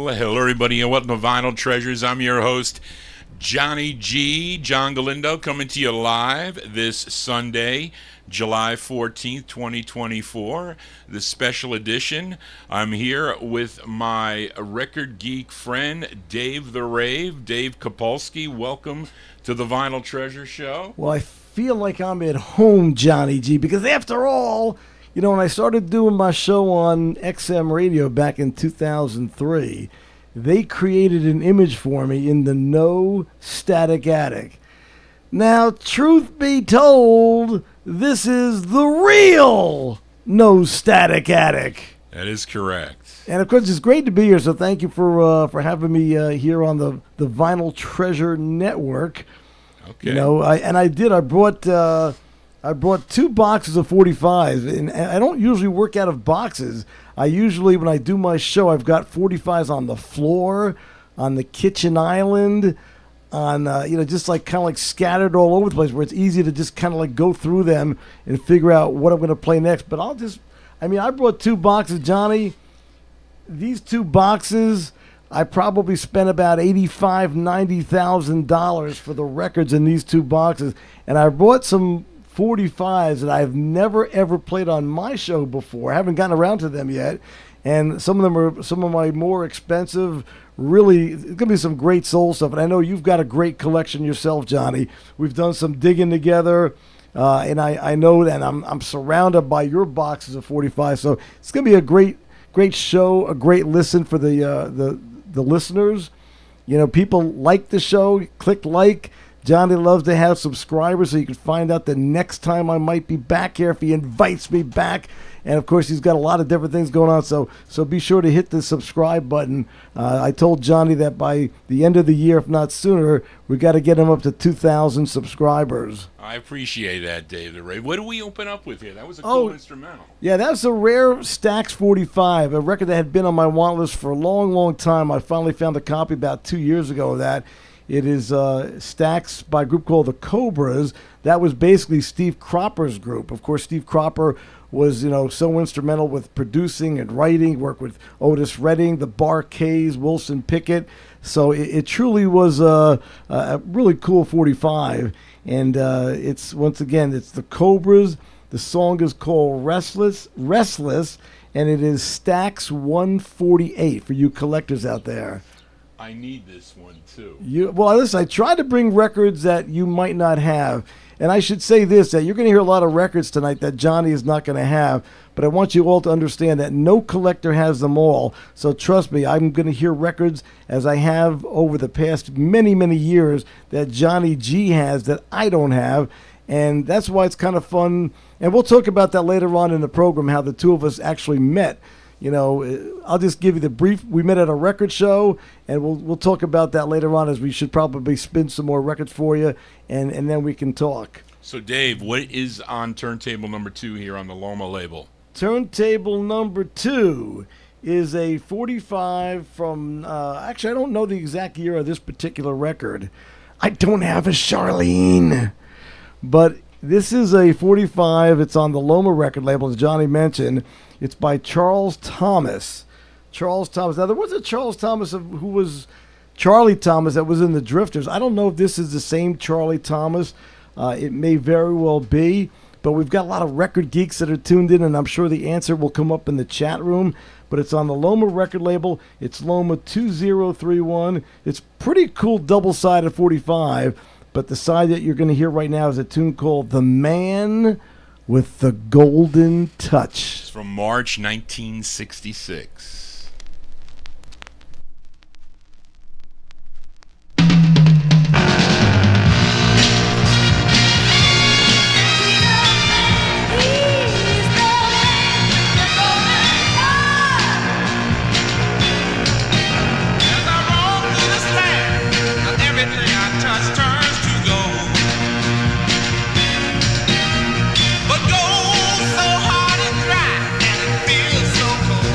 Well, hello everybody and welcome to Vinyl Treasures. I'm your host, Johnny G, John Galindo, coming to you live this Sunday, July 14th, 2024, the special edition. I'm here with my record geek friend, Dave the Rave, Dave Kapolsky. Welcome to the Vinyl Treasure Show. Well, I feel like I'm at home, Johnny G, because after all, you know, when I started doing my show on XM radio back in 2003, they created an image for me in the No Static Attic. Now, truth be told, this is the real No Static Attic. That is correct. And of course, it's great to be here. So thank you for having me here on the Vinyl Treasure Network. Okay. You know, I brought 2 boxes of 45s, and I don't usually work out of boxes. I usually, when I do my show, I've got 45s on the floor, on the kitchen island, on just like kind of like scattered all over the place, where it's easy to just kind of like go through them and figure out what I'm going to play next. But I brought 2 boxes, Johnny. These 2 boxes, I probably spent about $90,000 for the records in these 2 boxes, and I brought some 45s that I've never ever played on my show before. I haven't gotten around to them yet, and some of them are some of my more expensive. Really, it's gonna be some great soul stuff, and I know you've got a great collection yourself, Johnny. We've done some digging together, and I know that I'm surrounded by your boxes of 45. So it's gonna be a great show, a great listen for the listeners. You know, people like the show. Click like. Johnny loves to have subscribers so you can find out the next time I might be back here if he invites me back. And, of course, he's got a lot of different things going on, so be sure to hit the subscribe button. I told Johnny that by the end of the year, if not sooner, we got to get him up to 2,000 subscribers. I appreciate that, Dave the Rave. What do we open up with here? That was a cool instrumental. Yeah, that's a rare Stax 45, a record that had been on my want list for a long, long time. I finally found a copy about 2 years ago of that. It is Stax by a group called the Cobras. That was basically Steve Cropper's group. Of course, Steve Cropper was, so instrumental with producing and writing, worked with Otis Redding, the Bar-Kays, Wilson Pickett. So it truly was a really cool 45. And it's the Cobras. The song is called Restless, and it is Stax 148 for you collectors out there. I need this one, too. Listen, I try to bring records that you might not have. And I should say this, that you're going to hear a lot of records tonight that Johnny is not going to have. But I want you all to understand that no collector has them all. So trust me, I'm going to hear records, as I have over the past many, many years, that Johnny G has that I don't have. And that's why it's kind of fun. And we'll talk about that later on in the program, how the two of us actually met. I'll just give you the brief. We met at a record show, and we'll talk about that later on, as we should probably spin some more records for you, and then we can talk. So, Dave, what is on turntable number 2 here on the Loma label? Turntable number 2 is a 45 from, actually, I don't know the exact year of this particular record. I don't have a Charlene, but this is a 45. It's on the Loma record label, as Johnny mentioned. It's by Charles Thomas. Charles Thomas. Now, there was a Charles Thomas who was Charlie Thomas that was in the Drifters. I don't know if this is the same Charlie Thomas. It may very well be. But we've got a lot of record geeks that are tuned in, and I'm sure the answer will come up in the chat room. But it's on the Loma record label. It's Loma 2031. It's pretty cool double-sided 45. But the side that you're going to hear right now is a tune called The Man with the Golden Touch. It's from March 1966. But gold so hard and dry, and it feels so cold.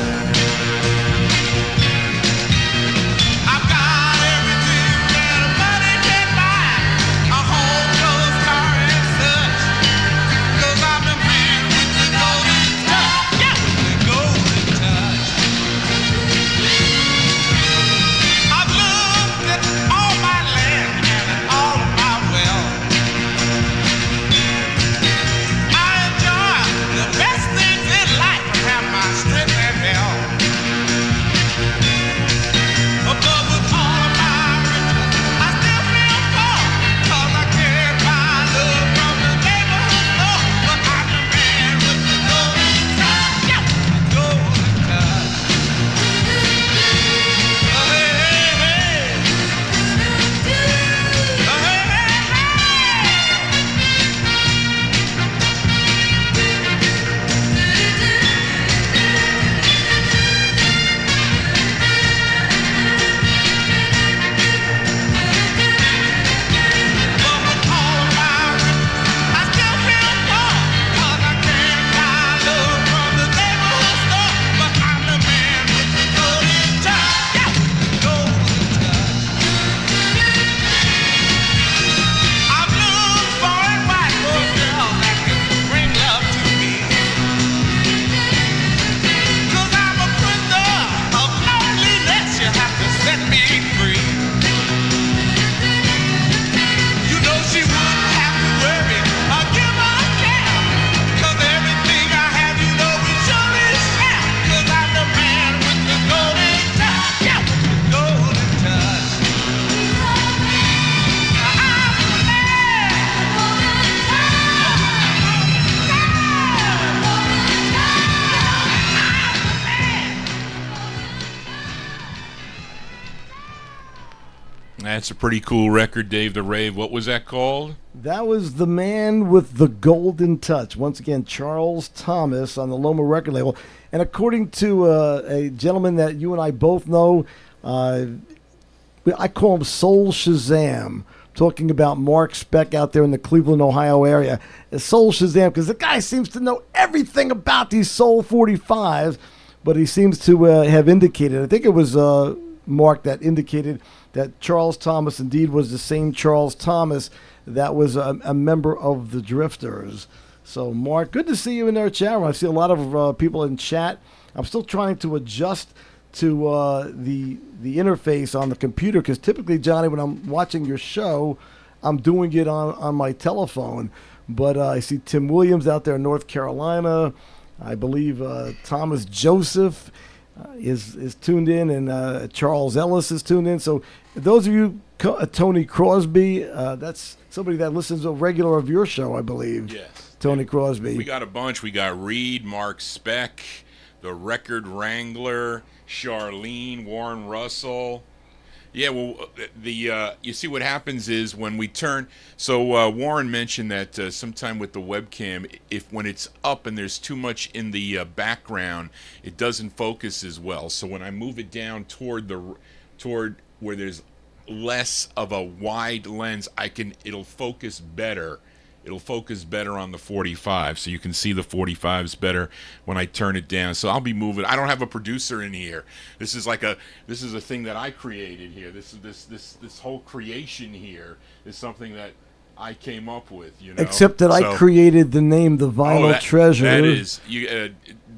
That's a pretty cool record, Dave the Rave. What was that called? That was The Man with the Golden Touch. Once again, Charles Thomas on the Loma record label. And according to a gentleman that you and I both know, I call him Soul Shazam, talking about Mark Speck out there in the Cleveland, Ohio area. Soul Shazam, because the guy seems to know everything about these Soul 45s, but he seems to have indicated, I think it was Mark that indicated that Charles Thomas indeed was the same Charles Thomas that was a member of the Drifters. So, Mark, good to see you in our chat room. I see a lot of people in chat. I'm still trying to adjust to the interface on the computer, because typically, Johnny, when I'm watching your show, I'm doing it on my telephone. But I see Tim Williams out there in North Carolina. I believe Thomas Joseph is tuned in, and Charles Ellis is tuned in. So those of you, Tony Crosby, that's somebody that listens to a regular of your show, I believe. Yes. Tony Crosby. We got a bunch. We got Reed, Mark Speck, the Record Wrangler, Charlene, Warren Russell. Yeah, well, you see what happens is when we turn. So Warren mentioned that sometime with the webcam, when it's up and there's too much in the background, it doesn't focus as well. So when I move it down toward where there's less of a wide lens, it'll focus better. It'll focus better on the 45, so you can see the 45s better when I turn it down. So I'll be moving. I don't have a producer in here. This is a thing that I created here. This whole creation here is something that I came up with. Except that I created the name, the Vinyl Treasure. That is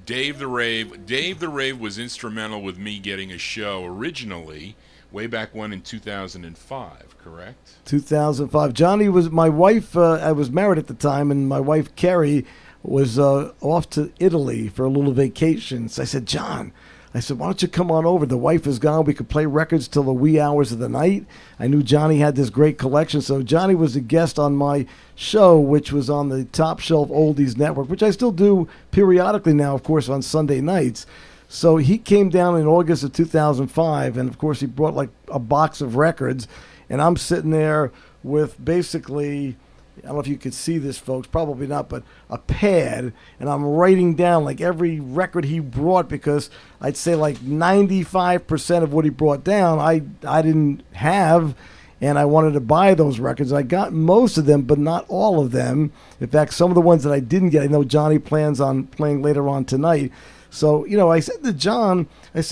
Dave the Rave. Dave the Rave was instrumental with me getting a show originally. Way back when in 2005, correct? 2005. Johnny was my wife. I was married at the time, and my wife, Carrie, was off to Italy for a little vacation. So I said, John, why don't you come on over? The wife is gone. We could play records till the wee hours of the night. I knew Johnny had this great collection. So Johnny was a guest on my show, which was on the Top Shelf Oldies Network, which I still do periodically now, of course, on Sunday nights. So he came down in August of 2005, and of course he brought like a box of records, and I'm sitting there with basically, I don't know if you could see this, folks, probably not, but a pad, and I'm writing down like every record he brought, because I'd say like 95% of what he brought down I didn't have, and I wanted to buy those records. I got most of them, but not all of them. In fact, some of the ones that I didn't get, I know Johnny plans on playing later on tonight. So, I said to John,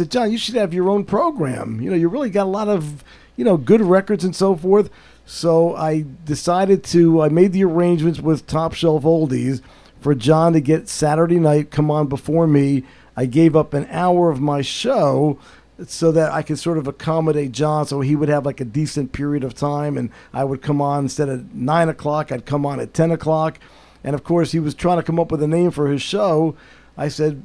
John, you should have your own program. You really got a lot of, good records and so forth. So I decided I made the arrangements with Top Shelf Oldies for John to get Saturday night, come on before me. I gave up an hour of my show so that I could sort of accommodate John, so he would have like a decent period of time, and I would come on instead of 9 o'clock, I'd come on at 10 o'clock. And of course, he was trying to come up with a name for his show. I said,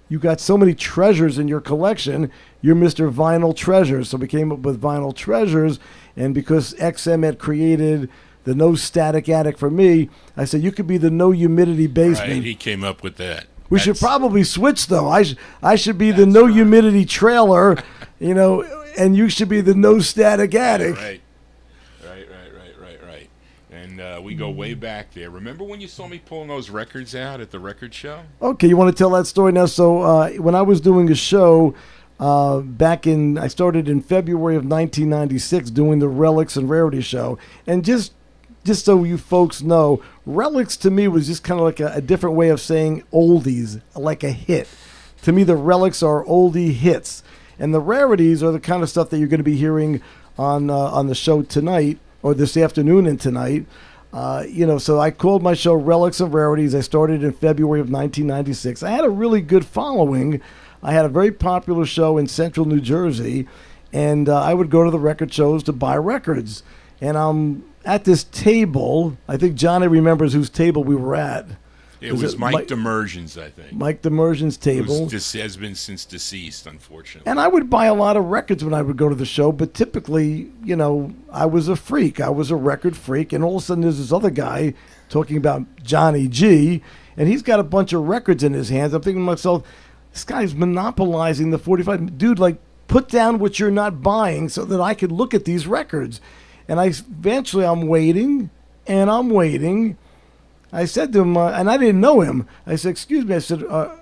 you got so many treasures in your collection, you're Mr. Vinyl Treasures. So we came up with Vinyl Treasures, and because XM had created the No Static Attic for me, I said, you could be the No Humidity Basement. Right, he came up with that. We should probably switch, though. I should be the No Humidity Trailer, and you should be the No Static Attic. Right. And we go way back there. Remember when you saw me pulling those records out at the record show? Okay, you want to tell that story now? So when I was doing a show I started in February of 1996 doing the Relics and Rarity show. And just so you folks know, Relics to me was just kind of like a different way of saying oldies, like a hit. To me, the Relics are oldie hits. And the Rarities are the kind of stuff that you're going to be hearing on the show tonight, or this afternoon and tonight. So I called my show Relics and Rarities. I started in February of 1996. I had a really good following. I had a very popular show in central New Jersey, and I would go to the record shows to buy records. And I'm at this table. I think Johnny remembers whose table we were at. It was Mike Demersion's, I think. Mike Demersion's table. Who has been since deceased, unfortunately. And I would buy a lot of records when I would go to the show, but typically, I was a freak. I was a record freak, and all of a sudden there's this other guy talking about Johnny G, and he's got a bunch of records in his hands. I'm thinking to myself, this guy's monopolizing the 45. Dude, put down what you're not buying so that I could look at these records. And eventually I'm waiting, and I'm waiting. I said to him, and I didn't know him. I said, excuse me. I said, are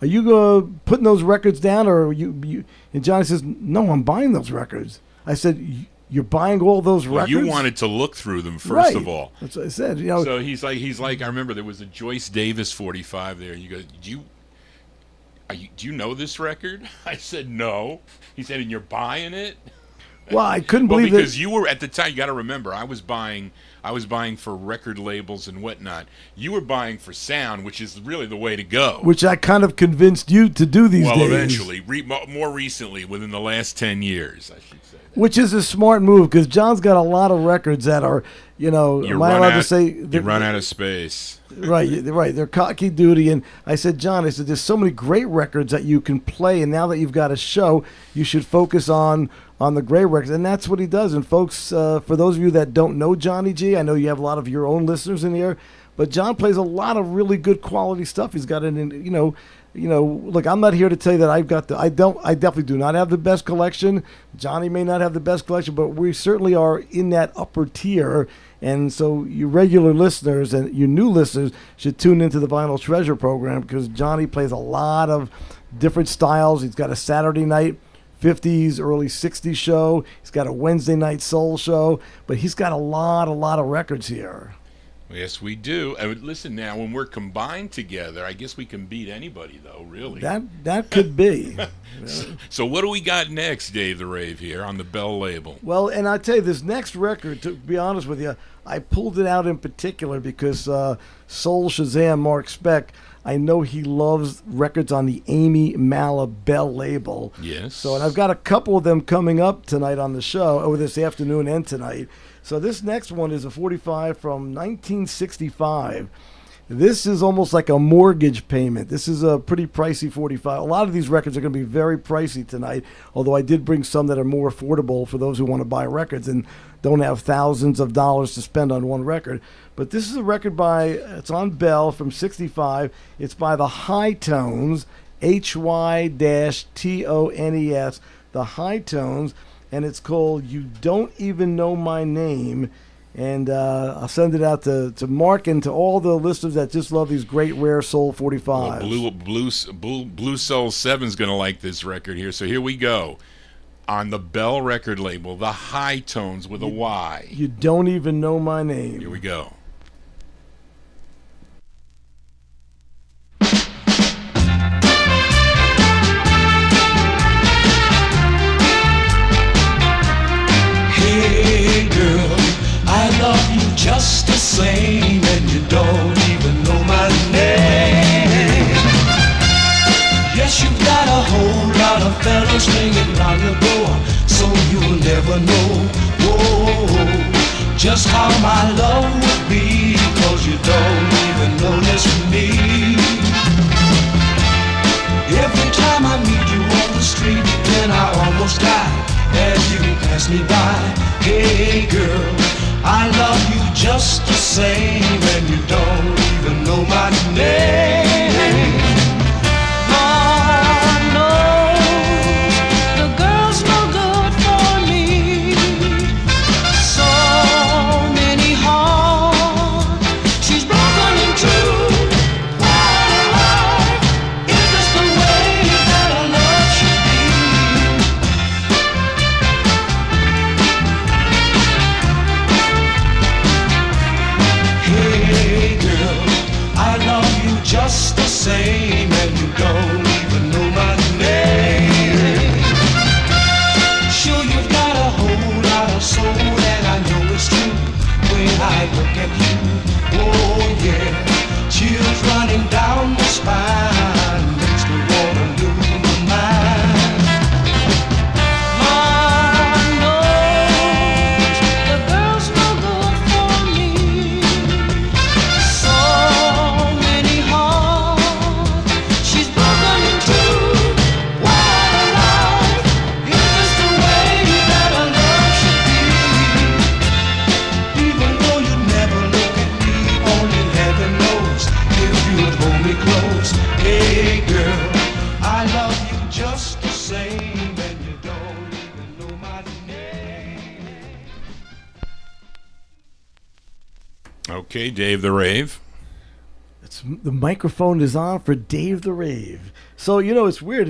you putting those records down, or you? And Johnny says, no, I'm buying those records. I said, you're buying all those records? You wanted to look through them first of all. That's what I said. So he's like, I remember there was a Joyce Davis 45 there. You go, do you know this record? I said, no. He said, and you're buying it? Well, I couldn't believe it. Because you were, at the time, you got to remember, I was buying for record labels and whatnot. You were buying for sound, which is really the way to go. Which I kind of convinced you to do these days. Well, eventually. More recently, within the last 10 years, I should say. Which is a smart move, because John's got a lot of records that are, am I allowed to say? You run out of space. Right. They're cocky duty. And I said, John, there's so many great records that you can play, and now that you've got a show, you should focus on the great records. And that's what he does. And folks, for those of you that don't know Johnny G, I know you have a lot of your own listeners in here, but John plays a lot of really good quality stuff. He's got it in, look, I'm not here to tell you that I definitely do not have the best collection. Johnny may not have the best collection, but we certainly are in that upper tier. And so you regular listeners and you new listeners should tune into the Vinyl Treasure program, because Johnny plays a lot of different styles. He's got a Saturday night 50s, early 60s show. He's got a Wednesday night soul show, but he's got a lot of records here. Yes, we do. Listen, now, when we're combined together, I guess we can beat anybody, though, really. That could be. So what do we got next, Dave the Rave, here on the Bell label? Well, and I tell you, this next record, to be honest with you, I pulled it out in particular because Soul Shazam, Mark Speck, I know he loves records on the Amy Mala Bell label. Yes. So, and I've got a couple of them coming up tonight on the show, or this afternoon and tonight. So this next one is a 45 from 1965. This is almost like a mortgage payment. This is a pretty pricey 45. A lot of these records are going to be very pricey tonight, although I did bring some that are more affordable for those who want to buy records and don't have thousands of dollars to spend on one record. But this is a record it's on Bell from 65. It's by the High Tones, Hy-Tones, the High Tones, and it's called You Don't Even Know My Name. And I'll send it out to Mark and to all the listeners that just love these great rare soul 45s. Well, Blue Soul 7's going to like this record here. So here we go. On the Bell record label, the High Tones with a Y. You Don't Even Know My Name. Here we go. Hey girl, I love you just the same, and you don't even know my name. Yes, you've got a whole lot of fellas hanging round your door, so you'll never know, just how my love would be, 'cause you don't even notice me. Every time I meet you on the street, then I almost die as you pass me by. Hey girl, I love you just the same, and you don't even know my name. Lord knows the girl's no good for me. So many hearts she's broken into. What a life, is this the way that a love should be? Hey girl, I love you just the same, and you don't even know my name. Sure, you've got a whole lot of soul, and I know it's true when I look at you. Oh yeah, chills running down my spine, makes me wanna lose my mind. Lord knows the girl's no good for me. So many hearts Okay, Dave the Rave. The microphone is on for Dave the Rave. So, it's weird.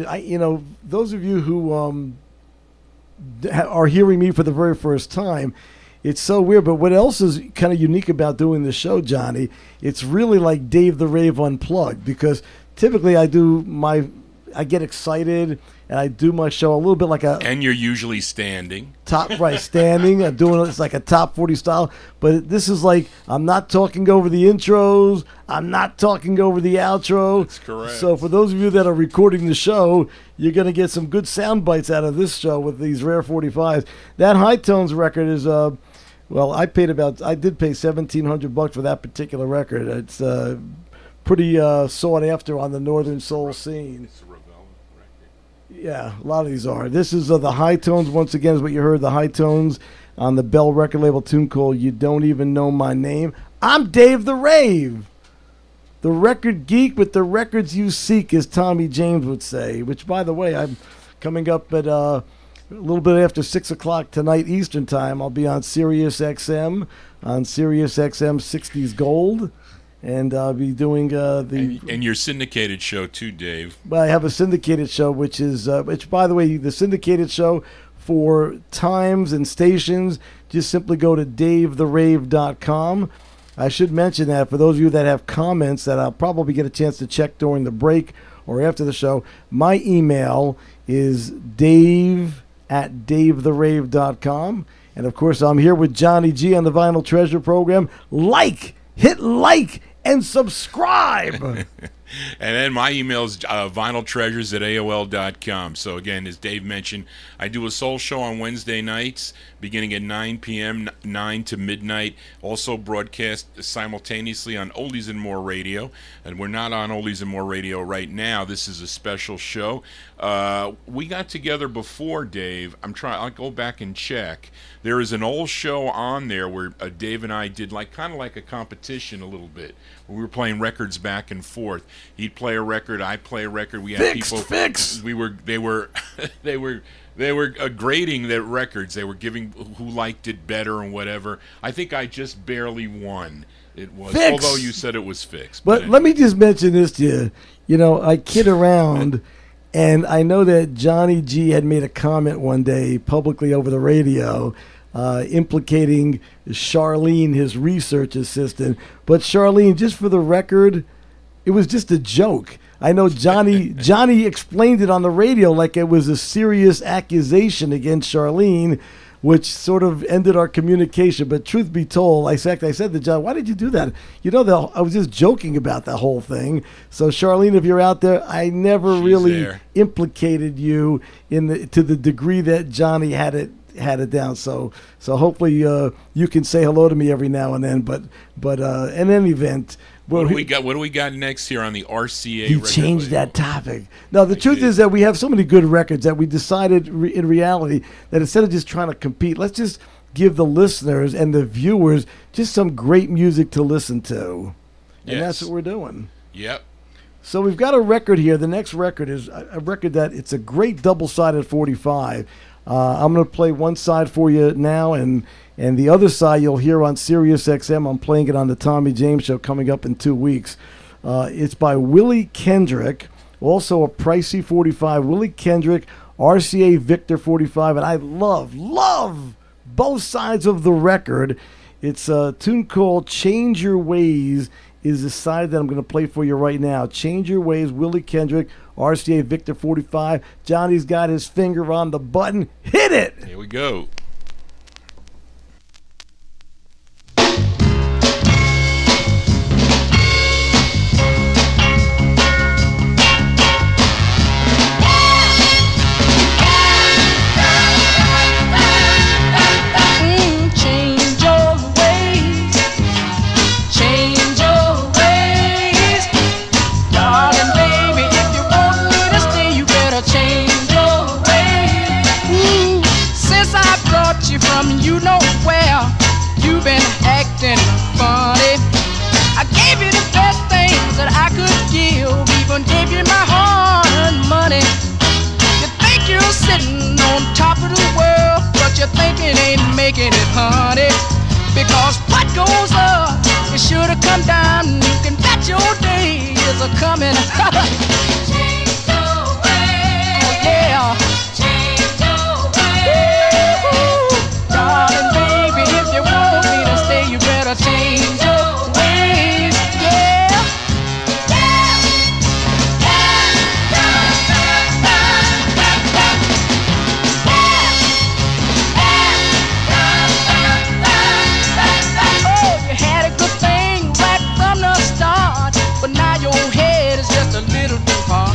Those of you who are hearing me for the very first time, it's so weird. But what else is kind of unique about doing this show, Johnny? It's really like Dave the Rave Unplugged, because typically I get excited and I do my show a little bit like And you're usually standing. Standing. I'm doing it's like a top 40 style. But this is like, I'm not talking over the intros. I'm not talking over the outro. That's correct. So for those of you that are recording the show, you're going to get some good sound bites out of this show with these rare 45s. That High Tones record is, I did pay $1,700 for that particular record. It's pretty sought after on the Northern Soul scene. Yeah, a lot of these are. This is the High Tones, once again, is what you heard, the High Tones on the Bell record label, tune called You Don't Even Know My Name. I'm Dave the Rave, the record geek with the records you seek, as Tommy James would say, which, by the way, I'm coming up at a little bit after 6 o'clock tonight Eastern time. I'll be on Sirius XM, on Sirius XM 60s Gold. And I'll be doing and your syndicated show too, Dave. But I have a syndicated show, which by the way, the syndicated show for times and stations, just simply go to davetherave.com. I should mention that for those of you that have comments that I'll probably get a chance to check during the break or after the show, my email is dave@davetherave.com. And of course, I'm here with Johnny G on the Vinyl Treasure program. Hit like and subscribe. And then my email is vinyltreasures@aol.com. So again, as Dave mentioned, I do a soul show on Wednesday nights beginning at 9 p.m., 9 to midnight. Also broadcast simultaneously on Oldies and More Radio. And we're not on Oldies and More Radio right now. This is a special show. We got together before, Dave. I'll go back and check. There is an old show on there where Dave and I did kind of like a competition a little bit. We were playing records back and forth. He'd play a record, I'd play a record. We had people. They were grading their records. They were giving who liked it better and whatever. I think I just barely won. It was, although you said it was fixed. But let me just mention this to you. I kid around, and I know that Johnny G had made a comment one day publicly over the radio, implicating Charlene, his research assistant. But Charlene, just for the record, it was just a joke. I know Johnny explained it on the radio like it was a serious accusation against Charlene, which sort of ended our communication. But truth be told, I said to John, why did you do that? I was just joking about the whole thing. So Charlene, if you're out there, I never really implicated you to the degree that Johnny had it down. So hopefully you can say hello to me every now and then. But in any event, what do we got next here on the RCA? He changed that topic. No, the truth is that we have so many good records that we decided in reality that instead of just trying to compete, let's just give the listeners and the viewers just some great music to listen to. And that's what we're doing. Yep. So we've got a record here. The next record is a record that it's a great double-sided 45. I'm going to play one side for you now, and the other side you'll hear on Sirius XM. I'm playing it on the Tommy James Show coming up in 2 weeks. It's by Willie Kendrick, also a pricey 45. Willie Kendrick, RCA Victor 45, and I love both sides of the record. It's a tune called Change Your Ways is the side that I'm going to play for you right now. Change Your Ways, Willie Kendrick, RCA Victor 45. Johnny's got his finger on the button. Hit it! Here we go. Making it, honey, because what goes up, it should to come down, you can bet your day is a coming. Change your ways. Oh yeah. Change your ways. Woo-hoo. Darling baby, if you want me to stay, you better change your ways. Yeah. Oh, you had a good thing right from the start, but now your head is just a little too far.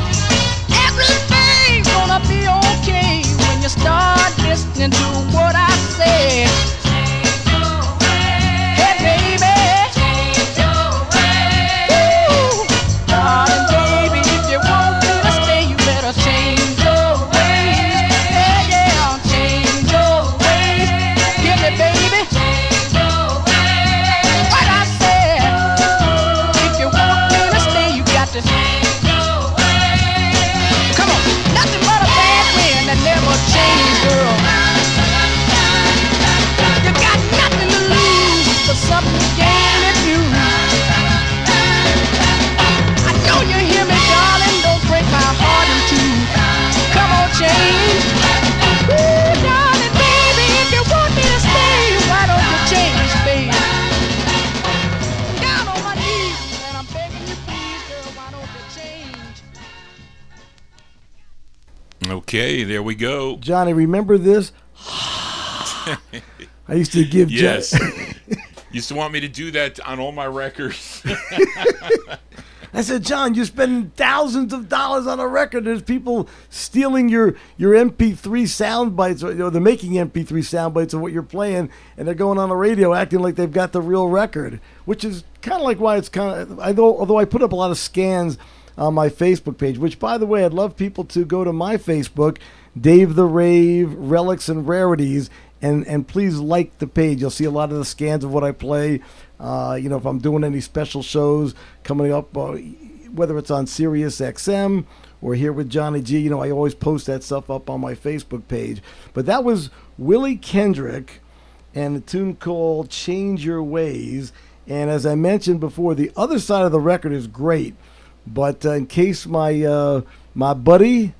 Everything's gonna be okay when you start listening to what I say. Change your ways. Hey baby, change your ways. Woo. Darling baby, if you want me to stay, you better change your ways. Yeah, yeah, change your ways. Hear me baby, change your ways. What I said, if you want me to stay, you got to change your ways. Come on, nothing but a bad wind that never change, girl. You got nothing to lose, but something to gain if you. I know you hear me, darling, don't break my heart in two. Come on, change. Ooh, darling, baby, if you want me to stay, why don't you change, baby? Down on my knees, and I'm begging you, please, girl, why don't you change? Okay, there we go. Johnny, remember this? I used to give Yes. Used to want me to do that on all my records. I said, John, you're spending thousands of dollars on a record. There's people stealing your MP3 sound bites, or they're making MP3 sound bites of what you're playing, and they're going on the radio acting like they've got the real record, which is kind of like why it's kind of, although I put up a lot of scans on my Facebook page, which, by the way, I'd love people to go to my Facebook, Dave the Rave, Relics and Rarities, and please like the page. You'll see a lot of the scans of what I play. If I'm doing any special shows coming up, whether it's on Sirius XM or here with Johnny G, I always post that stuff up on my Facebook page. But that was Willie Kendrick and a tune called Change Your Ways. And as I mentioned before, the other side of the record is great. But in case my buddy,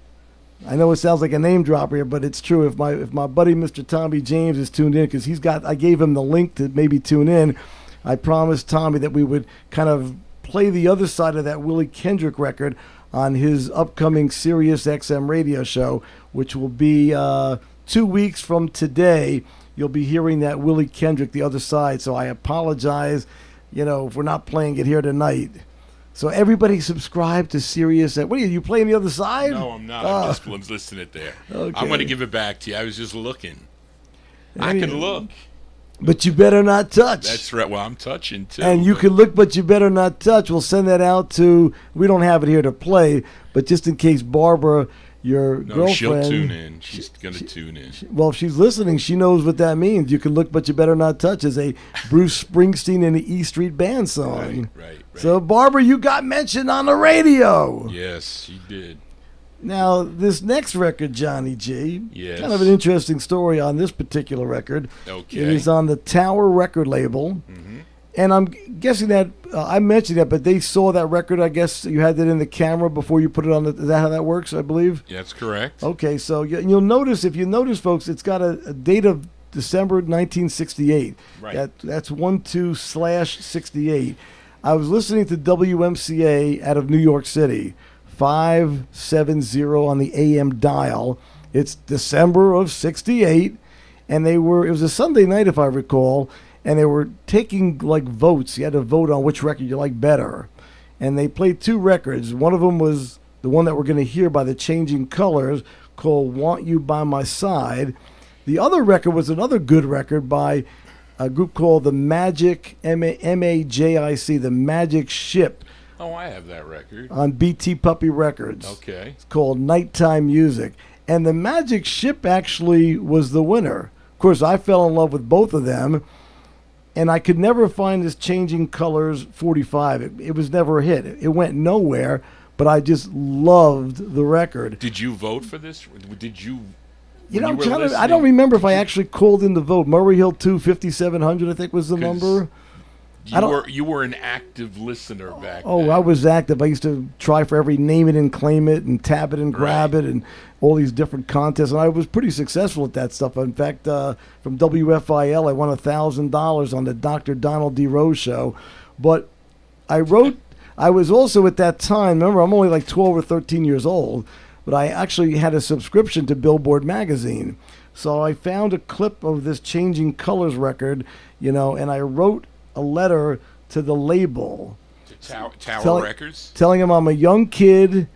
I know it sounds like a name drop here, but it's true. If my buddy Mr. Tommy James is tuned in, because I gave him the link to maybe tune in. I promised Tommy that we would kind of play the other side of that Willie Kendrick record on his upcoming Sirius XM radio show, which will be 2 weeks from today. You'll be hearing that Willie Kendrick, the other side. So I apologize, if we're not playing it here tonight. So everybody subscribe to Sirius. What are you playing the other side? No, I'm not. I'm just listening it there. Okay. I'm going to give it back to you. I was just looking. I can look. But you better not touch. That's right. Well, I'm touching too. And you can look, but you better not touch. We'll send that out to, we don't have it here to play, but just in case Barbara, your girlfriend. She'll tune in. She's going to tune in. Well, if she's listening, she knows what that means. You can look, but you better not touch is a Bruce Springsteen and the E Street Band song. Right. So, Barbara, you got mentioned on the radio. Yes, she did. Now, this next record, Johnny G, Yes. kind of an interesting story on this particular record. Okay. It is on the Tower record label. Mm-hmm. And I'm guessing that, I mentioned that, but they saw that record, I guess you had it in the camera before you put it on is that how that works, I believe? That's correct. Okay, so you'll notice, if you notice, folks, it's got a date of December 1968. Right. That's 12/68. I was listening to WMCA out of New York City, 570 on the AM dial. It's December of 68, and it was a Sunday night, if I recall, and they were taking votes. You had to vote on which record you like better. And they played two records. One of them was the one that we're going to hear by the Changing Colors, called Want You By My Side. The other record was another good record by a group called the Magic, M-A-J-I-C, the Magic Ship. Oh, I have that record. On BT Puppy Records. Okay. It's called Nighttime Music. And the Magic Ship actually was the winner. Of course, I fell in love with both of them, and I could never find this Changing Colors 45. It was never a hit. It went nowhere, but I just loved the record. Did you vote for this? Did you... I don't remember if I actually called in the vote. Murray Hill 2, 5700, I think was the number. You were an active listener back Oh, then. I was active. I used to try for every name it and claim it and tab it and grab it and all these different contests. And I was pretty successful at that stuff. In fact, from WFIL, I won $1,000 on the Dr. Donald D. Rose show. But I was also at that time, remember, I'm only like 12 or 13 years old, but I actually had a subscription to Billboard magazine. So I found a clip of this Changing Colors record, and I wrote a letter to the label. Tower Records? Telling them I'm a young kid.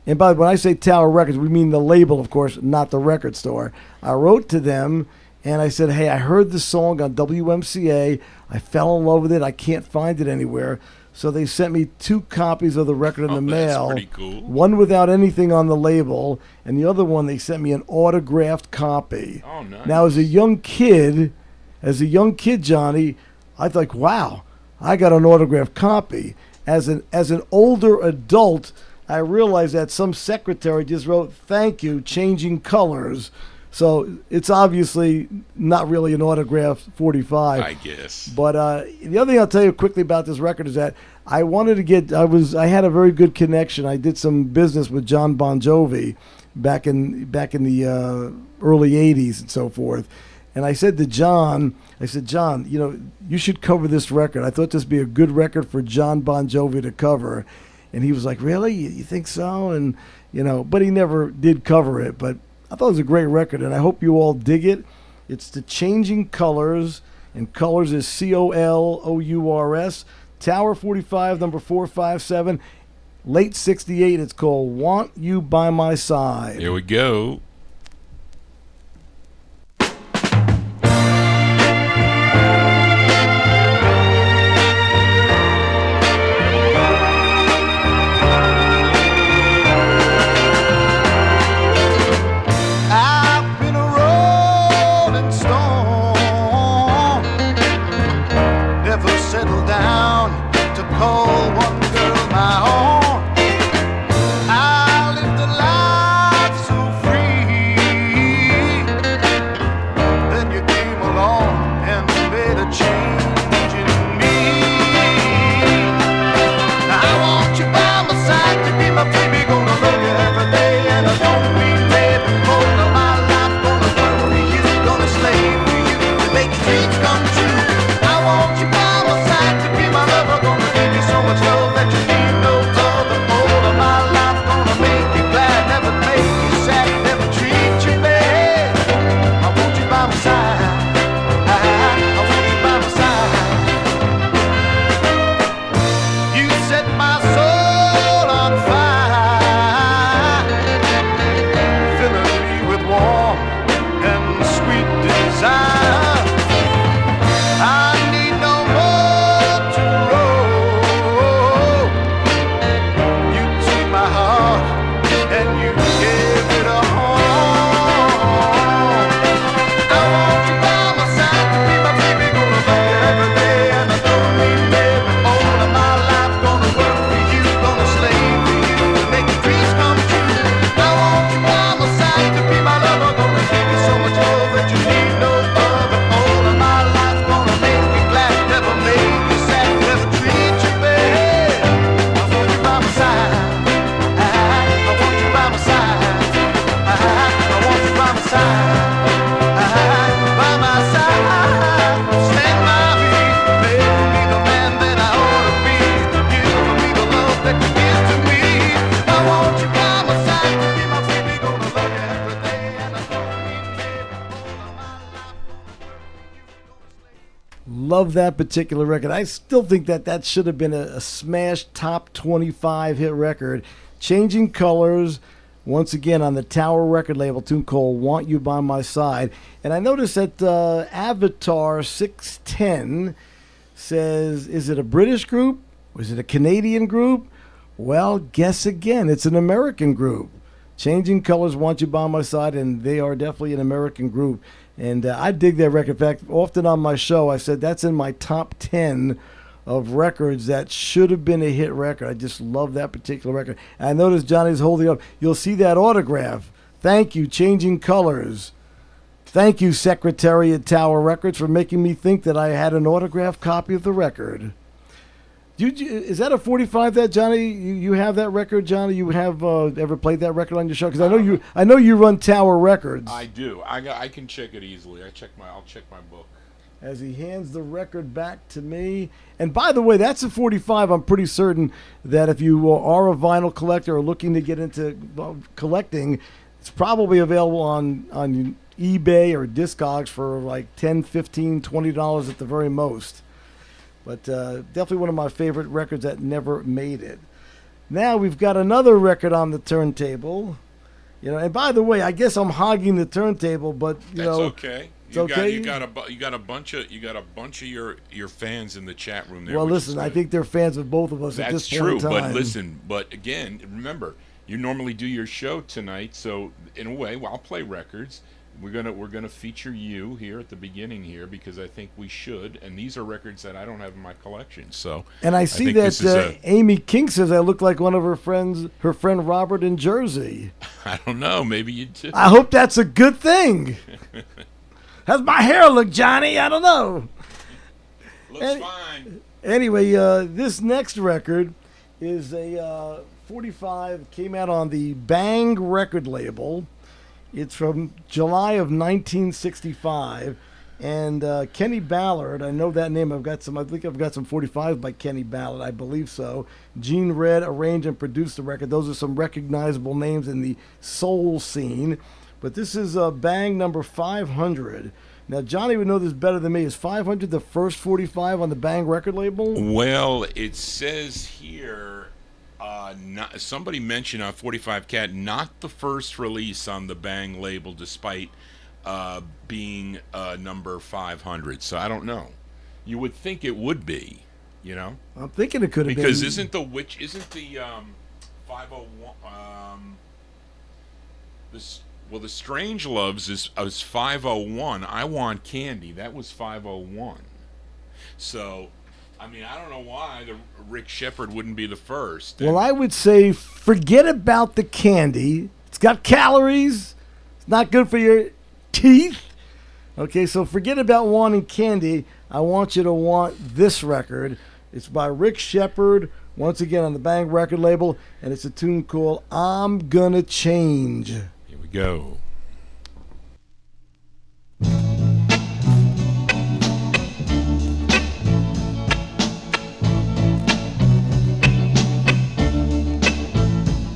And by the way, when I say Tower Records, we mean the label, of course, not the record store. I wrote to them and I said, hey, I heard this song on WMCA. I fell in love with it. I can't find it anywhere. So they sent me 2 copies of the record in the mail. That's pretty cool. One without anything on the label, and the other one they sent me an autographed copy. Oh, nice. Now, as a young kid, Johnny, I thought, wow, I got an autographed copy. As an older adult, I realized that some secretary just wrote, thank you, Changing Colors. So it's obviously not really an autographed 45. I guess. But the other thing I'll tell you quickly about this record is that I wanted to get, I had a very good connection. I did some business with John Bon Jovi back in the early 80s and so forth. And I said to John, John, you should cover this record. I thought this would be a good record for John Bon Jovi to cover. And he was like, really? You think so? And, but he never did cover it. But I thought it was a great record, and I hope you all dig it. It's the Changing Colors, and Colors is COLOURS. Tower 45, number 457, late 68. It's called Want You By My Side. Here we go. Love that particular record. I still think that should have been a smash top 25 hit record. Changing Colors, once again on the Tower record label, tune called Want You By My Side. And I noticed that Avatar 610 says, is it a British group? Or is it a Canadian group? Well, guess again. It's an American group. Changing Colors, Want You By My Side, and they are definitely an American group. And I dig that record. In fact, often on my show, I said that's in my top 10 of records that should have been a hit record. I just love that particular record. And I noticed Johnny's holding up. You'll see that autograph. Thank you, Changing Colors. Thank you, Secretary at Tower Records, for making me think that I had an autographed copy of the record. Is that a 45? That Johnny, you have that record, Johnny? You have ever played that record on your show? Because I know you run Tower Records. I do. I can check it easily. I'll check my book. As he hands the record back to me. And by the way, that's a 45. I'm pretty certain that if you are a vinyl collector or looking to get into collecting, it's probably available on eBay or Discogs for like $10, $15, $20 at the very most. But definitely one of my favorite records that never made it. Now we've got another record on the turntable. And by the way, I guess I'm hogging the turntable, but that's okay. It's okay. You got a bunch of your fans in the chat room there. Well, listen, I think they're fans of both of us at this point in time. But listen, again, remember, you normally do your show tonight, so in a way, I'll play records. We're gonna feature you here at the beginning here because I think we should, and these are records that I don't have in my collection. So, and I see that Amy King says I look like one of her friend Robert in Jersey. I don't know, maybe you do. I hope that's a good thing. How's my hair look, Johnny? I don't know. Looks fine. Anyway, this next record is a 45. Came out on the Bang record label. It's from July of 1965, and Kenny Ballard. I know that name. I think I've got some 45s by Kenny Ballard. I believe so. Gene Red arranged and produced the record. Those are some recognizable names in the soul scene. But this is Bang number 500. Now, Johnny would know this better than me. Is 500 the first 45 on the Bang record label? Well, it says here. Somebody mentioned on 45 Cat, not the first release on the Bang label, despite being number 500. So I don't know. You would think it would be, I'm thinking it could have been. Because isn't the 501? The Strange Loves is 501. I Want Candy. That was 501. So. I don't know why the Rick Shepherd wouldn't be the first. Well, I would say forget about the candy. It's got calories. It's not good for your teeth. Okay, so forget about wanting candy. I want you to want this record. It's by Rick Shepherd, once again on the Bang record label, and it's a tune called I'm Gonna Change. Here we go.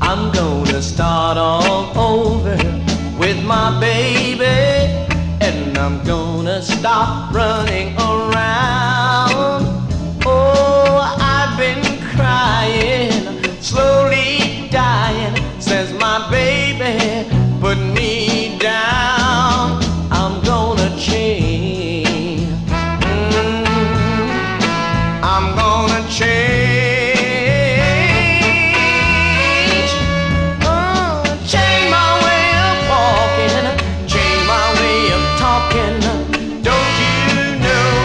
I'm gonna start all over with my baby, and I'm gonna stop running around. Oh, I've been crying, slowly dying, since my baby put me down. I'm gonna change. I'm gonna change. Don't you know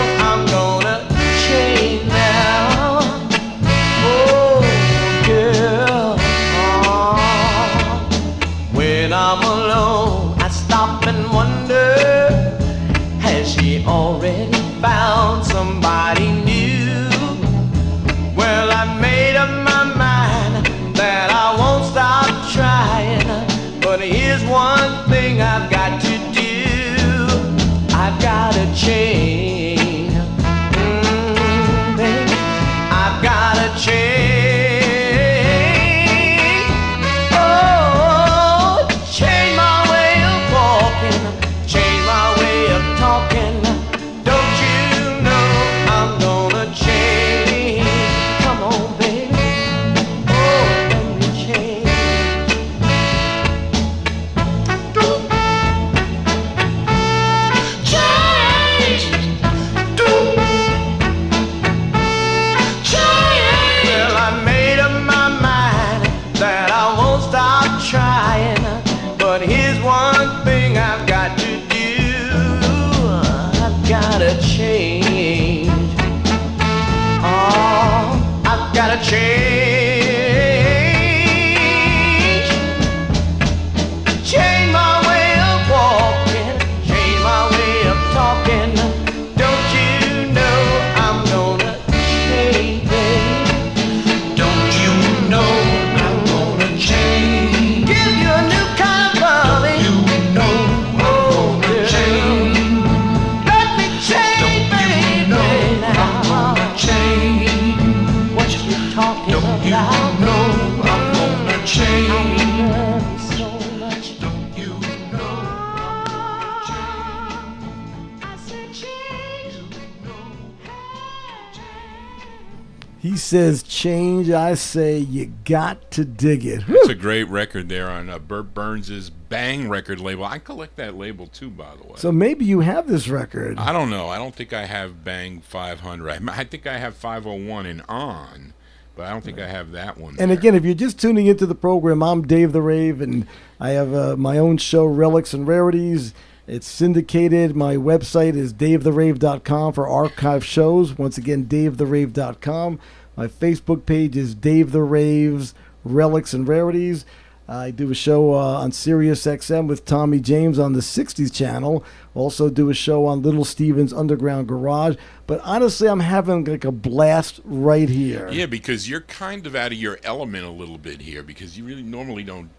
He says change. I say you got to dig it. It's a great record there on Burt Burns' Bang record label. I collect that label too, by the way. So maybe you have this record. I don't know. I don't think I have Bang 500. I think I have 501 and On, but I don't think I have that one. And there. again, if you're just tuning into the program, I'm Dave the Rave, and I have my own show, Relics and Rarities. It's syndicated. My website is davetherave.com for archive shows. Once again, davetherave.com. My Facebook page is Dave the Rave's Relics and Rarities. I do a show on Sirius XM with Tommy James on the 60s channel. Also do a show on Little Steven's Underground Garage. But honestly, I'm having like a blast right here. Yeah, because you're kind of out of your element a little bit here, because you really normally don't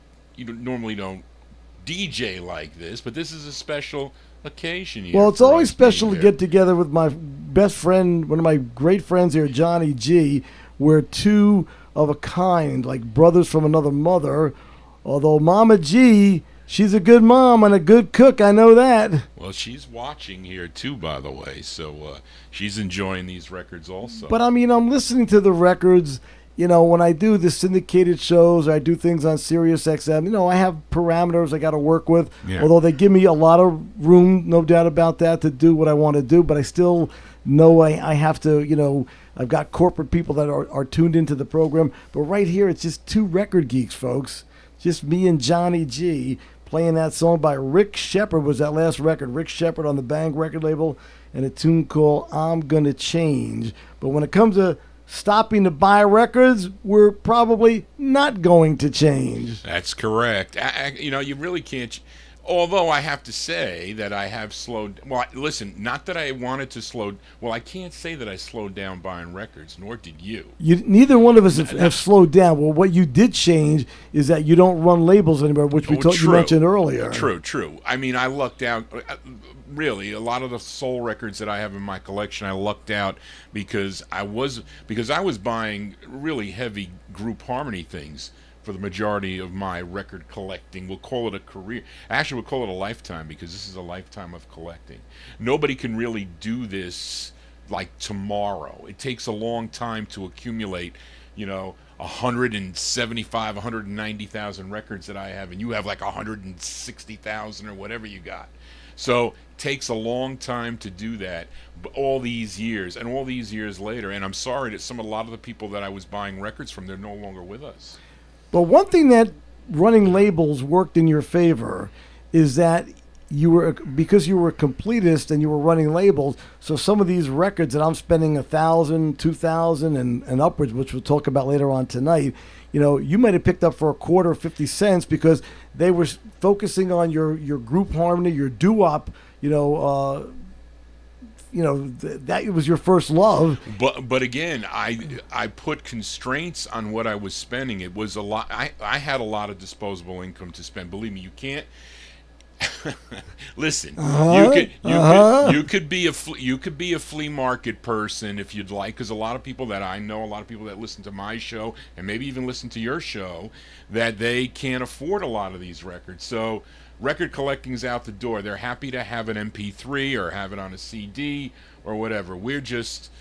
DJ like this, but this is a special occasion here. Well, it's always special to get together with my best friend, one of my great friends here, Johnny G. We're two of a kind, like brothers from another mother. Although Mama G, she's a good mom and a good cook, I know that. Well, she's watching here too, by the way, so she's enjoying these records also. But I mean, I'm listening to the records. You know, when I do the syndicated shows or I do things on Sirius XM, you know, I have parameters I got to work with. Yeah. Although they give me a lot of room, no doubt about that, to do what I want to do. But I still know I have to, you know, I've got corporate people that are tuned into the program. But right here, it's just two record geeks, folks. Just me and Johnny G playing that song by Rick Shepard was that last record. Rick Shepard on the Bang record label, and a tune called I'm Gonna Change. But when it comes to stopping to buy records, we're probably not going to change. That's correct. You know, you really can't. Although I have to say that I have slowed. Well, listen, not that I wanted to slow. Well, I can't say that I slowed down buying records, nor did you. Neither one of us have slowed down. Well, what you did change is that you don't run labels anymore, which you mentioned earlier. True. I mean, I lucked out. Really, a lot of the soul records that I have in my collection, I lucked out because I was buying really heavy group harmony things for the majority of my record collecting. We'll call it a career. Actually, we'll call it a lifetime, because this is a lifetime of collecting. Nobody can really do this like tomorrow. It takes a long time to accumulate, 175, 190,000 records that I have, and you have like 160,000 or whatever you got. So it takes a long time to do that, all these years, and all these years later. And I'm sorry that a lot of the people that I was buying records from, they're no longer with us. But one thing that running labels worked in your favor is that because you were a completist and you were running labels, so some of these records that I'm spending $1,000, $2,000 and upwards, which we'll talk about later on tonight, you might have picked up for a quarter or 50 cents because they were focusing on your group harmony, your doo-wop, that was your first love. But again, I put constraints on what I was spending. It was a lot. I had a lot of disposable income to spend. Believe me, you can't. Listen, you could be a flea market person if you'd like, because a lot of people that I know, a lot of people that listen to my show and maybe even listen to your show, that they can't afford a lot of these records. So record collecting's out the door. They're happy to have an MP3 or have it on a CD or whatever. We're just,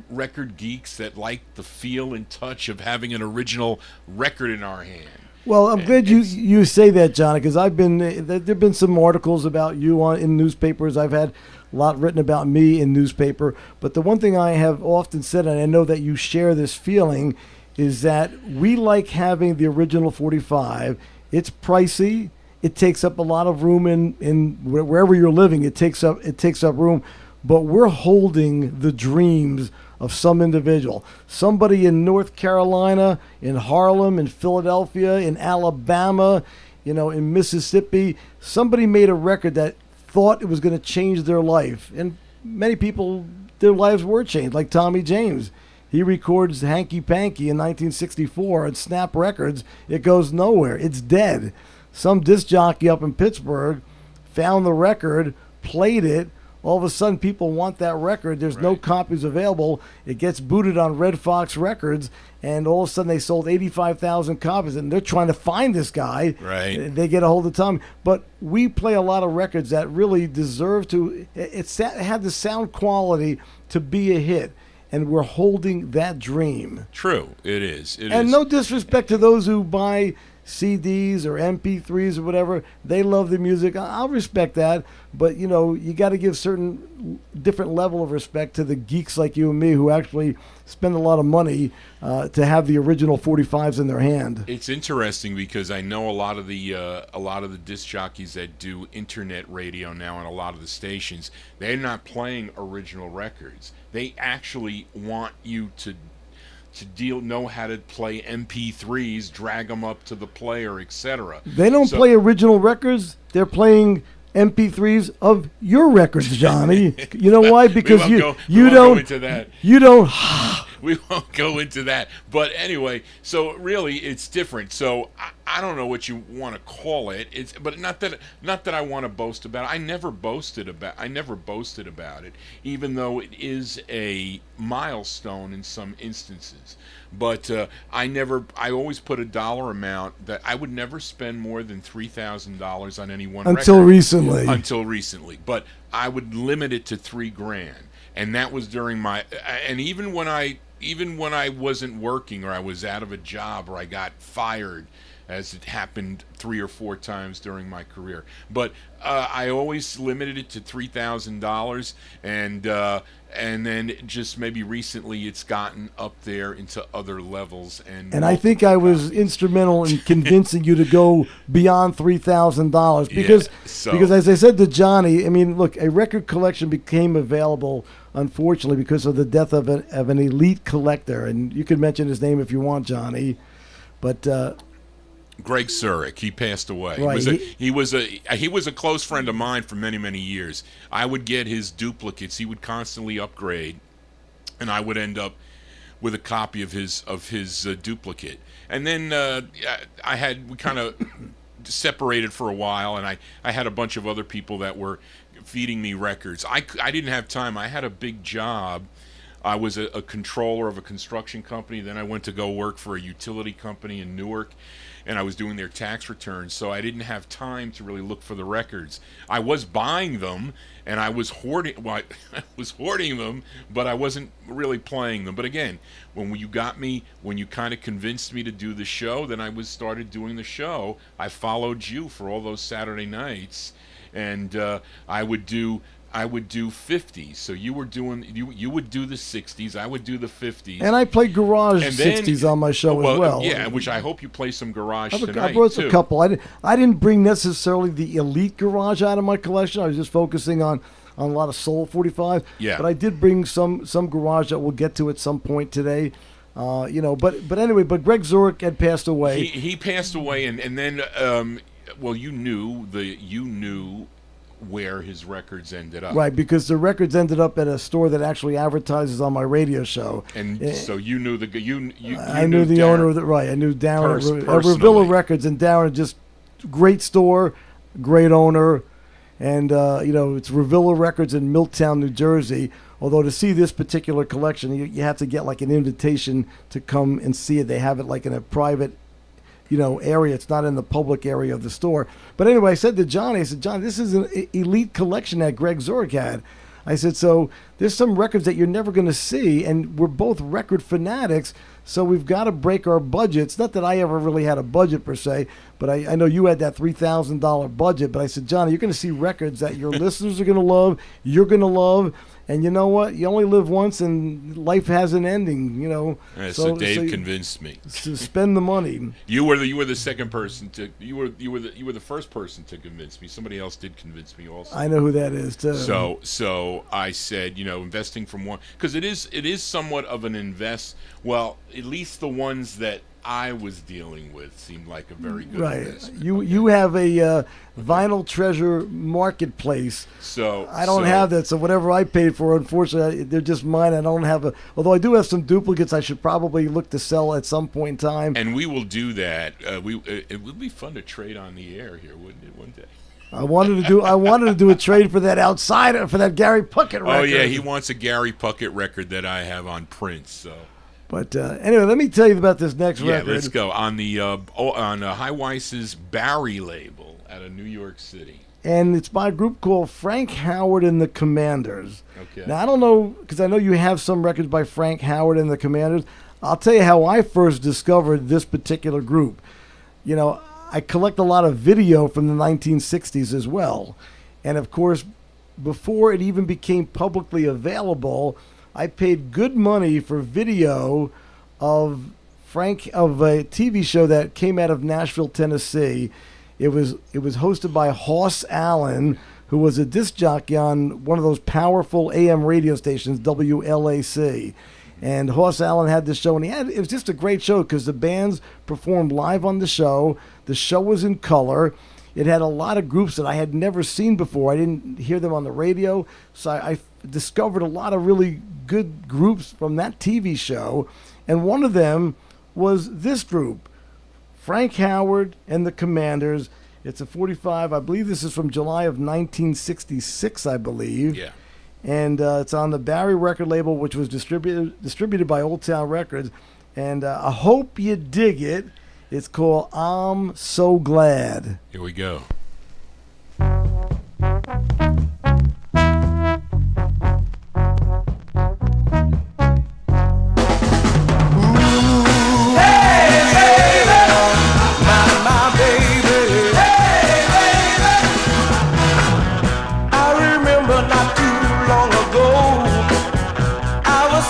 record geeks that like the feel and touch of having an original record in our hand. Well, I'm glad you say that, Johnny, because there've been some articles about you in newspapers. I've had a lot written about me in newspaper. But the one thing I have often said, and I know that you share this feeling, is that we like having the original 45. It's pricey. It takes up a lot of room in wherever you're living. It takes up room, but we're holding the dreams of some individual, somebody in North Carolina, in Harlem, in Philadelphia, in Alabama, in Mississippi. Somebody made a record that thought it was going to change their life, and many people, their lives were changed. Like Tommy James, he records Hanky Panky in 1964 at Snap Records. It goes nowhere. It's dead. Some disc jockey up in Pittsburgh found the record, played it. All of a sudden, people want that record. There's no copies available. It gets booted on Red Fox Records, and all of a sudden they sold 85,000 copies, and they're trying to find this guy. Right. They get a hold of Tom. But we play a lot of records that really deserve to. It had the sound quality to be a hit. and we're holding that dream. True, it is. And no disrespect to those who buy CDs or MP3s or whatever. They love the music. I'll respect that. But, you got to give certain different level of respect to the geeks like you and me who actually spend a lot of money to have the original 45s in their hand. It's interesting because I know a lot of the disc jockeys that do internet radio now on a lot of the stations, they're not playing original records. They actually want you to know how to play MP3s, drag them up to the player, etc. They don't play original records. They're playing MP3s of your records, Johnny. You know why? Because you don't go into that. You don't. We won't go into that. But anyway, so really it's different. So I don't know what you want to call it. But not that I want to boast about it. I never boasted about it, even though it is a milestone in some instances. But I always put a dollar amount that I would never spend more than $3,000 on any one record. Until recently. But I would limit it to $3,000. And that was during my, and even when I wasn't working or I was out of a job or I got fired, as it happened 3 or 4 times during my career. But I always limited it to $3,000, and then just maybe recently it's gotten up there into other levels. And I think I was instrumental in convincing you to go beyond $3,000 because as I said to Johnny, I mean, look, a record collection became available, unfortunately, because of the death of an elite collector, and you can mention his name if you want, Johnny, but. Greg Zurich, he passed away. Right. He was a close friend of mine for many, many years. I would get his duplicates. He would constantly upgrade, and I would end up with a copy of his duplicate. And then we kind of separated for a while, and I had a bunch of other people that were feeding me records. I didn't have time. I had a big job. I was a controller of a construction company. Then I went to go work for a utility company in Newark, and I was doing their tax returns, so I didn't have time to really look for the records. I was buying them, and I was hoarding. Well, I was hoarding them, but I wasn't really playing them. But again, when you kind of convinced me to do the show, then I started doing the show. I followed you for all those Saturday nights, and I would do 50s. So you would do the 60s. I would do the 50s. And I played garage 60s on my show as well. Yeah, which I hope you play some garage tonight. I brought a couple. I didn't bring necessarily the elite garage out of my collection. I was just focusing on a lot of soul 45. Yeah. But I did bring some garage that we'll get to at some point today. But anyway, Greg Zurich had passed away. He passed away, and then you knew where his records ended up. Right, because the records ended up at a store that actually advertises on my radio show. And so you knew I knew the owner of the I knew Darren at Revilla Records, and Darren, just great store, great owner, and it's Revilla Records in Milltown, New Jersey. Although to see this particular collection, you have to get like an invitation to come and see it. They have it like in a private area. It's not in the public area of the store. But anyway, I said to Johnny, John, this is an elite collection that Greg Zurich had. I said, so there's some records that you're never going to see, and we're both record fanatics, so we've got to break our budgets. Not that I ever really had a budget per se, but I know you had that $3,000 budget. But I said, Johnny, you're going to see records that your listeners are going to love, you're going to love, and you know what? You only live once, and life has an ending. Yeah, so Dave convinced me to spend the money. You were the second person to. You were the first person to convince me. Somebody else did convince me also. I know who that is too. So I said, investing from one, because it is somewhat of an invest. Well, at least the ones that I was dealing with seemed like a very good investment. You have a Vinyltreasure marketplace. So I don't have that. So whatever I paid for, unfortunately, they're just mine. I don't have although I do have some duplicates I should probably look to sell at some point in time. And we will do that. It would be fun to trade on the air here, wouldn't it, one day? I wanted to do a trade for that outsider, for that Gary Puckett record. Oh yeah, he wants a Gary Puckett record that I have on Prince. So. But anyway, let me tell you about this next record. Yeah, let's go on the on High Weiss's Barry label out of New York City. and it's by a group called Frank Howard and the Commanders. Okay. Now, I don't know, because I know you have some records by Frank Howard and the Commanders. I'll tell you how I first discovered this particular group. You know, I collect a lot of video from the 1960s as well. And, of course, before it even became publicly available, I paid good money for video of a TV show that came out of Nashville, Tennessee. It was hosted by Hoss Allen, who was a disc jockey on one of those powerful AM radio stations, WLAC. And Hoss Allen had this show, and it was just a great show because the bands performed live on the show. The show was in color. It had a lot of groups that I had never seen before. I didn't hear them on the radio, so I discovered a lot of really good groups from that TV show. And one of them was this group, Frank Howard and the Commanders. It's a 45. I believe this is from July of 1966, I believe. Yeah. And it's on the Barry record label, which was distributed by Old Town Records. And I hope you dig it. It's called I'm So Glad. Here we go.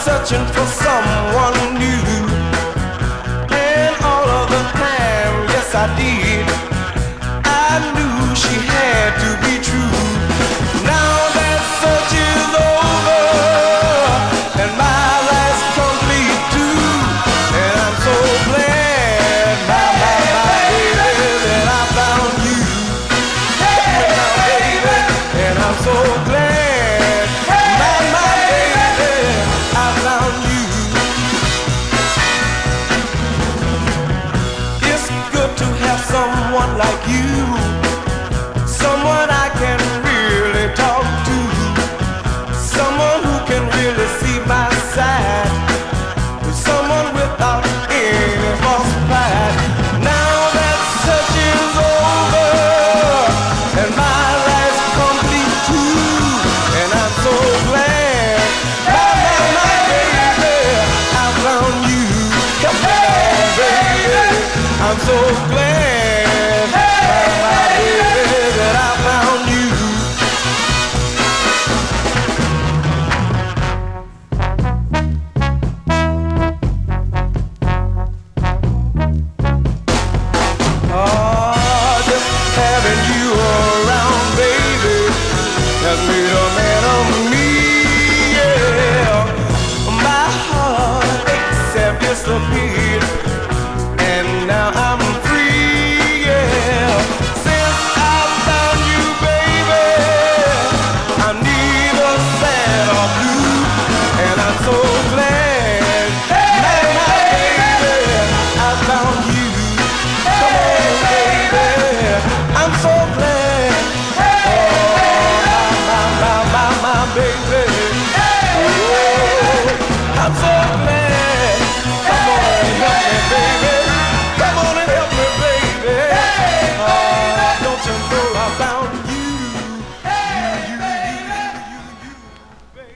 Searching for someone new, and all of the time, yes I did. I knew she had to be true. Now that search is over, and my life's complete too. And I'm so glad, my baby, that I found you. My baby, and I'm so glad, my baby, I found you. It's good to have someone like you, someone I can really talk to, someone who can really see my side, someone without any false pride. Now that search is over, and my life's complete too, and I'm so glad, my baby, I found you. Come on, baby, I'm so glad, my baby, that I found you. Oh, just having you around, baby, has made a man of me, yeah. My heart aches have disappeared, and now I'm free, yeah. Since I found you, baby, I'm neither sad or blue, and I'm so glad, my baby, I found you. Come on, baby, I'm so glad. Oh, my baby. Oh, I'm so glad. Come on and help me, baby. Come on and help me, baby. Oh, don't you know I found you, baby.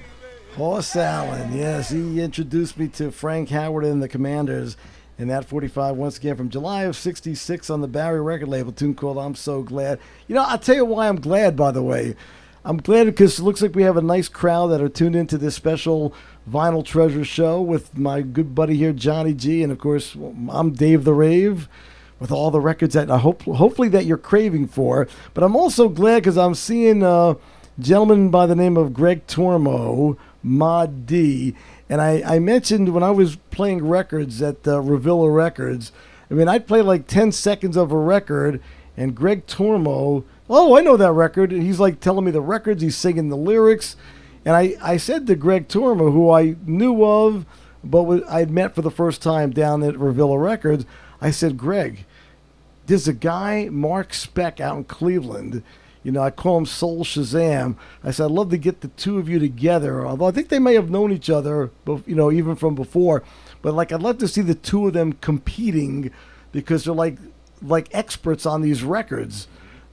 Hoss Allen, yes, he introduced me to Frank Howard and the Commanders. And that 45, once again, from July of 66 on the Barry record label, tune called I'm So Glad. You know, I'll tell you why I'm glad, by the way. I'm glad because it looks like we have a nice crowd that are tuned into this special Vinyl Treasure show with my good buddy here, Johnny G. And, of course, I'm Dave the Rave with all the records that hopefully that you're craving for. But I'm also glad because I'm seeing a gentleman by the name of Greg Tormo, Mod D. And I mentioned when I was playing records at Revilla Records, I mean, I'd play like 10 seconds of a record, and Greg Tormo, oh, I know that record. And he's like telling me the records, he's singing the lyrics. And I said to Greg Tormo, who I knew of, but I'd met for the first time down at Revilla Records, I said, Greg, there's a guy, Mark Speck, out in Cleveland. You know, I call him Soul Shazam. I said, I'd love to get the two of you together, although I think they may have known each other, you know, even from before. But, like, I'd love to see the two of them competing because they're like experts on these records.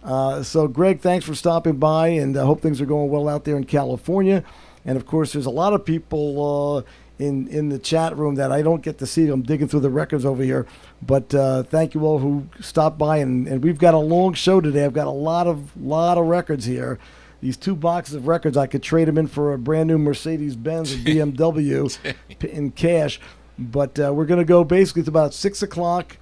So, Greg, thanks for stopping by, and I hope things are going well out there in California. And, of course, there's a lot of people in the chat room that I don't get to see. I'm digging through the records over here. But thank you all who stopped by. And we've got a long show today. I've got a lot of records here. These 2 boxes of records, I could trade them in for a brand new Mercedes-Benz or BMW in cash. But we're going to go basically to about 6 o'clock.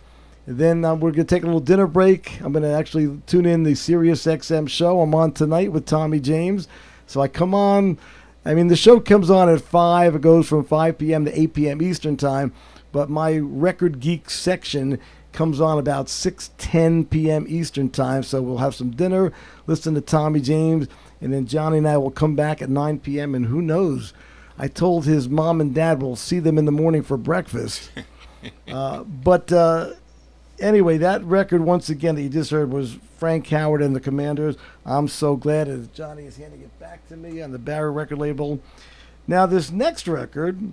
Then we're going to take a little dinner break. I'm going to actually tune in the Sirius XM show. I'm on tonight with Tommy James. So I come on. I mean, the show comes on at 5. It goes from 5 p.m. to 8 p.m. Eastern time. But my Record Geek section comes on about 6:10 p.m. Eastern time. So we'll have some dinner, listen to Tommy James, and then Johnny and I will come back at 9 p.m. And who knows? I told his mom and dad we'll see them in the morning for breakfast. Anyway, that record, once again, that you just heard was Frank Howard and the Commanders. I'm so glad that Johnny is handing it back to me on the Barry record label. Now, this next record,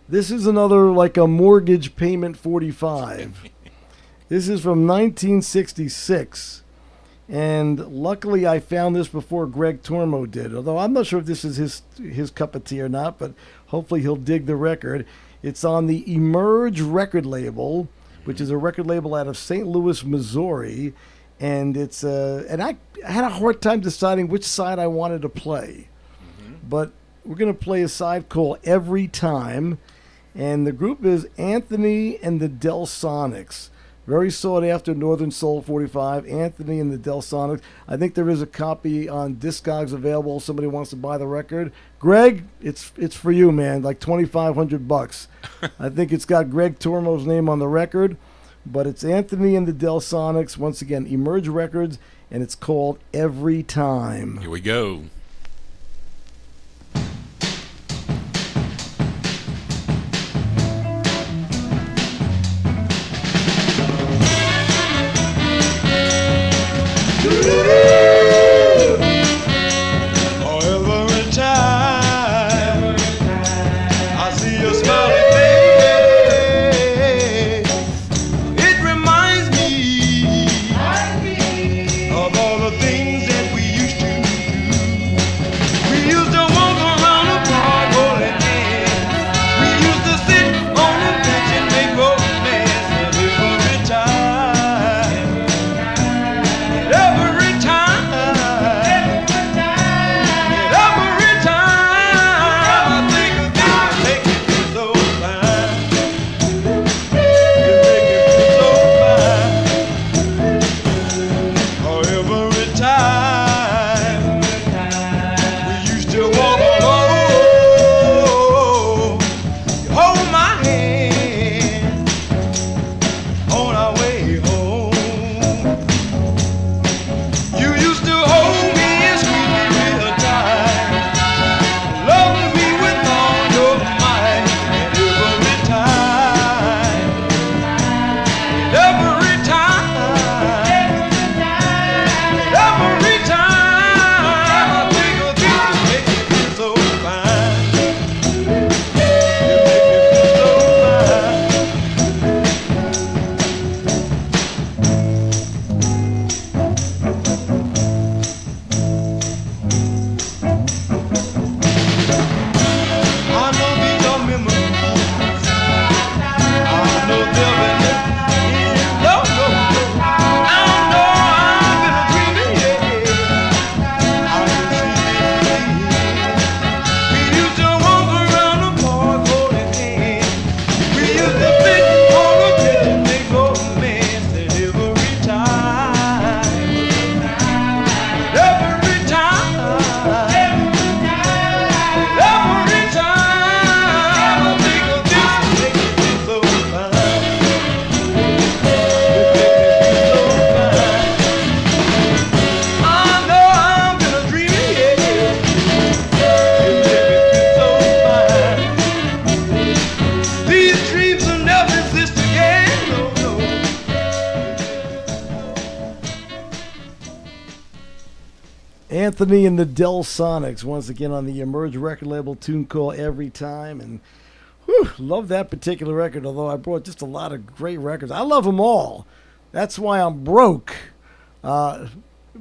this is another like a mortgage payment 45. This is from 1966. And luckily, I found this before Greg Tormo did. Although I'm not sure if this is his cup of tea or not, but hopefully he'll dig the record. It's on the Emerge record label, which is a record label out of St. Louis, Missouri. And it's and I had a hard time deciding which side I wanted to play. But we're going to play a side called Every Time. And the group is Anthony and the Del Sonics. Very sought after Northern Soul 45, Anthony and the Del Sonics. I think there is a copy on Discogs available if somebody wants to buy the record. Greg, it's for you, man, like $2,500. I think it's got Greg Tormo's name on the record, but it's Anthony and the Del Sonics, once again, Emerge Records, and it's called Every Time. Here we go. Anthony and the Del Sonics, once again on the Emerge record label, tune called Every Time. And whew, love that particular record, although I brought just a lot of great records. I love them all. That's why I'm broke. Well,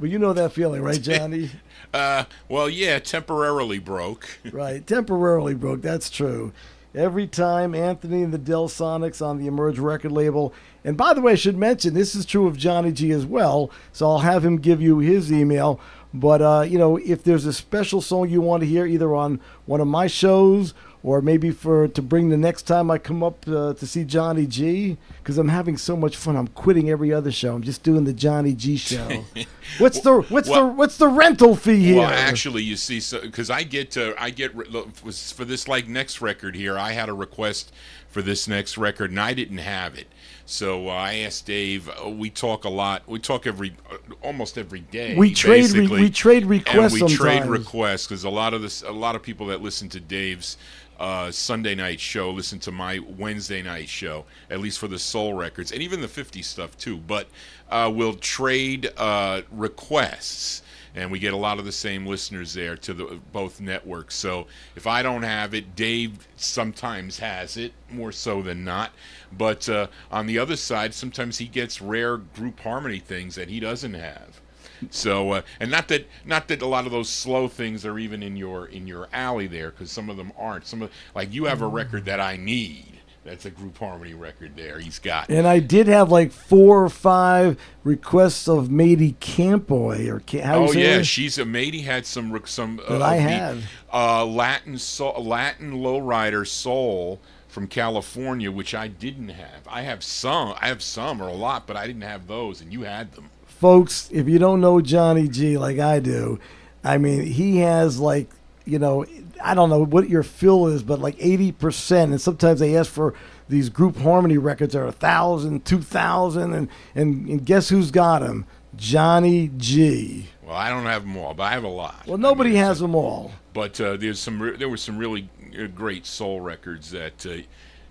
you know that feeling, right, Johnny? Well, yeah, temporarily broke. Right, temporarily broke. That's true. Every time Anthony and the Del Sonics on the Emerge record label. And by the way, I should mention, this is true of Johnny G as well, so I'll have him give you his email. But, if there's a special song you want to hear, either on one of my shows or maybe to bring the next time I come up to see Johnny G, because I'm having so much fun. I'm quitting every other show. I'm just doing the Johnny G show. What's the rental fee here? Well, actually, you see, because I get for this next record here, I had a request for this next record, and I didn't have it. So I asked Dave. We talk a lot. We talk almost every day. We trade requests. And we sometimes. trade requests because a lot of people that listen to Dave's Sunday night show listen to my Wednesday night show, at least for the soul records and even the 50 stuff too. But we'll trade requests. And we get a lot of the same listeners there to both networks. So if I don't have it, Dave sometimes has it, more so than not. But on the other side, sometimes he gets rare group harmony things that he doesn't have. So and not that a lot of those slow things are even in your alley there, because some of them aren't. Like you have a record that I need. That's a group harmony record there. He's got. And I did have like 4 or 5 requests of Mady Campoy she's a Mady had some that I had Latin lowrider soul from California, which I didn't have. I have some or a lot, but I didn't have those, and you had them. Folks, if you don't know Johnny G like I do, I mean, he has I don't know what your fill is, but like 80%. And sometimes they ask for these group harmony records that are 1,000, 2,000, and guess who's got them? Johnny G. Well, I don't have them all, but I have a lot. Well, nobody has them all. But there were some really great soul records that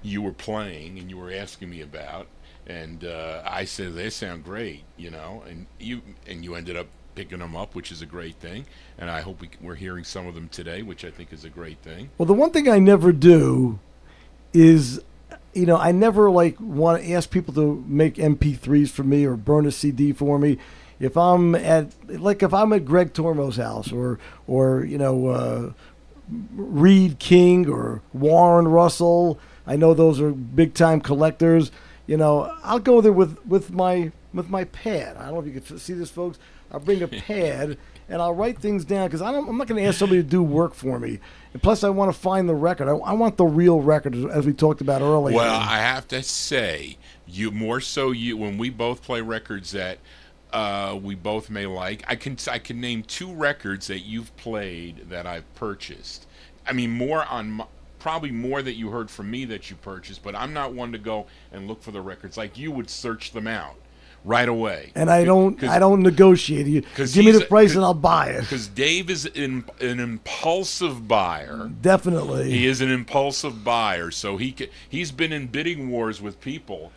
you were playing and you were asking me about, and I said they sound great, and you ended up picking them up, which is a great thing, and I hope we're hearing some of them today, which I think is a great thing. Well, the one thing I never do is, I never want to ask people to make MP3s for me or burn a CD for me. If I'm at Greg Tormo's house or Reed King or Warren Russell, I know those are big time collectors. I'll go there with my pad. I don't know if you can see this, folks. I'll bring a pad and I'll write things down because I'm not going to ask somebody to do work for me. And plus, I want to find the record. I want the real record, as we talked about earlier. Well, I have to say, when we both play records that we both may like, I can name 2 records that you've played that I've purchased. I mean, probably more that you heard from me that you purchased, but I'm not one to go and look for the records like you would search them out right away. And I don't negotiate. Give me the price and I'll buy it. Because Dave is an impulsive buyer. Definitely. He is an impulsive buyer, so he's been in bidding wars with people.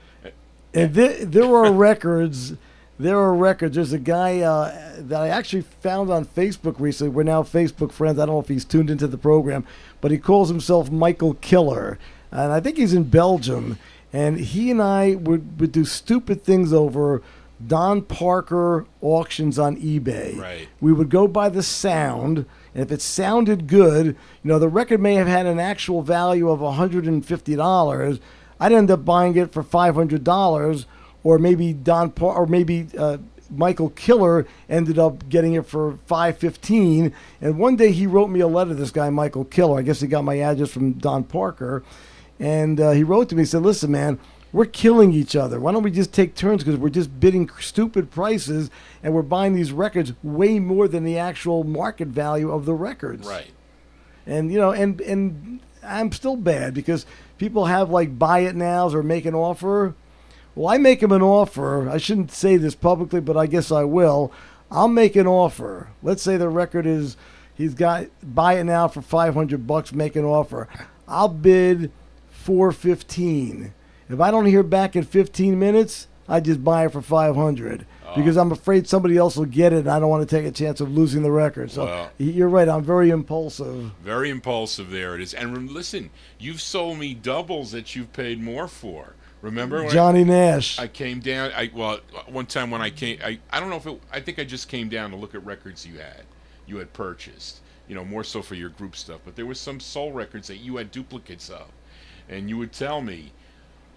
And there are records. There's a guy that I actually found on Facebook recently. We're now Facebook friends. I don't know if he's tuned into the program, but he calls himself Michael Killer. And I think he's in Belgium. And he and I would do stupid things over Don Parker auctions on eBay. Right. We would go by the sound, and if it sounded good, the record may have had an actual value of $150. I'd end up buying it for $500, or maybe Michael Killer ended up getting it for $515. And one day he wrote me a letter. This guy Michael Killer, I guess he got my address from Don Parker. And he wrote to me, he said, listen, man, we're killing each other. Why don't we just take turns, because we're just bidding stupid prices and we're buying these records way more than the actual market value of the records. Right. And, and I'm still bad because people have buy it nows or make an offer. Well, I make him an offer. I shouldn't say this publicly, but I guess I will. I'll make an offer. Let's say the record is, he's got buy it now for $500, make an offer. I'll bid $415. If I don't hear back in 15 minutes, I just buy it for $500 because I'm afraid somebody else will get it, and I don't want to take a chance of losing the record. So you're right. I'm very impulsive. Very impulsive. There it is. And listen, you've sold me doubles that you've paid more for. Remember when Johnny Nash. I came down? One time when I came, I don't know if I think I just came down to look at records you had purchased. More so for your group stuff. But there were some soul records that you had duplicates of, and you would tell me,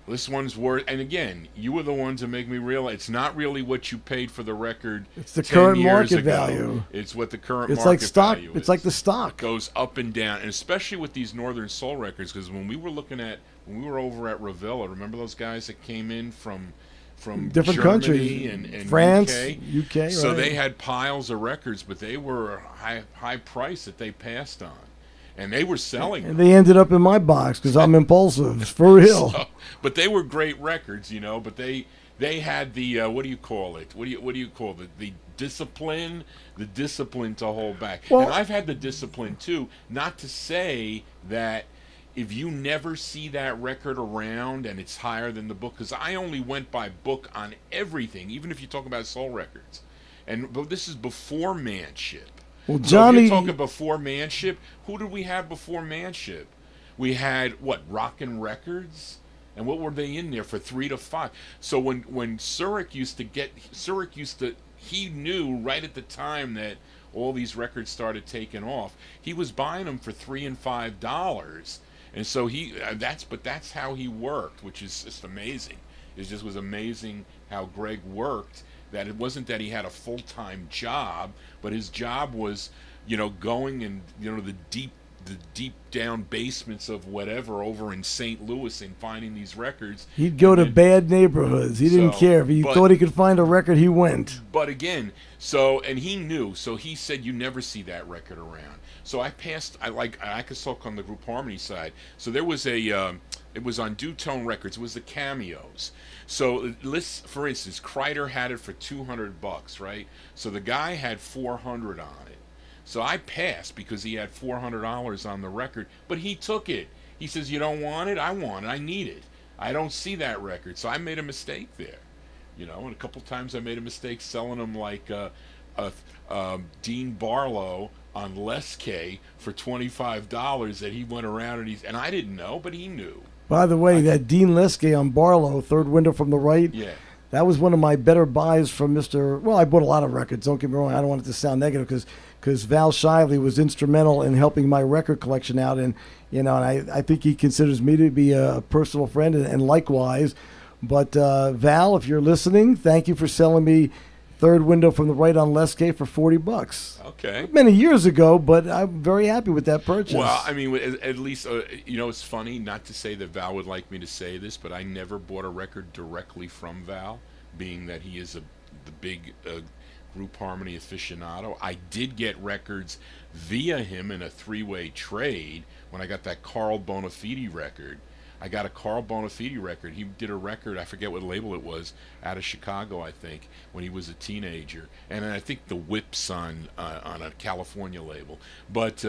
this one's worth. And again, you were the ones to make me realize it's not really what you paid for the record. It's the 10 current years market ago. value. It's what the current It's market like stock. value is. It's like the stock. It goes up and down, and especially with these Northern Soul records, because when we were over at Ravilla, remember those guys that came in from different Germany countries, and France, UK. So right. they had piles of records, but they were high price that they passed on, and they were selling them. And they ended up in my box because I'm impulsive, for real. But they were great records, But they had the what do you call it? What do you call it? The discipline to hold back. Well, and I've had the discipline too. Not to say that if you never see that record around and it's higher than the book, because I only went by book on everything, even if you talk about soul records. But this is before Manship. Well, So Johnny, if you're talking before Manship, who did we have before Manship? We had, Rockin' Records? And what were they in there for 3 to 5? So when Surik he knew right at the time that all these records started taking off, he was buying them for $3 and $5. And so that's how he worked, which is just amazing. It just was amazing how Greg worked, that it wasn't that he had a full-time job, but his job was, going in, the deep down basements of whatever over in St. Louis and finding these records. he'd go to bad neighborhoods. He didn't care. If he thought he could find a record, he went. But again, and he knew, so he said, you never see that record around. So I could talk on the Group Harmony side. So there was it was on Dutone Records. It was the Cameos. So for instance, Kreider had it for $200, right? So the guy had $400 on it. So I passed because he had $400 on the record, but he took it. He says, you don't want it? I want it. I need it. I don't see that record. So I made a mistake there. And a couple times I made a mistake selling them like Dean Barlow on Les K for $25 that he went around and I didn't know, but he knew. By the way, that Dean Leske on Barlow, third window from the right, Yeah. that was one of my better buys from Mr. Well, I bought a lot of records. Don't get me wrong. I don't want it to sound negative because Val Shively was instrumental in helping my record collection out. And, and I think he considers me to be a personal friend and likewise. But, Val, if you're listening, thank you for selling me third window from the right on Leske for $40. Okay. Many years ago, but I'm very happy with that purchase. Well, I mean, at least, it's funny, not to say that Val would like me to say this, but I never bought a record directly from Val, being that he is the big Group Harmony aficionado. I did get records via him in a 3-way trade when I got that Carl Bonafide record. I got a Carl Bonafide record. He did a record, I forget what label it was, out of Chicago, I think, when he was a teenager. And I think the Whips on a California label. But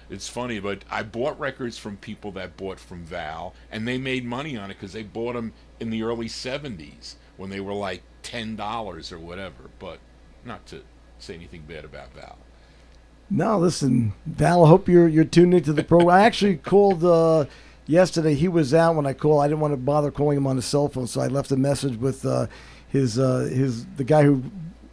it's funny, but I bought records from people that bought from Val, and they made money on it because they bought them in the early 70s when they were like $10 or whatever. But not to say anything bad about Val. No, listen, Val, I hope you're tuned into the program. I actually called... yesterday, he was out when I called. I didn't want to bother calling him on his cell phone, so I left a message with the guy who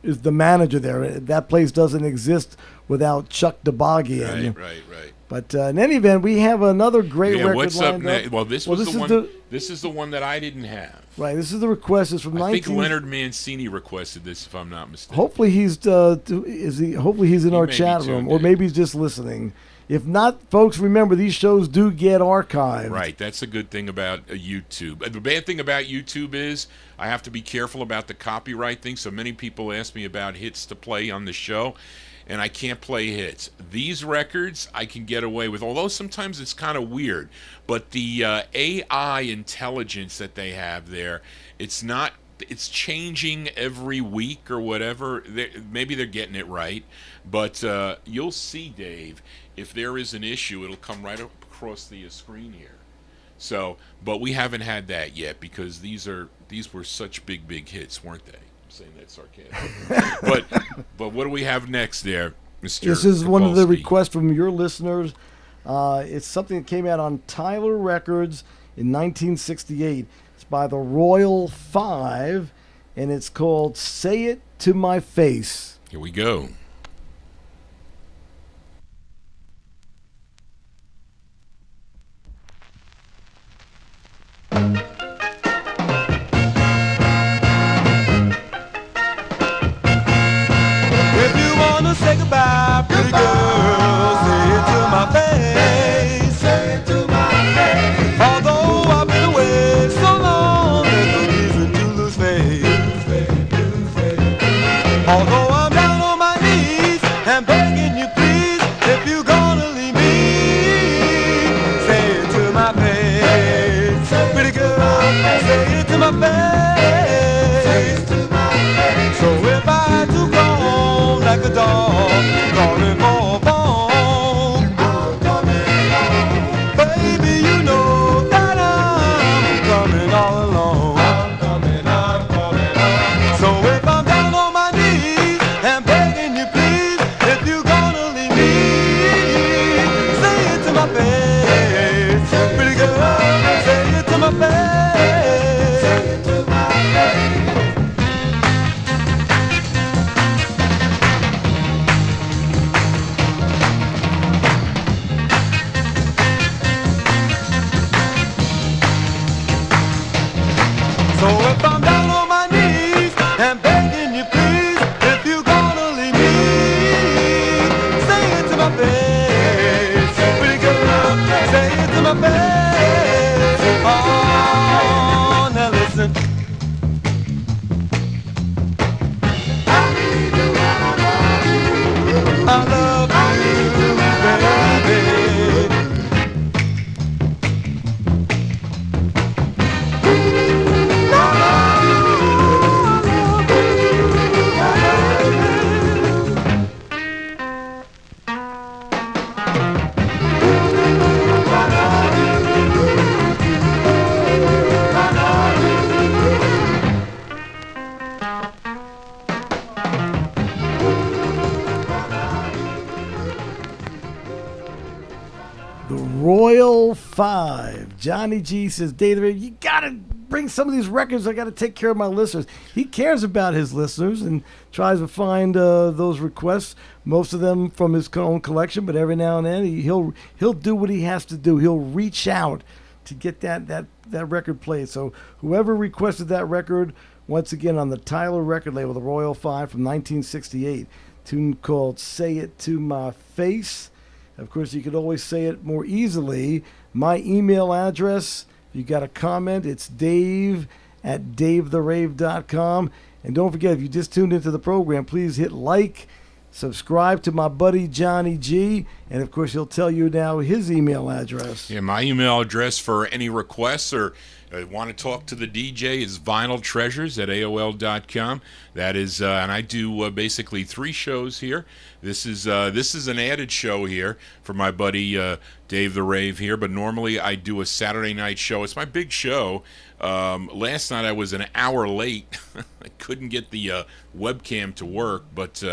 is the manager there. That place doesn't exist without Chuck DeBoggian. Right. But in any event, we have another great record what's up lined next? up. Well, this is the one that I didn't have. Right, this is the request. It's from I think Leonard Mancini requested this, if I'm not mistaken. Hopefully he's hopefully he's in our chat room, or maybe he's just listening. If not, folks, remember these shows do get archived. Right, that's a good thing about YouTube. The bad thing about YouTube is I have to be careful about the copyright thing. So many people ask me about hits to play on the show, and I can't play hits. These records I can get away with, although sometimes it's kind of weird. But the AI intelligence that they have there, it's changing every week or whatever. Maybe they're getting it right. But you'll see, Dave, if there is an issue, it'll come right up across the screen here. So, but we haven't had that yet because these were such big hits, weren't they? I'm saying that sarcastically. but what do we have next there, Mr. This is one of the Kapolsky? requests from your listeners. It's something that came out on Tyler Records in 1968. It's by the Royal Five, and it's called Say It to My Face. Here we go. If you wanna say goodbye, pretty girl, say it to my face. Say it to my face. Although I've been away so long, there's no reason to lose faith. Although I'm down on my knees and begging you please, if you're gonna leave me, say it to my face. Pretty girl, say it to my face. So if I had to go like a dog, calling for a bone, baby, you know that I'm coming all alone. So if I'm down on my knees and begging you please, if you're gonna leave me, say it to my face. Pretty girl, say it to my face. Say it to my face. So if I'm down on my knees and begging you please, if you're gonna leave me, say it to my face. Pretty girl, say it to my face. Oh, now listen. I need you and I love you. I love you, baby. Royal Five. Johnny G says, Dave the Rave, you got to bring some of these records. I got to take care of my listeners. He cares about his listeners and tries to find those requests, most of them from his own collection, but every now and then he'll do what he has to do. He'll reach out to get that record played. So whoever requested that record, once again on the Tyler record label, the Royal Five from 1968, tune called Say It to My Face. Of course, you could always say it more easily. My email address, if you got a comment, it's dave@davetherave.com. And don't forget, if you just tuned into the program, please hit like, subscribe to my buddy Johnny G, and of course, he'll tell you now his email address. Yeah, my email address for any requests or want to talk to the DJ is vinyltreasures@aol.com. That is, and I do basically 3 shows here. This is an added show here for my buddy Dave the Rave here, but normally I do a Saturday night show. It's my big show. Last night I was an hour late. I couldn't get the webcam to work, but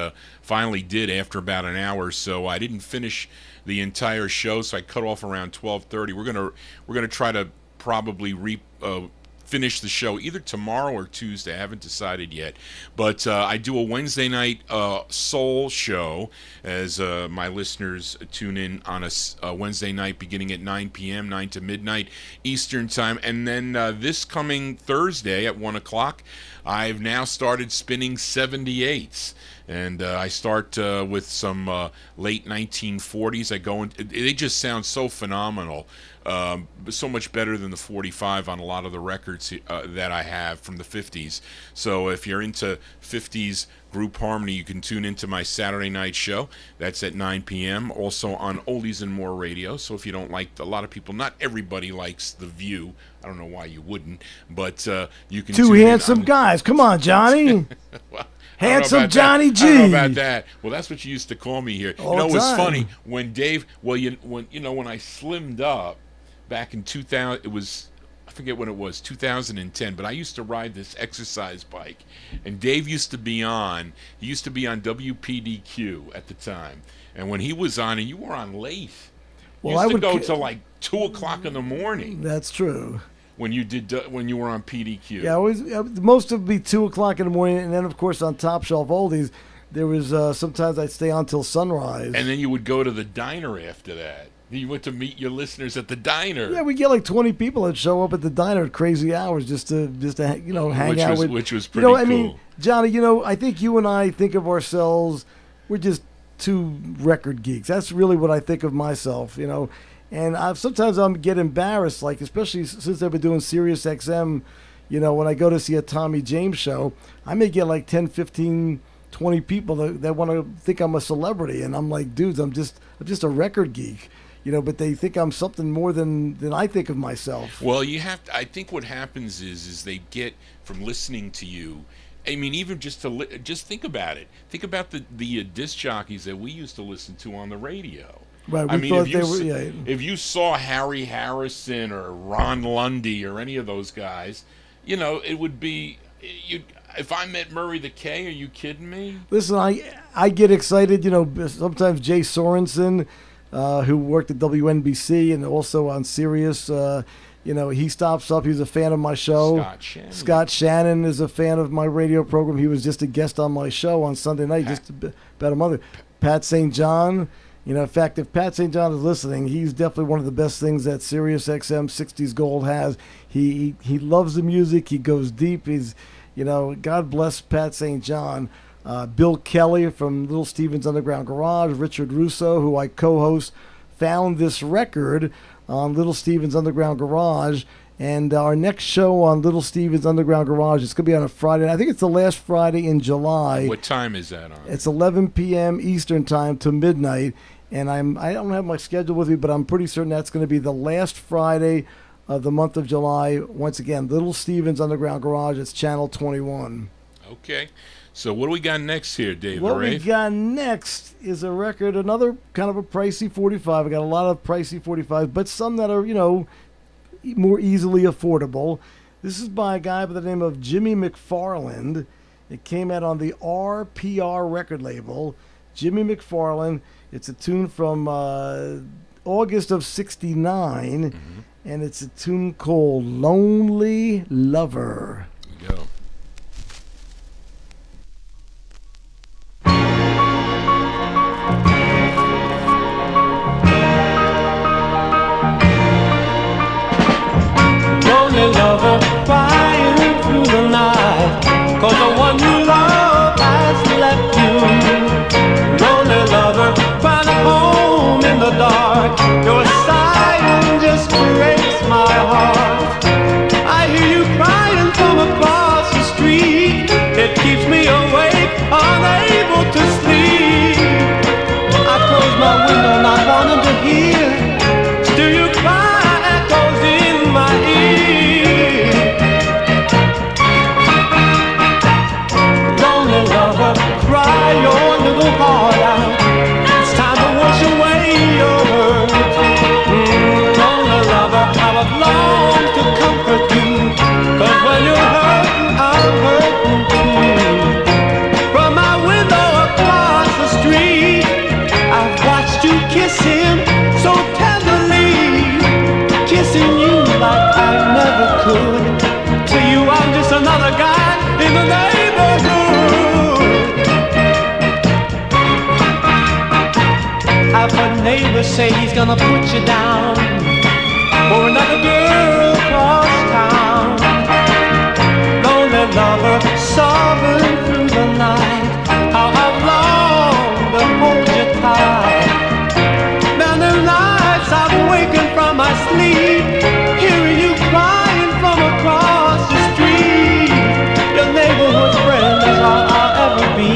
finally did after about an hour. So I didn't finish the entire show, so I cut off around 12:30. We're gonna try to probably finish the show either tomorrow or Tuesday. I haven't decided yet, but I do a Wednesday night soul show as my listeners tune in on a Wednesday night beginning at 9 p.m., 9 to midnight Eastern time, and then this coming Thursday at 1 o'clock, I've now started spinning 78s. And I start with some late 1940s. I go in, they just sound so phenomenal, so much better than the 45 on a lot of the records that I have from the 50s. So if you're into 50s group harmony, you can tune into my Saturday night show. That's at 9 p.m. Also on Oldies and More Radio. So if you don't like, a lot of people, not everybody likes The View. I don't know why you wouldn't, but you can. Two handsome guys. Come on, Johnny. Well, handsome Johnny G. I don't know about that. Well, that's what you used to call me here. All you know, it was time. funny when Dave. Well, when I slimmed up back in 2000, it was, I forget when it was, 2010. But I used to ride this exercise bike, and Dave used to be on. He used to be on WPDQ at the time, and when he was on, and you were on late. Well, you I used would to go till like 2 o'clock in the morning. That's true. when you were on PDQ. Yeah, always. Most of it would be 2:00 in the morning, and then of course on Top Shelf Oldies, there was sometimes I'd stay on till sunrise. And then you would go to the diner after that. You went to meet your listeners at the diner. Yeah, we get like 20 people that show up at the diner at crazy hours just to hang out with. Which was pretty cool. I mean, Johnny, I think you and I think of ourselves, we're just two record geeks. That's really what I think of myself, And sometimes I get embarrassed, like especially since I've been doing Sirius XM, when I go to see a Tommy James show, I may get like 10, 15, 20 people that want to think I'm a celebrity, and I'm like, dudes, I'm just a record geek. But they think I'm something more than I think of myself. Well, I think what happens is they get from listening to you. I mean, even just think about it. Think about the disc jockeys that we used to listen to on the radio. Right. I mean, if you saw Harry Harrison or Ron Lundy or any of those guys, it would be if I met Murray the K. Are you kidding me? Listen, I get excited. Sometimes Jay Sorensen, who worked at WNBC and also on Sirius, he stops up. He's a fan of my show. Scott Shannon is a fan of my radio program. He was just a guest on my show on Sunday night, just about a month ago. Pat St. John. In fact, if Pat St. John is listening, he's definitely one of the best things that Sirius XM 60s Gold has. He loves the music. He goes deep. He's, God bless Pat St. John. Bill Kelly from Little Steven's Underground Garage, Richard Russo, who I co-host, found this record on Little Steven's Underground Garage. And our next show on Little Steven's Underground Garage, it's going to be on a Friday. I think it's the last Friday in July. What time is that on? It's 11 p.m. Eastern time to midnight. And I don't have my schedule with me, but I'm pretty certain that's going to be the last Friday of the month of July. Once again, Little Steven's Underground Garage. It's Channel 21. Okay. So what do we got next here, Dave the Rave? What we got next is a record, another kind of a pricey 45. I got a lot of pricey 45s, but some that are, more easily affordable. This is by a guy by the name of Jimmy McFarland. It came out on the RPR record label. Jimmy McFarland. It's a tune from August of '69, and it's a tune called Lonely Lover. Here we go. Lonely lover crying through the night, 'cause the one you love has left you. Lonely lover crying at home in the dark, your silence just breaks my heart. I hear you crying from across the street, it keeps me awake, unable to sleep. I close my window not wanting to hear, still you cry, echoes in my ear. Lonely lover, cry your little heart out, it's time to wash away your hurt. Lonely lover, how I've longed to comfort you, 'cause when you're hurting, I'm hurting too. From my window across the street, I've watched you kiss him so tenderly, kissing you like I never could. To you I'm just another guy in the neighborhood. I've heard neighbors say he's gonna put you down for another girl across town. Lonely lover, sobbing through the night, how I've longed to hold you tight. Many nights I've wakened from my sleep, hearing you crying from across the street. Your neighborhood friend is all I'll ever be,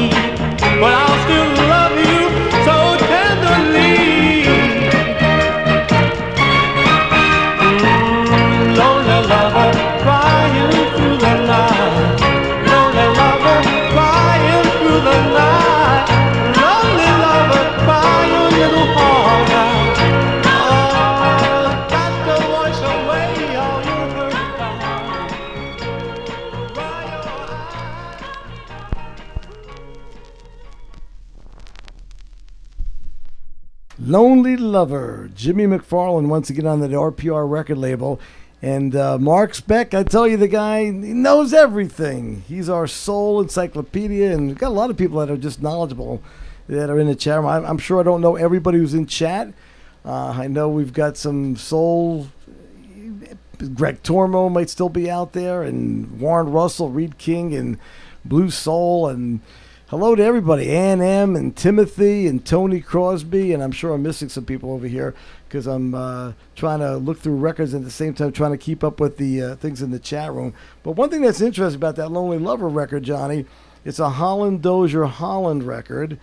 but I'll still love you so tenderly. Lonely lover, crying through the night. Lonely lover, crying through the night. Lonely lover, cry your little heart out. Oh, got to wash away all your hurt out. Dry your eyes. Lonely Lover, Jimmy McFarland, once again on the RPR record label. And Mark Speck, I tell you, the guy, he knows everything. He's our soul encyclopedia, and we've got a lot of people that are just knowledgeable that are in the chat room. I'm sure I don't know everybody who's in chat. I know we've got some soul. Greg Tormo might still be out there, and Warren Russell, Reed King, and Blue Soul, and hello to everybody, Ann M. and Timothy and Tony Crosby, and I'm sure I'm missing some people over here because I'm trying to look through records and at the same time trying to keep up with the things in the chat room. But one thing that's interesting about that Lonely Lover record, Johnny, it's a Holland Dozier Holland record,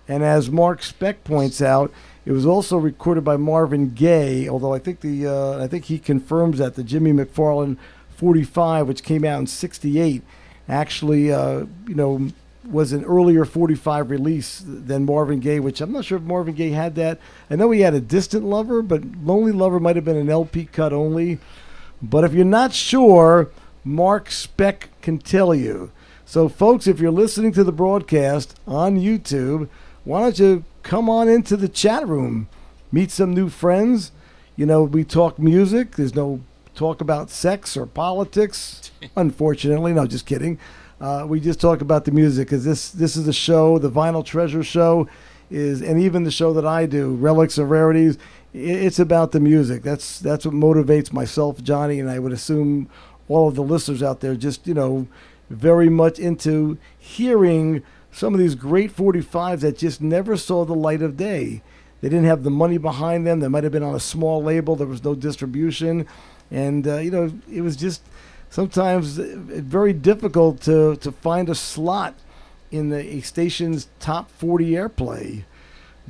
and as Mark Speck points out, it was also recorded by Marvin Gaye, although I think I think he confirms that the Jimmy McFarland 45, which came out in '68, actually was an earlier 45 release than Marvin Gaye, which I'm not sure if Marvin Gaye had that. I know he had a Distant Lover, but Lonely Lover might have been an LP cut only. But if you're not sure, Mark Speck can tell you. So folks, if you're listening to the broadcast on YouTube, why don't you come on into the chat room, meet some new friends. We talk music. There's no talk about sex or politics, unfortunately. No, just kidding. We just talk about the music because this is a show, the Vinyl Treasure Show, and even the show that I do, Relics of Rarities, it's about the music. That's what motivates myself, Johnny, and I would assume all of the listeners out there just, very much into hearing some of these great 45s that just never saw the light of day. They didn't have the money behind them. They might have been on a small label. There was no distribution. And, it was just sometimes very difficult to find a slot in a station's top 40 airplay.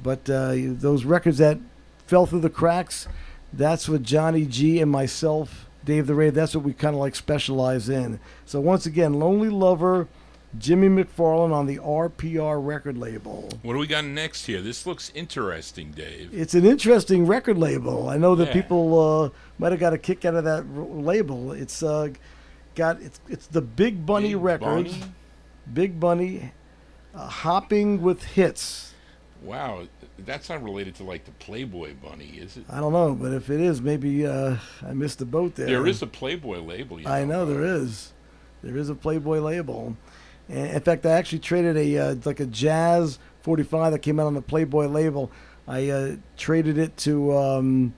But those records that fell through the cracks, that's what Johnny G and myself, Dave the Rave, that's what we kind of like specialize in. So once again, Lonely Lover, Jimmy McFarland on the RPR record label. What do we got next here? This looks interesting, Dave. It's an interesting record label. I know that people might have got a kick out of that label. It's it's the Big Bunny Records. Bunny? Big Bunny, Hopping with Hits. Wow, that's not related to like the Playboy Bunny, is it? I don't know, but if it is, maybe I missed the boat there. There is a Playboy label. I know there is. There is a Playboy label. And in fact, I actually traded a jazz 45 that came out on the Playboy label. I traded it to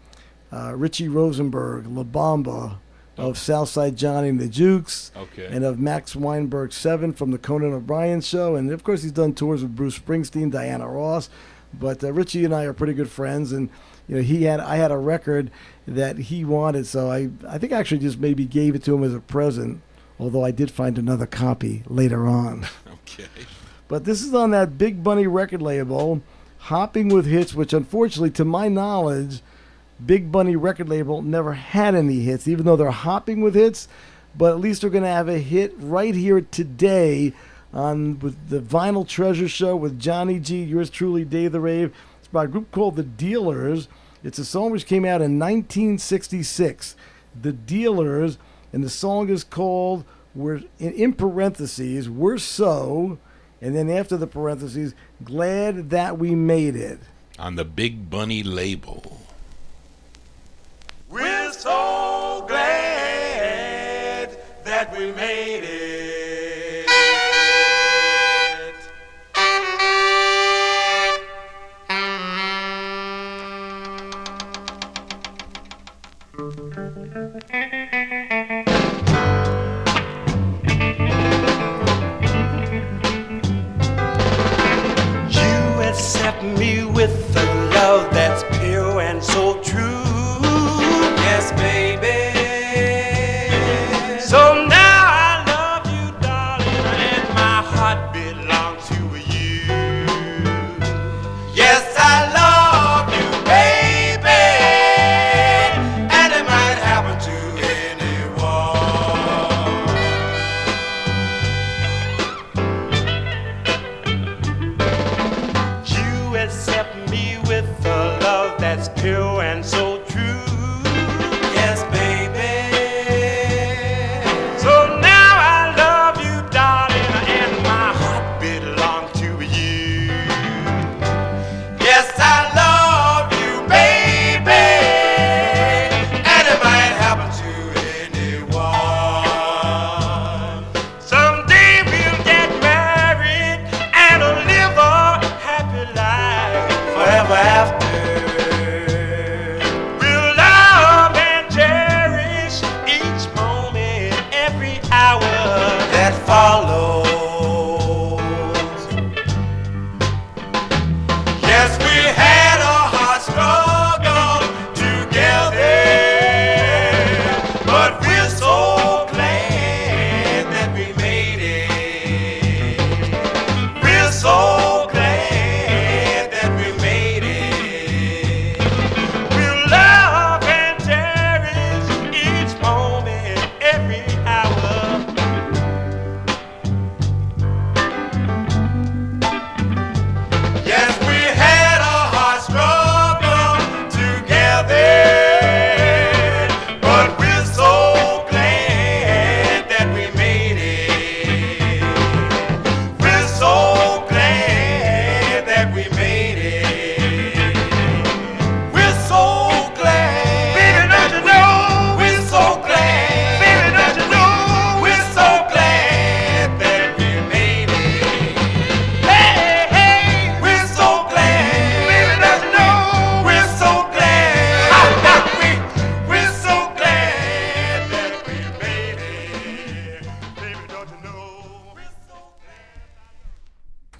Richie Rosenberg, La Bamba, of Southside Johnny and the Jukes, and of Max Weinberg 7 from the Conan O'Brien Show. And of course, he's done tours with Bruce Springsteen, Diana Ross. But Richie and I are pretty good friends, and I had a record that he wanted, so I think I actually just maybe gave it to him as a present. Although I did find another copy later on. Okay. But this is on that Big Bunny record label, Hopping with Hits, which unfortunately, to my knowledge, Big Bunny record label never had any hits, even though they're hopping with hits. But at least they're going to have a hit right here today with the Vinyl Treasure Show with Johnny G, yours truly, Dave the Rave. It's by a group called The Dealers. It's a song which came out in 1966. The Dealers. And the song is called, in parentheses, We're So, and then after the parentheses, Glad That We Made It. On the Big Bunny label. We're so glad that we made it. Accept me with the love that's pure and so true. Yes, baby. So now I love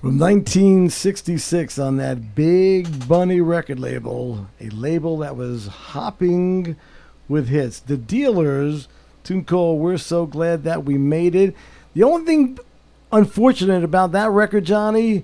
From 1966 on that Big Bunny record label, a label that was hopping with hits. The Dealers, tune called We're So Glad That We Made It. The only thing unfortunate about that record, Johnny,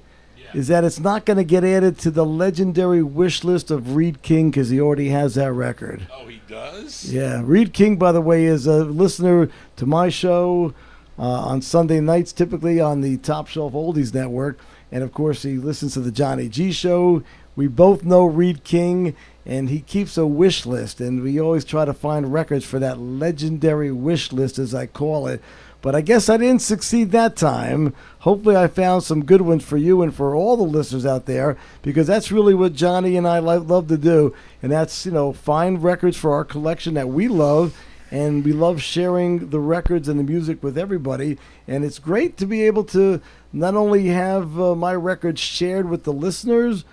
is that it's not going to get added to the legendary wish list of Reed King because he already has that record. Oh, he does? Yeah, Reed King, by the way, is a listener to my show on Sunday nights, typically on the Top Shelf Oldies Network. And, of course, he listens to the Johnny G Show. We both know Reed King, and he keeps a wish list. And we always try to find records for that legendary wish list, as I call it. But I guess I didn't succeed that time. Hopefully I found some good ones for you and for all the listeners out there, because that's really what Johnny and I love to do. And that's, find records for our collection that we love. And we love sharing the records and the music with everybody. And it's great to be able to not only have my records shared with the listeners,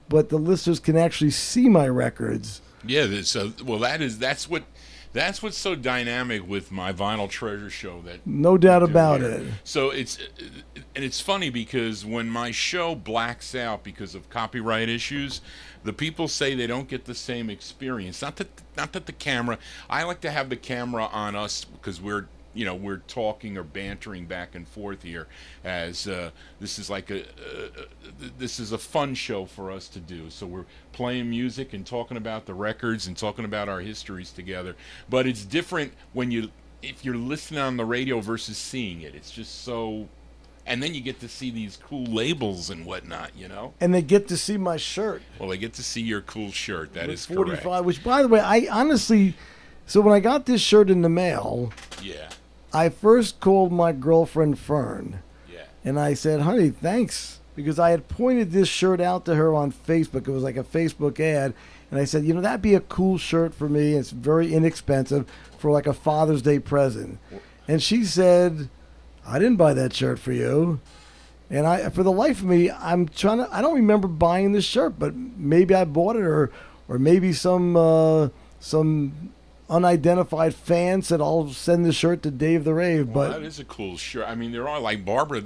but the listeners can actually see my records. Yeah, that's what's so dynamic with my Vinyl Treasure show. That no doubt about it. So it's funny because when my show blacks out because of copyright issues, the people say they don't get the same experience. Not that the camera. I like to have the camera on us because we're talking or bantering back and forth here, as this is like this is a fun show for us to do. So we're playing music and talking about the records and talking about our histories together. But it's different if you're listening on the radio versus seeing it. It's just so. And then you get to see these cool labels and whatnot, And they get to see my shirt. Well, they get to see your cool shirt. That is 45, correct. which, by the way, I honestly. So when I got this shirt in the mail, I first called my girlfriend Fern. Yeah. And I said, honey, thanks. Because I had pointed this shirt out to her on Facebook. It was like a Facebook ad. And I said, that'd be a cool shirt for me. It's very inexpensive for like a Father's Day present. And she said, I didn't buy that shirt for you. And for the life of me, I don't remember buying this shirt, but maybe I bought it or maybe some unidentified fan said, I'll send the shirt to Dave the Rave. Well, but that is a cool shirt. I mean, there are, like Barbara,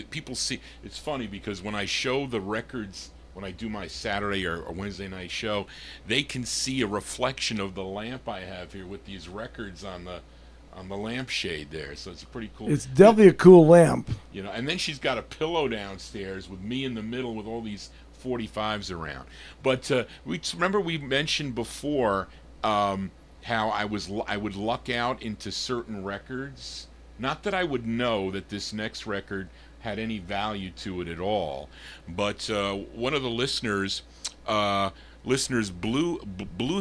people see, it's funny because when I show the records, when I do my Saturday or Wednesday night show, they can see a reflection of the lamp I have here with these records on the lampshade there. So it's pretty cool. It's definitely a cool lamp. And then she's got a pillow downstairs with me in the middle with all these 45's around. But remember we mentioned before how I would luck out into certain records. Not that I would know that this next record had any value to it at all, but one of the listeners, Blue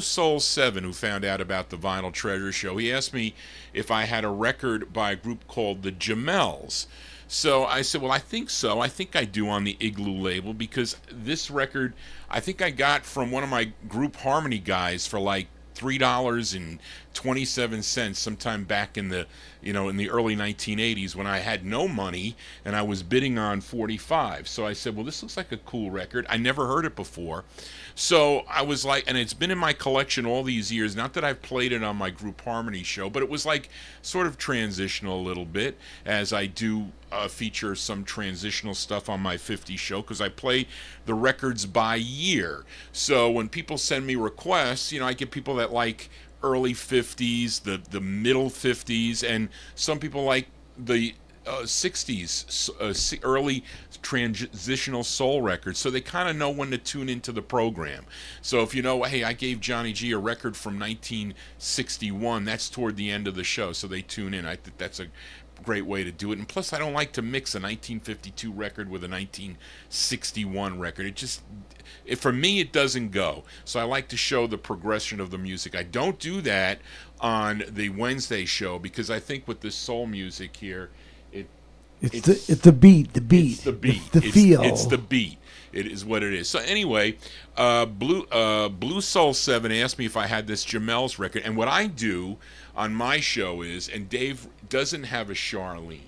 Soul 7, who found out about the Vinyl Treasure show, he asked me if I had a record by a group called the Jamels. So I said, well, I think so. I think I do on the Igloo label, because this record I think I got from one of my group Harmony guys for like $3.27 sometime back in the in the early 1980s when I had no money and I was bidding on 45. So I said, well, this looks like a cool record. I never heard it before. So I was like, and it's been in my collection all these years. Not that I've played it on my group Harmony show, but it was like sort of transitional a little bit, as I do feature some transitional stuff on my 50 show, because I play the records by year. So when people send me requests, I get people that like early 50s, the middle 50s, and some people like the 60s, early transitional soul records, so they kind of know when to tune into the program. So if hey, I gave Johnny G a record from 1961, that's toward the end of the show, so they tune in. I think that's a great way to do it. And plus, I don't like to mix a 1952 record with a 1961 record. For me, it doesn't go. So I like to show the progression of the music. I don't do that on the Wednesday show, because I think with this soul music here, it's the beat. It's the beat. It's the feel. It's the beat. It is what it is. So anyway, Blue Soul 7 asked me if I had this Jamels record, and what I do on my show is, and Dave doesn't have a Charlene.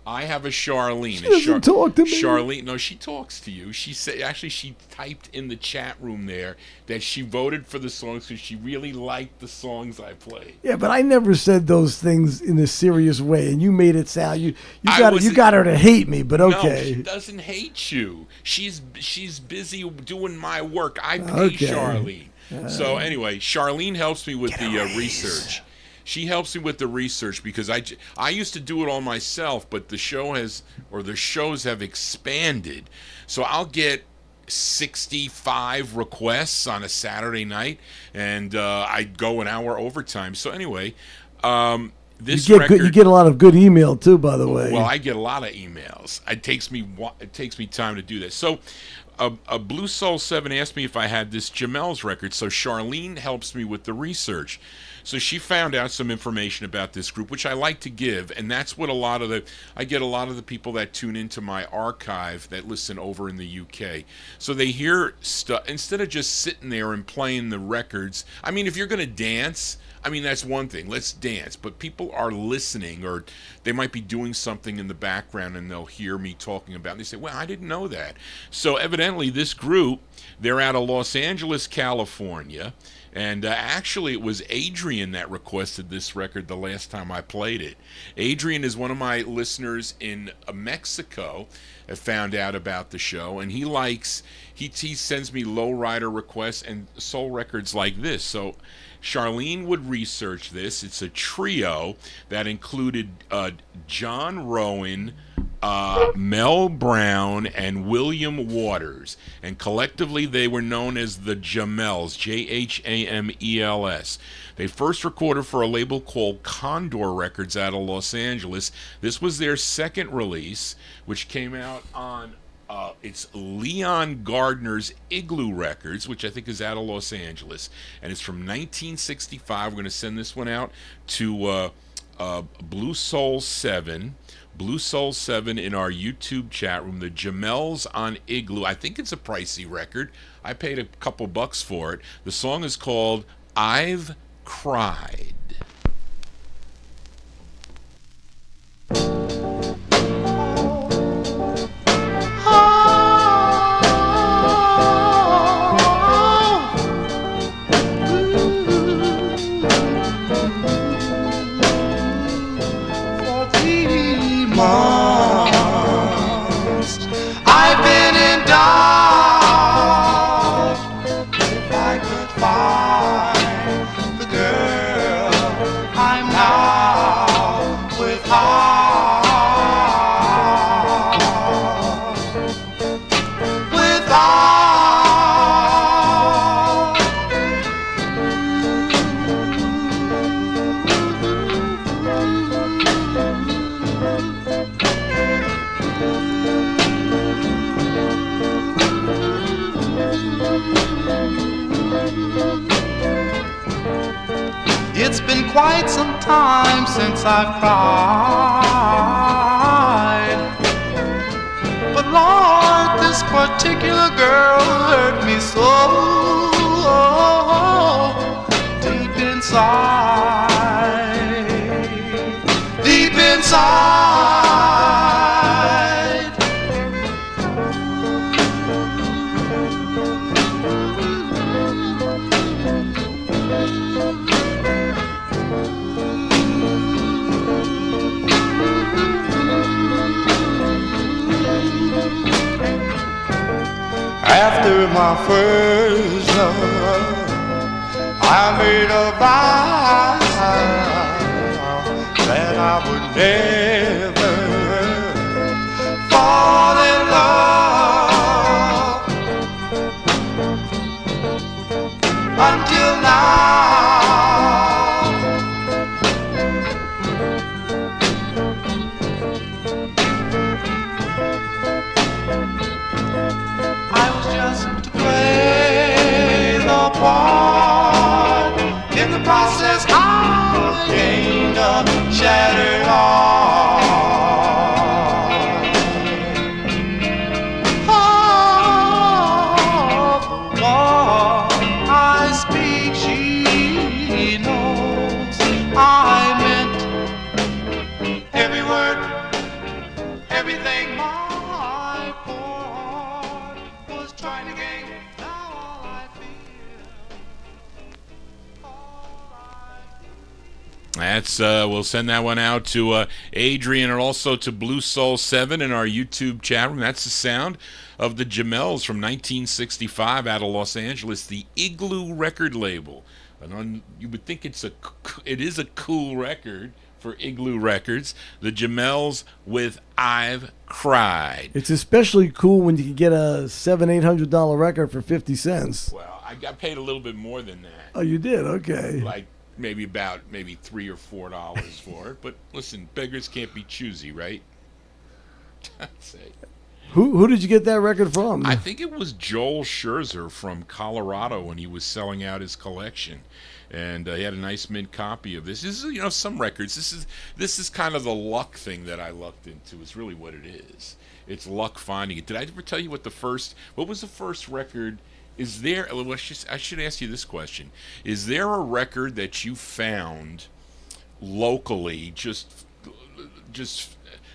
I have a Charlene. She doesn't talk to me. Charlene, no, she talks to you. She said, actually, she typed in the chat room there that she voted for the songs because she really liked the songs I played. Yeah, but I never said those things in a serious way, and you made it sound you got her to hate me. But okay, no, she doesn't hate you. She's busy doing my work. I pay Charlene. So anyway, Charlene helps me with the research. She helps me with the research because I used to do it all myself, but the shows have expanded. So I'll get 65 requests on a Saturday night, and I go an hour overtime. So anyway, this record, you get a lot of good email too, by the way. Well, I get a lot of emails. It takes me time to do this. So. A Blue Soul 7 asked me if I had this Jamel's record, so Charlene helps me with the research. So she found out some information about this group, which I like to give, and that's what I get a lot of the people that tune into my archive that listen over in the UK. So they hear stuff, instead of just sitting there and playing the records. I mean, if you're going to dance, I mean, that's one thing. Let's dance. But people are listening, or they might be doing something in the background, and they'll hear me talking about it. And they say, well, I didn't know that. So evidently this group, they're out of Los Angeles, California. And actually, it was Adrian that requested this record the last time I played it. Adrian is one of my listeners in Mexico. I found out about the show, and he sends me lowrider requests and soul records like this. So Charlene would research this. It's a trio that included John Rowan, Mel Brown, and William Waters, and collectively they were known as the Jamels, Jamels. They first recorded for a label called Condor Records out of Los Angeles. This was their second release, which came out on it's Leon Gardner's Igloo Records, which I think is out of Los Angeles, and it's from 1965. We're going to send this one out to Blue Soul 7. Blue Soul 7 in our YouTube chat room. The Jamels on Igloo. I think it's a pricey record. I paid a couple bucks for it. The song is called I've Cried. I've been in doubt if I could find the girl I'm now without. It's been quite some time since I've cried, but Lord, this particular girl hurt me so deep inside, deep inside. After my first love, I made a vow that I would never fall in love until now. In the process, I gained a shattered heart. that's we'll send that one out to Adrian and also to Blue Soul 7 in our YouTube chat room. That's the sound of the Jamels from 1965 out of Los Angeles, the Igloo record label. You would think it is a cool record for Igloo Records. The Jamels with I've Cried. It's especially cool when you can get a $700-800 record for 50 cents. Well, I got paid a little bit more than that. Oh, you did? Okay. Like maybe $3 or $4 for it. But listen, beggars can't be choosy, right? I'd say. Who did you get that record from? I think it was Joel Scherzer from Colorado when he was selling out his collection, and he had a nice mint copy of this. This is, some records. This is kind of the luck thing that I lucked into. Is really what it is. It's luck finding it. Did I ever tell you what was the first record? Is there? Well, I should ask you this question: is there a record that you found locally, just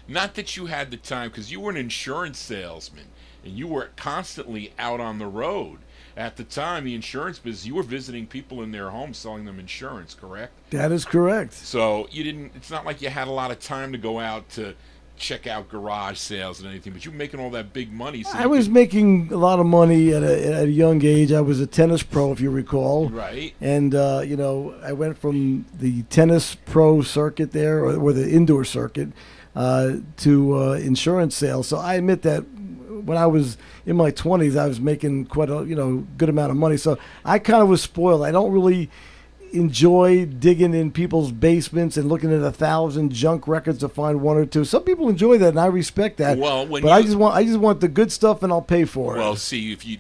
not that you had the time, because you were an insurance salesman and you were constantly out on the road. At the time, the insurance business, you were visiting people in their homes selling them insurance, correct? That is correct. So it's not like you had a lot of time to go out to check out garage sales and anything, but you were making all that big money. So I was making a lot of money at a young age. I was a tennis pro, if you recall. Right. And, I went from the tennis pro circuit there, or the indoor circuit, to insurance sales. So I admit that when I was in my 20s, I was making quite a good amount of money. So I kind of was spoiled. I don't really enjoy digging in people's basements and looking at 1,000 junk records to find one or two. Some people enjoy that, and I respect that. Well, I just want the good stuff, and I'll pay for it. Well, see, if you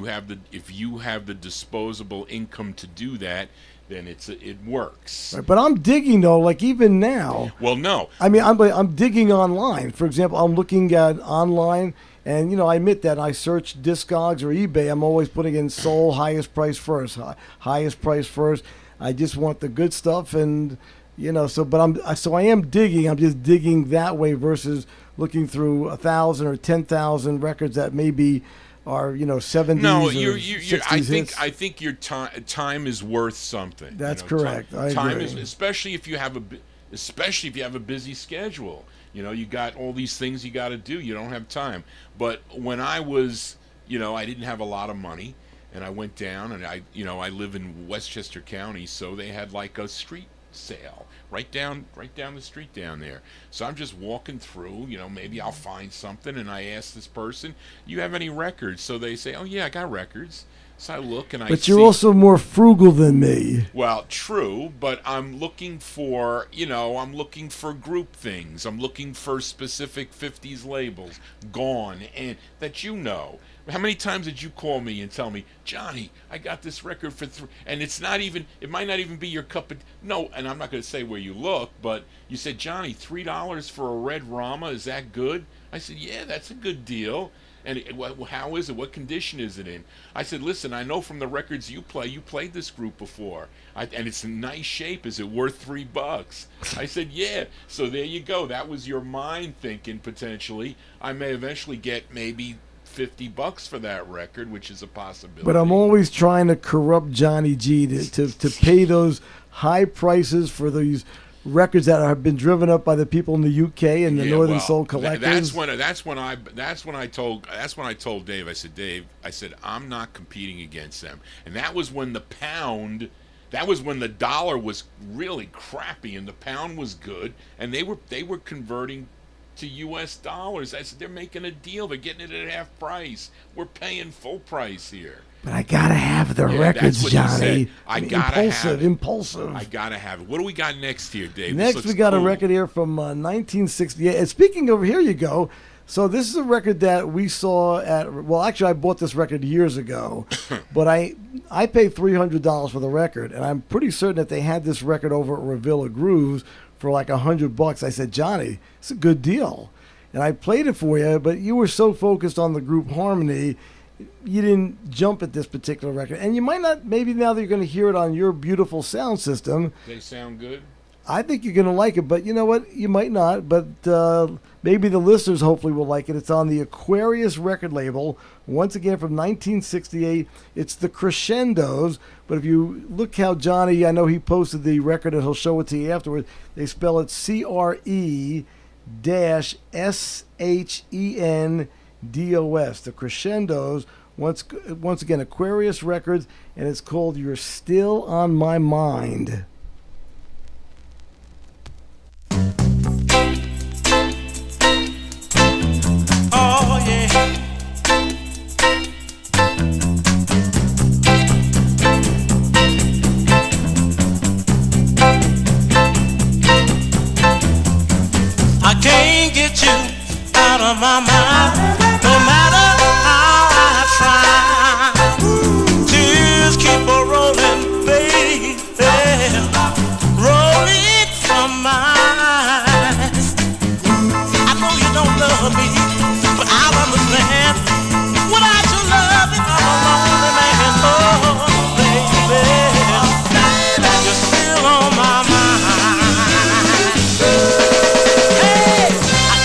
have the disposable income to do that, then it works. Right, but I'm digging though, like even now. Well, no. I mean, I'm digging online. For example, I'm looking at online, and I admit that I search Discogs or eBay. I'm always putting in soul highest price first, highest price first. I just want the good stuff, and I am digging. I'm just digging that way versus looking through 1,000 or 10,000 records that maybe are 70s. No, or 60s I think your time is worth something. That's correct. I time agree. is, especially if you have a busy schedule. You got all these things you got to do. You don't have time. But when I was, I didn't have a lot of money, and I went down, and I live in Westchester County, so they had like a street sale right down the street down there. So I'm just walking through, maybe I'll find something, and I ask this person, "You have any records?" So they say, "Oh yeah, I got records." So I look and But you're also more frugal than me. Well, true, but I'm looking for, group things. I'm looking for specific 50s labels, Gone, and that How many times did you call me and tell me, "Johnny, I got this record for $3," and it might not even be your cup of, no, and I'm not going to say where you look, but you said, "Johnny, $3 for a red Rama, is that good?" I said, "Yeah, that's a good deal." And how is it? What condition is it in? I said, "Listen, I know from the records you played this group before, and it's in nice shape. Is it worth $3?" I said, "Yeah." So there you go. That was your mind thinking potentially. I may eventually get maybe $50 for that record, which is a possibility. But I'm always trying to corrupt Johnny G to pay those high prices for these records that have been driven up by the people in the UK and the Northern Soul collectors. That's when I told Dave. I said, "Dave, I'm not competing against them." And that was when the dollar was really crappy and the pound was good, and they were converting to U.S. dollars. I said, "They're making a deal. They're getting it at half price. We're paying full price here." But I gotta have the records, Johnny. Impulsive. I gotta have it. What do we got next here, Dave? Next, we got a record here from 1968. And speaking of, here you go. So this is a record that we saw at. Well, actually, I bought this record years ago, but I paid $300 for the record, and I'm pretty certain that they had this record over at Revilla Grooves for like $100. I said, "Johnny, it's a good deal," and I played it for you, but you were so focused on the group harmony, you didn't jump at this particular record. And you might not, maybe now that you're going to hear it on your beautiful sound system. They sound good? I think you're going to like it, but you know what? You might not, but maybe the listeners hopefully will like it. It's on the Aquarius record label, once again from 1968. It's the Crescendos, but if you look how Johnny, I know he posted the record and he'll show it to you afterwards. They spell it CRE-SHENDOS, the Crescendos. Once again, Aquarius Records, and it's called You're Still on My Mind. Oh yeah. I can't get you out of my mind, no matter how I try. Tears keep a rolling, baby, rolling from my eyes. I know you don't love me, but I'll understand. Without your love, I'm a lonely man. Oh, baby, you're still on my mind. Hey, I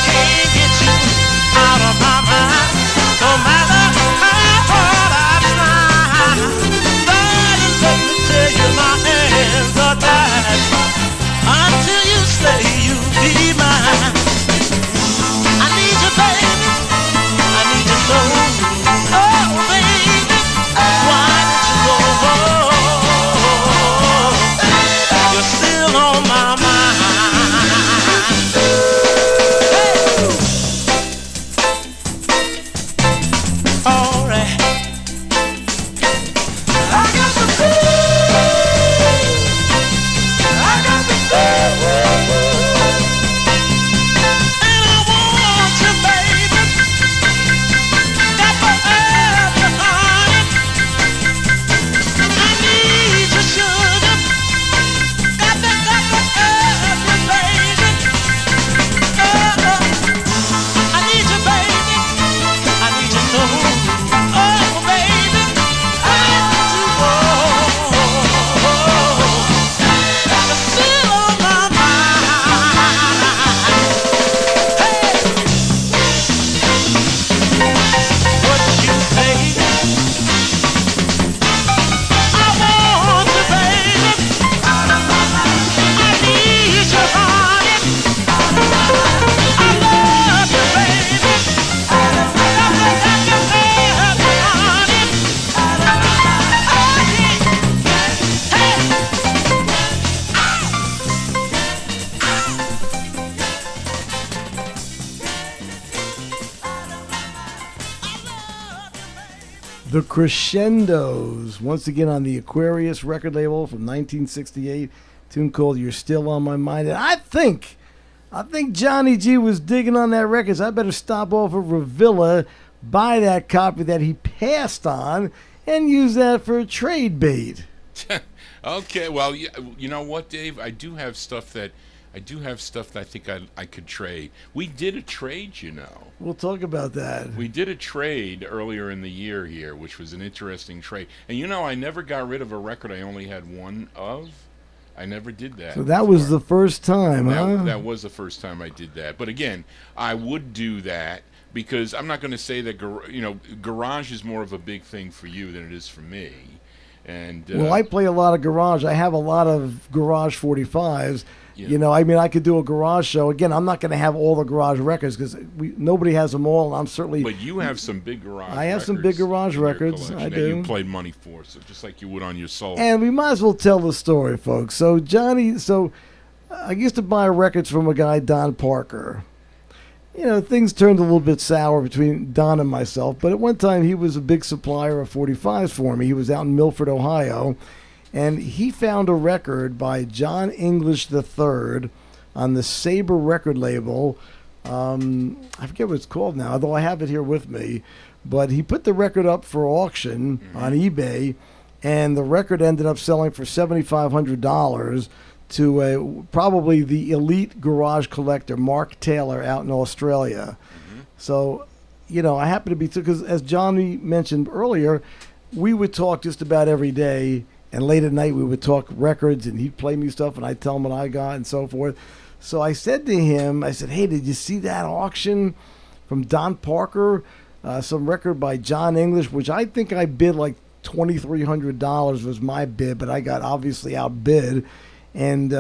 can't get you out of my mind, no matter how hard I try. Darling, let me tell you, my hands are tied until you say you'll be mine. I need you, baby. I need you so. Oh, baby, why did you go? You're still on my mind. All right. I got the feel. I got the feel. And I want you, baby. Got forever, honey. I need you, sugar. Got forever, baby. I need you, baby. I need you so. Oh, baby. I need you. You're still on my mind. Hey. What you say? I want you, baby. I need you, honey. I love you, baby. I love you, honey. The Crescendos, once again on the Aquarius record label from 1968, tune called You're Still on My Mind. And I think Johnny G was digging on that record, so I better stop off at Revilla, buy that copy that he passed on, and use that for a trade bait. Okay, well, you know what, Dave? I do have stuff that I think I could trade. We did a trade, you know. We'll talk about that. We did a trade earlier in the year here, which was an interesting trade. And you know, I never got rid of a record I only had one of. I never did that. So that was the first time, huh? That was the first time I did that. But again, I would do that because I'm not going to say that, garage is more of a big thing for you than it is for me. And well, I play a lot of garage. I have a lot of garage 45's. Yeah. You know, I mean, I could do a garage show. Again, I'm not going to have all the garage records because nobody has them all. And I'm certainly. But you have some big garage. I have some big garage records. I do. You played money for, so just like you would on your soul. And we might as well tell the story, folks. So Johnny, I used to buy records from a guy, Don Parker. You know, things turned a little bit sour between Don and myself. But at one time, he was a big supplier of 45s for me. He was out in Milford, Ohio. And he found a record by John English III on the Sabre record label. I forget what it's called now, although I have it here with me. But he put the record up for auction on eBay, and the record ended up selling for $7,500 to probably the elite garage collector, Mark Taylor, out in Australia. So, you know, I happen to be, because as Johnny mentioned earlier, we would talk just about every day And late at night, we would talk records, and he'd play me stuff, and I'd tell him what I got and so forth. So I said to him, I said, hey, did you see that auction from Don Parker? Some record by John English, which I think I bid like $2,300 was my bid, but I got obviously outbid. And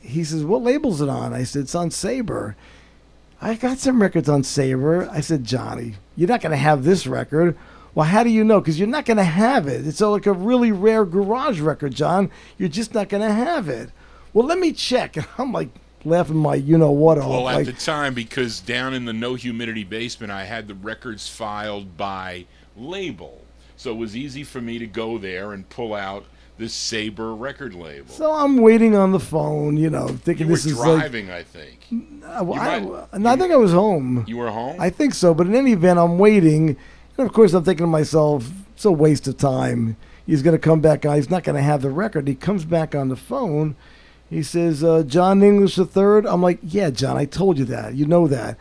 he says, what label's it on? I said, it's on Sabre. I got some records on Sabre. I said, Johnny, you're not going to have this record. Well, how do you know? Because you're not going to have it. It's like a really rare garage record, John. You're just not going to have it. Well, let me check. And I'm like laughing my you-know-what off. Well, at like, the time, because down in the no-humidity basement, I had the records filed by label. So it was easy for me to go there and pull out this Sabre record label. So I'm waiting on the phone, thinking You were this is driving, I think. I think I was home. You were home? I think so, but in any event, I'm waiting. And of course, I'm thinking to myself, it's a waste of time. He's going to come back on. He's not going to have the record. He comes back on the phone. He says, John English III. I'm like, yeah, John, I told you that. You know that.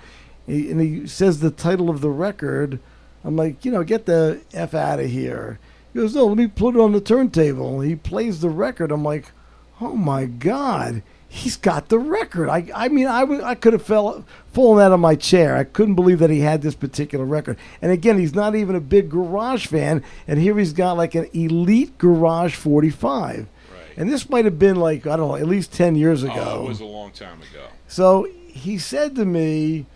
And he says the title of the record. I'm like, get the F out of here. He goes, no, let me put it on the turntable. He plays the record. I'm like, oh, my God. He's got the record. I could have fallen out of my chair. I couldn't believe that he had this particular record. And again, he's not even a big garage fan. And here he's got like an elite garage 45. Right. And this might have been like, I don't know, at least 10 years ago. Oh, it was a long time ago. So he said to me,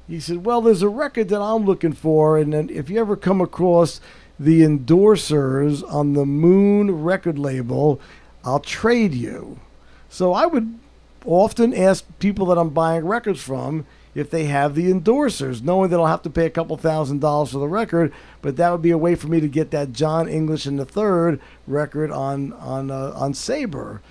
he said, well, there's a record that I'm looking for. And then if you ever come across the endorsers on the Moon record label, I'll trade you. So I would often ask people that I'm buying records from if they have the endorsers, knowing that I'll have to pay a couple $1,000s for the record, but that would be a way for me to get that John English and the Third record on Sabre.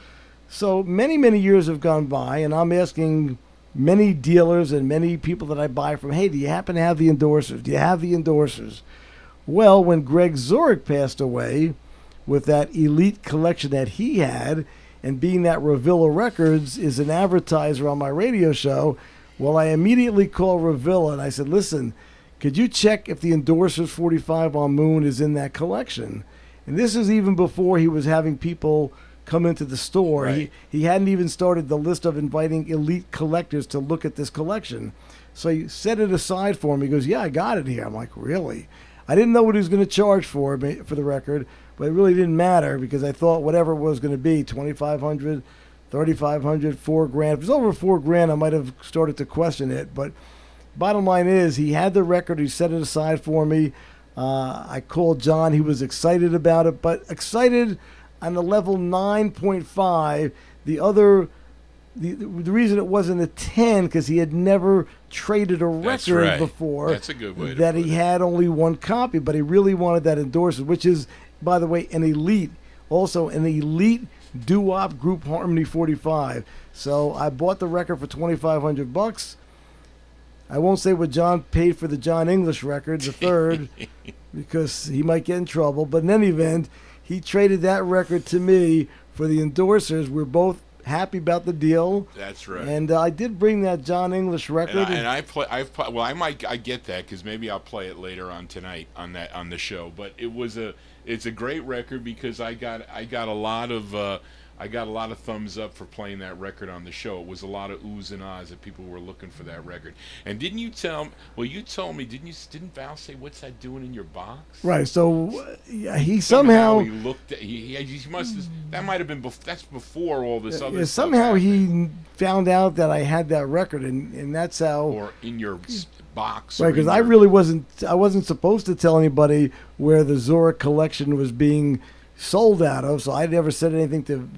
So many, many years have gone by, and I'm asking many dealers and many people that I buy from, hey, do you happen to have the endorsers? Do you have the endorsers? Well, when Greg Zurich passed away with that elite collection that he had, and being that Revilla Records is an advertiser on my radio show, well, I immediately called Revilla and I said, listen, could you check if the Endorsers 45 on Moon is in that collection? And this is even before he was having people come into the store. Right. He hadn't even started the list of inviting elite collectors to look at this collection. So he set it aside for me. He goes, yeah, I got it here. I'm like, really? I didn't know what he was going to charge for the record, but it really didn't matter because I thought whatever it was going to be, $2,500, $3,500, $4,000. If it was over $4,000, I might have started to question it. But bottom line is, he had the record. He set it aside for me. I called John. He was excited about it, but excited on the level 9.5. The reason it wasn't a 10 because he had never traded a record before. That's a good way to that put he it. had only one copy, but he really wanted that endorsement, which is, by the way, an elite doo-wop group Harmony 45. So I bought the record for $2,500. I won't say what John paid for the John English record, the third, because he might get in trouble. But in any event, he traded that record to me for the endorsers. We're both happy about the deal. That's right. And I did bring that John English record. I get that because maybe I'll play it later on tonight on the show. But it's a great record because I got a lot of thumbs up for playing that record on the show. It was a lot of oohs and ahs that people were looking for that record. And didn't you tell me? Well, you told me, didn't Val say, "What's that doing in your box?" Right. So he somehow he looked at he must have, that might have been that's before all this other stuff somehow happened. he found out that I had that record, and that's how. Or in your box. Right, because I really wasn't supposed to tell anybody where the Zurich collection was being sold out of, so I never said anything to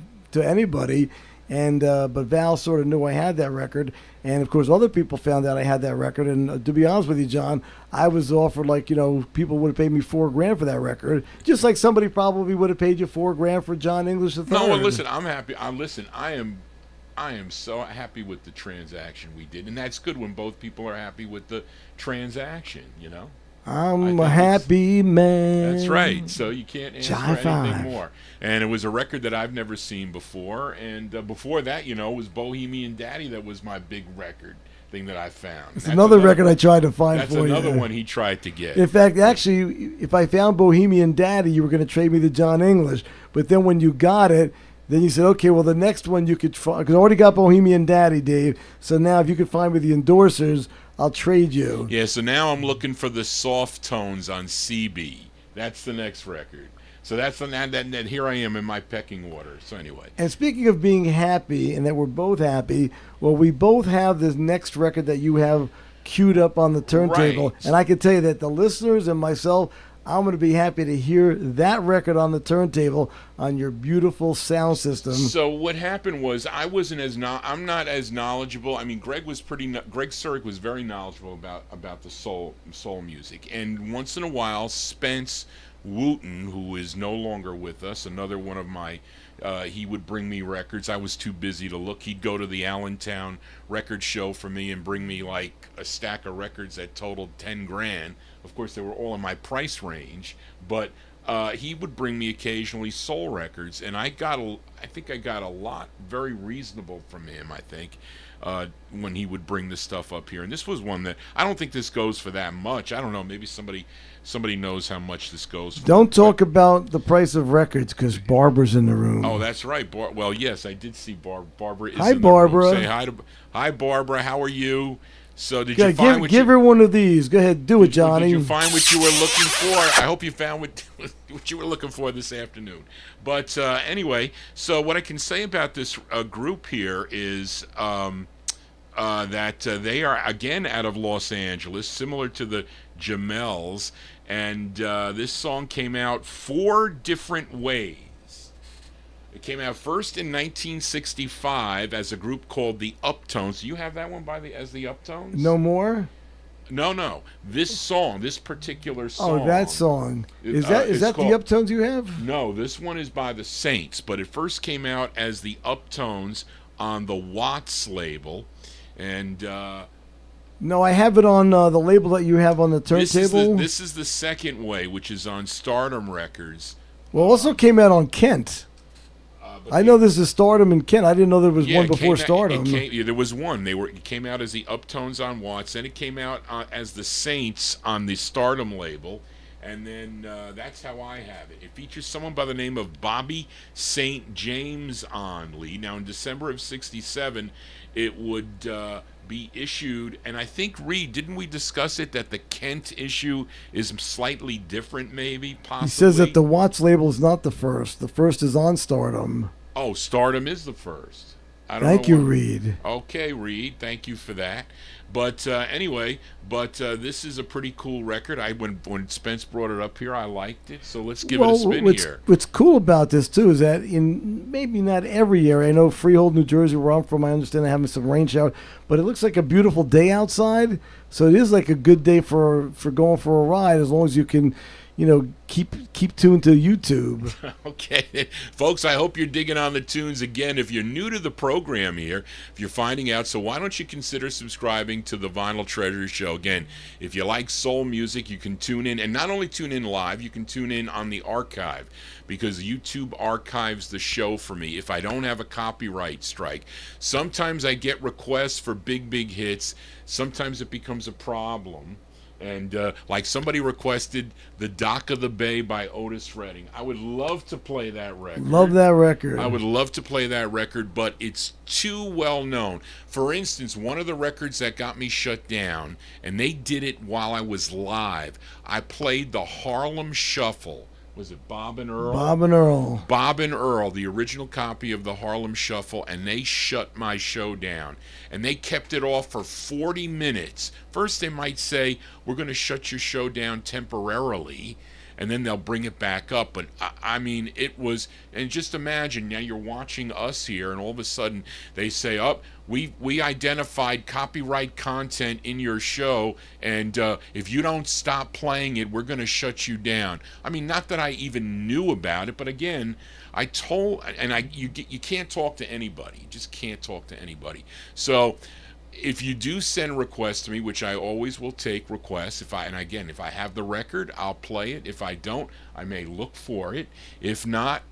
anybody. And but Val sort of knew I had that record, and of course other people found out I had that record. And to be honest with you, John, I was offered people would have paid me $4,000 for that record, just like somebody probably would have paid you $4,000 for John English III. No, well, listen, I'm happy. I am so happy with the transaction we did, and that's good when both people are happy with the transaction. I'm a happy man. That's right. So you can't ask for Jive anything 5. more. And it was a record that I've never seen before. And before that, it was Bohemian Daddy that was my big record thing that I found. It's another record I tried to find that's for you. That's another one he tried to get. In fact, actually, if I found Bohemian Daddy, you were going to trade me the John English. But then when you got it, then you said, okay, well, the next one you could try, because I already got Bohemian Daddy, Dave. So now if you could find me the endorsers, I'll trade you. Yeah, so now I'm looking for the soft tones on CB. That's the next record. So that's that here I am in my pecking order. So anyway. And speaking of being happy and that we're both happy, well, we both have this next record that you have queued up on the turntable. Right. And I can tell you that the listeners and myself, I'm going to be happy to hear that record on the turntable on your beautiful sound system. So what happened was I'm not as knowledgeable. I mean, Greg Surik was very knowledgeable about the soul music. And once in a while, Spence Wooten, who is no longer with us, another one of my, he would bring me records. I was too busy to look. He'd go to the Allentown record show for me and bring me like a stack of records that totaled 10 grand. Of course, they were all in my price range, but he would bring me occasionally soul records, and I think I got a lot very reasonable from him, I think, when he would bring the stuff up here. And this was one that, I don't think this goes for that much. I don't know, maybe somebody knows how much this goes for. Don't talk about the price of records because Barbara's in the room. Oh, that's right. Well, yes, I did see Barbara is hi, in the Barbara. room. Say hi, Barbara. How are you? So did you find give her one of these. Go ahead, do it, Johnny. Did you find what you were looking for? I hope you found what you were looking for this afternoon. But anyway, so what I can say about this group here is that they are again out of Los Angeles, similar to the Jamels, and this song came out 4 different ways. It came out first in 1965 as a group called the Uptones. Do you have that one as the Uptones? No more? No. This particular song. Oh, that song. Is that the Uptones you have? No, this one is by the Saints, but it first came out as the Uptones on the Watts label. And no, I have it on the label that you have on the turntable. This is the second way, which is on Stardom Records. Well, it also came out on Kent. I know this is Stardom and Kent. I didn't know there was one before Stardom. There was one. It came out as the Uptones on Watts, and it came out as the Saints on the Stardom label, and then that's how I have it. It features someone by the name of Bobby St. James on lead. Now, in December of '67, it would be issued, and I think, Reed, didn't we discuss it, that the Kent issue is slightly different, maybe, possibly? He says that the Watts label is not the first. The first is on Stardom. Oh, Stardom is the first. Thank you, Reed. Okay, Reed, thank you for that. But anyway, this is a pretty cool record. When Spence brought it up here, I liked it. So let's give it a spin here. What's cool about this too is that in maybe not every area, I know Freehold, New Jersey, where I'm from, I understand they're having some rain shower, but it looks like a beautiful day outside. So it is like a good day for going for a ride, as long as you can, keep tuned to YouTube. Okay, folks, I hope you're digging on the tunes again. If you're new to the program here, if you're finding out, so why don't you consider subscribing to the Vinyltreasure Show? Again, if you like soul music, you can tune in, and not only tune in live, you can tune in on the archive, because YouTube archives the show for me if I don't have a copyright strike. Sometimes I get requests for big hits. Sometimes it becomes a problem. And like somebody requested The Dock of the Bay by Otis Redding. I would love to play that record. Love that record. I would love to play that record, but it's too well known. For instance, one of the records that got me shut down, and they did it while I was live, I played the Harlem Shuffle. Was it Bob and Earl? Bob and Earl. Bob and Earl, the original copy of the Harlem Shuffle, and they shut my show down. And they kept it off for 40 minutes. First they might say, we're going to shut your show down temporarily, and then they'll bring it back up. But, I mean, it was, and just imagine, now you're watching us here, and all of a sudden they say, we identified copyright content in your show, and if you don't stop playing it, we're going to shut you down. I mean, not that I even knew about it, but again, I told, and you can't talk to anybody. You just can't talk to anybody. So if you do send requests to me, which I always will take requests, if I have the record, I'll play it. If I don't, I may look for it. If not,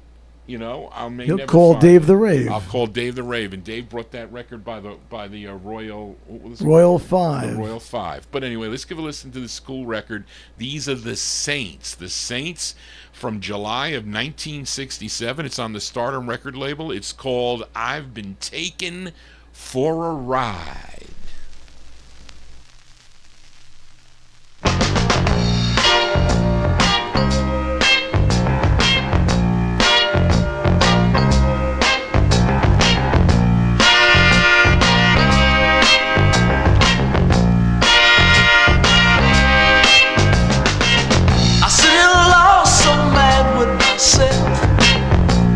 I may He'll never call find Dave it. the Rave. I'll call Dave the Rave, and Dave brought that record by the Royal what was it? Royal 5. The Royal 5. But anyway, let's give a listen to the school record. These are the Saints. The Saints from July of 1967. It's on the Stardom record label. It's called I've Been Taken for a Ride.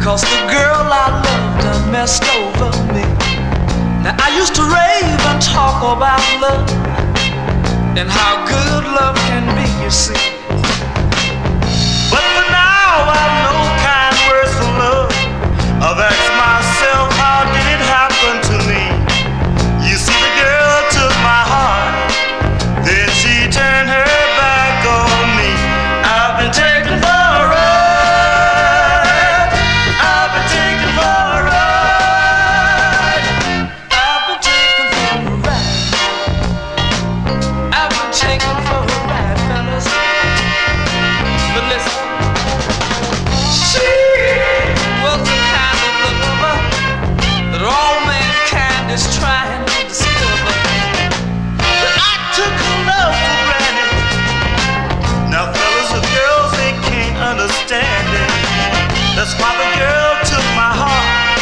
Cause the girl I loved done messed over me. Now I used to rave and talk about love and how good love can be, you see. But for now I know kind words for love. I've asked myself, how did it happen to me? You see, the girl took my heart, then she turned her back on me. I've been taken for a ride. Trying to discover that I took her love for granted. Now fellas and girls, they can't understand it. That's why the girl took my heart,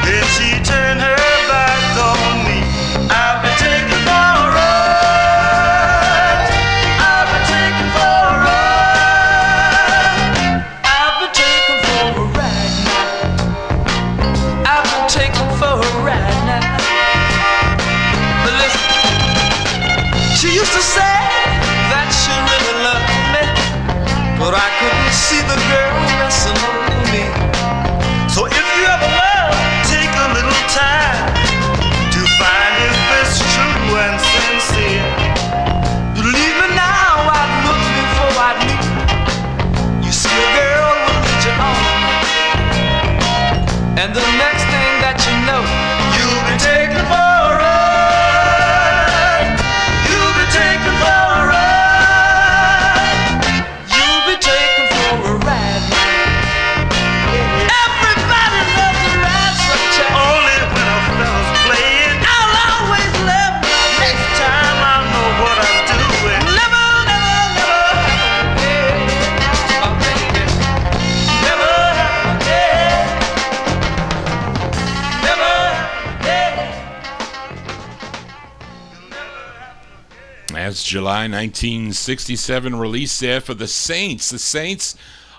then she turned her back on me. I've been taken for a ride. I've been taken for a ride. I've been taken for a ride now. I've been taken for a ride now. She used to say that she really loved me, but I couldn't see the girl messing over me. So if you ever love, take a little time to find if it's true and sincere. Believe me now, I'd look before I'd leave. You see, a girl will lead you on, and the next thing that you know, you'll be taken for a ride. That's July 1967 release there for the Saints. The Saints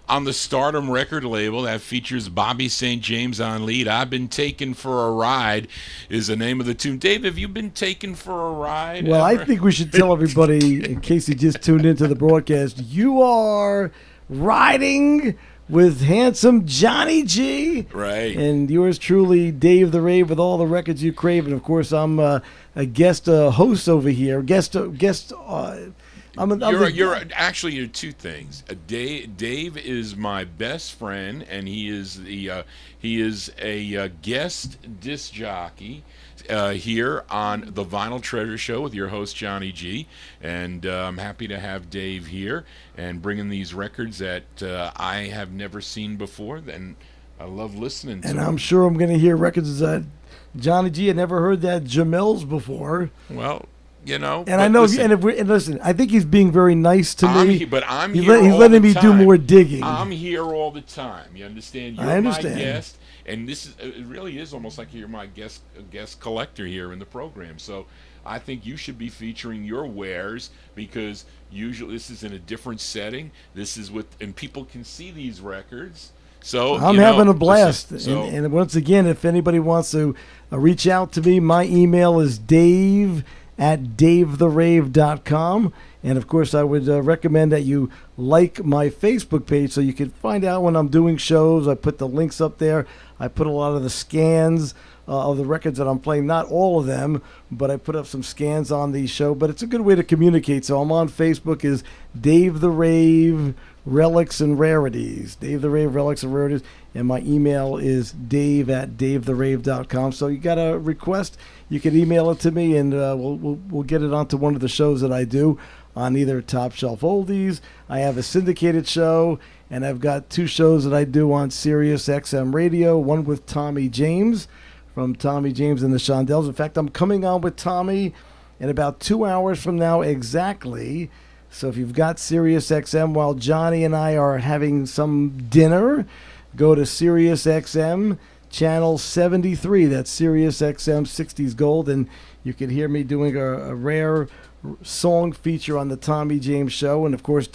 on the Stardom record label that features Bobby St. James on lead. I've Been Taken for a Ride is the name of the tune. Dave, have you been taken for a ride? Well, ever? I think we should tell everybody, in case you just tuned into the broadcast, you are riding with handsome Johnny G. Right. And yours truly, Dave the Rave, with all the records you crave. And, of course, I'm a guest host over here. You're actually two things. Dave is my best friend, and he is a guest disc jockey here on the Vinyltreasure show with your host Johnny G. And I'm happy to have Dave here and bringing these records that I have never seen before. And I love listening to. And them. I'm sure I'm going to hear records that Johnny G. had never heard that Jamel's before. Well. And I know, listen, listen, I think he's being very nice to me. He's he's letting me do more digging. I'm here all the time. You understand? You're I understand. my guest, and it really is almost like you're my guest collector here in the program. So I think you should be featuring your wares because usually this is in a different setting. This is and people can see these records. So I'm having a blast. And once again, if anybody wants to reach out to me, my email is dave@davetherave.com. And, of course, I would recommend that you like my Facebook page so you can find out when I'm doing shows. I put the links up there. I put a lot of the scans of the records that I'm playing. Not all of them, but I put up some scans on the show. But it's a good way to communicate. So I'm on Facebook as Dave the Rave Relics and Rarities. Dave the Rave, Relics and Rarities. And my email is dave@davetherave.com. So you got a request, you can email it to me, and we'll get it onto one of the shows that I do on either Top Shelf Oldies. I have a syndicated show, and I've got 2 shows that I do on Sirius XM Radio, one with Tommy James from Tommy James and the Shondells. In fact, I'm coming on with Tommy in about 2 hours from now exactly. So if you've got Sirius XM while Johnny and I are having some dinner, go to Sirius XM channel 73. That's Sirius XM 60s Gold, and you can hear me doing a rare song feature on the Tommy James Show. And of course,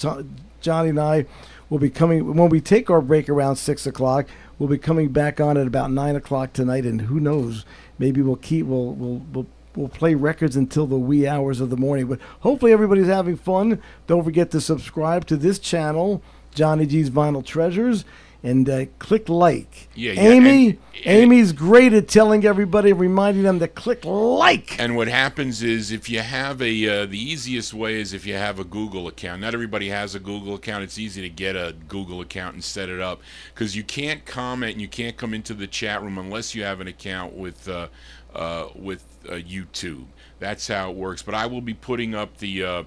Johnny and I will be coming when we take our break around 6 o'clock. We'll be coming back on at about 9 o'clock tonight, and who knows, maybe we'll play records until the wee hours of the morning. But hopefully everybody's having fun. Don't forget to subscribe to this channel, Johnny G's Vinyl Treasures, and click like. Yeah, Amy's great at telling everybody, reminding them to click like. And what happens is, if you have the easiest way is if you have a Google account. Not everybody has a Google account. It's easy to get a Google account and set it up, because you can't comment and you can't come into the chat room unless you have an account with YouTube. That's how it works. But I will be putting up the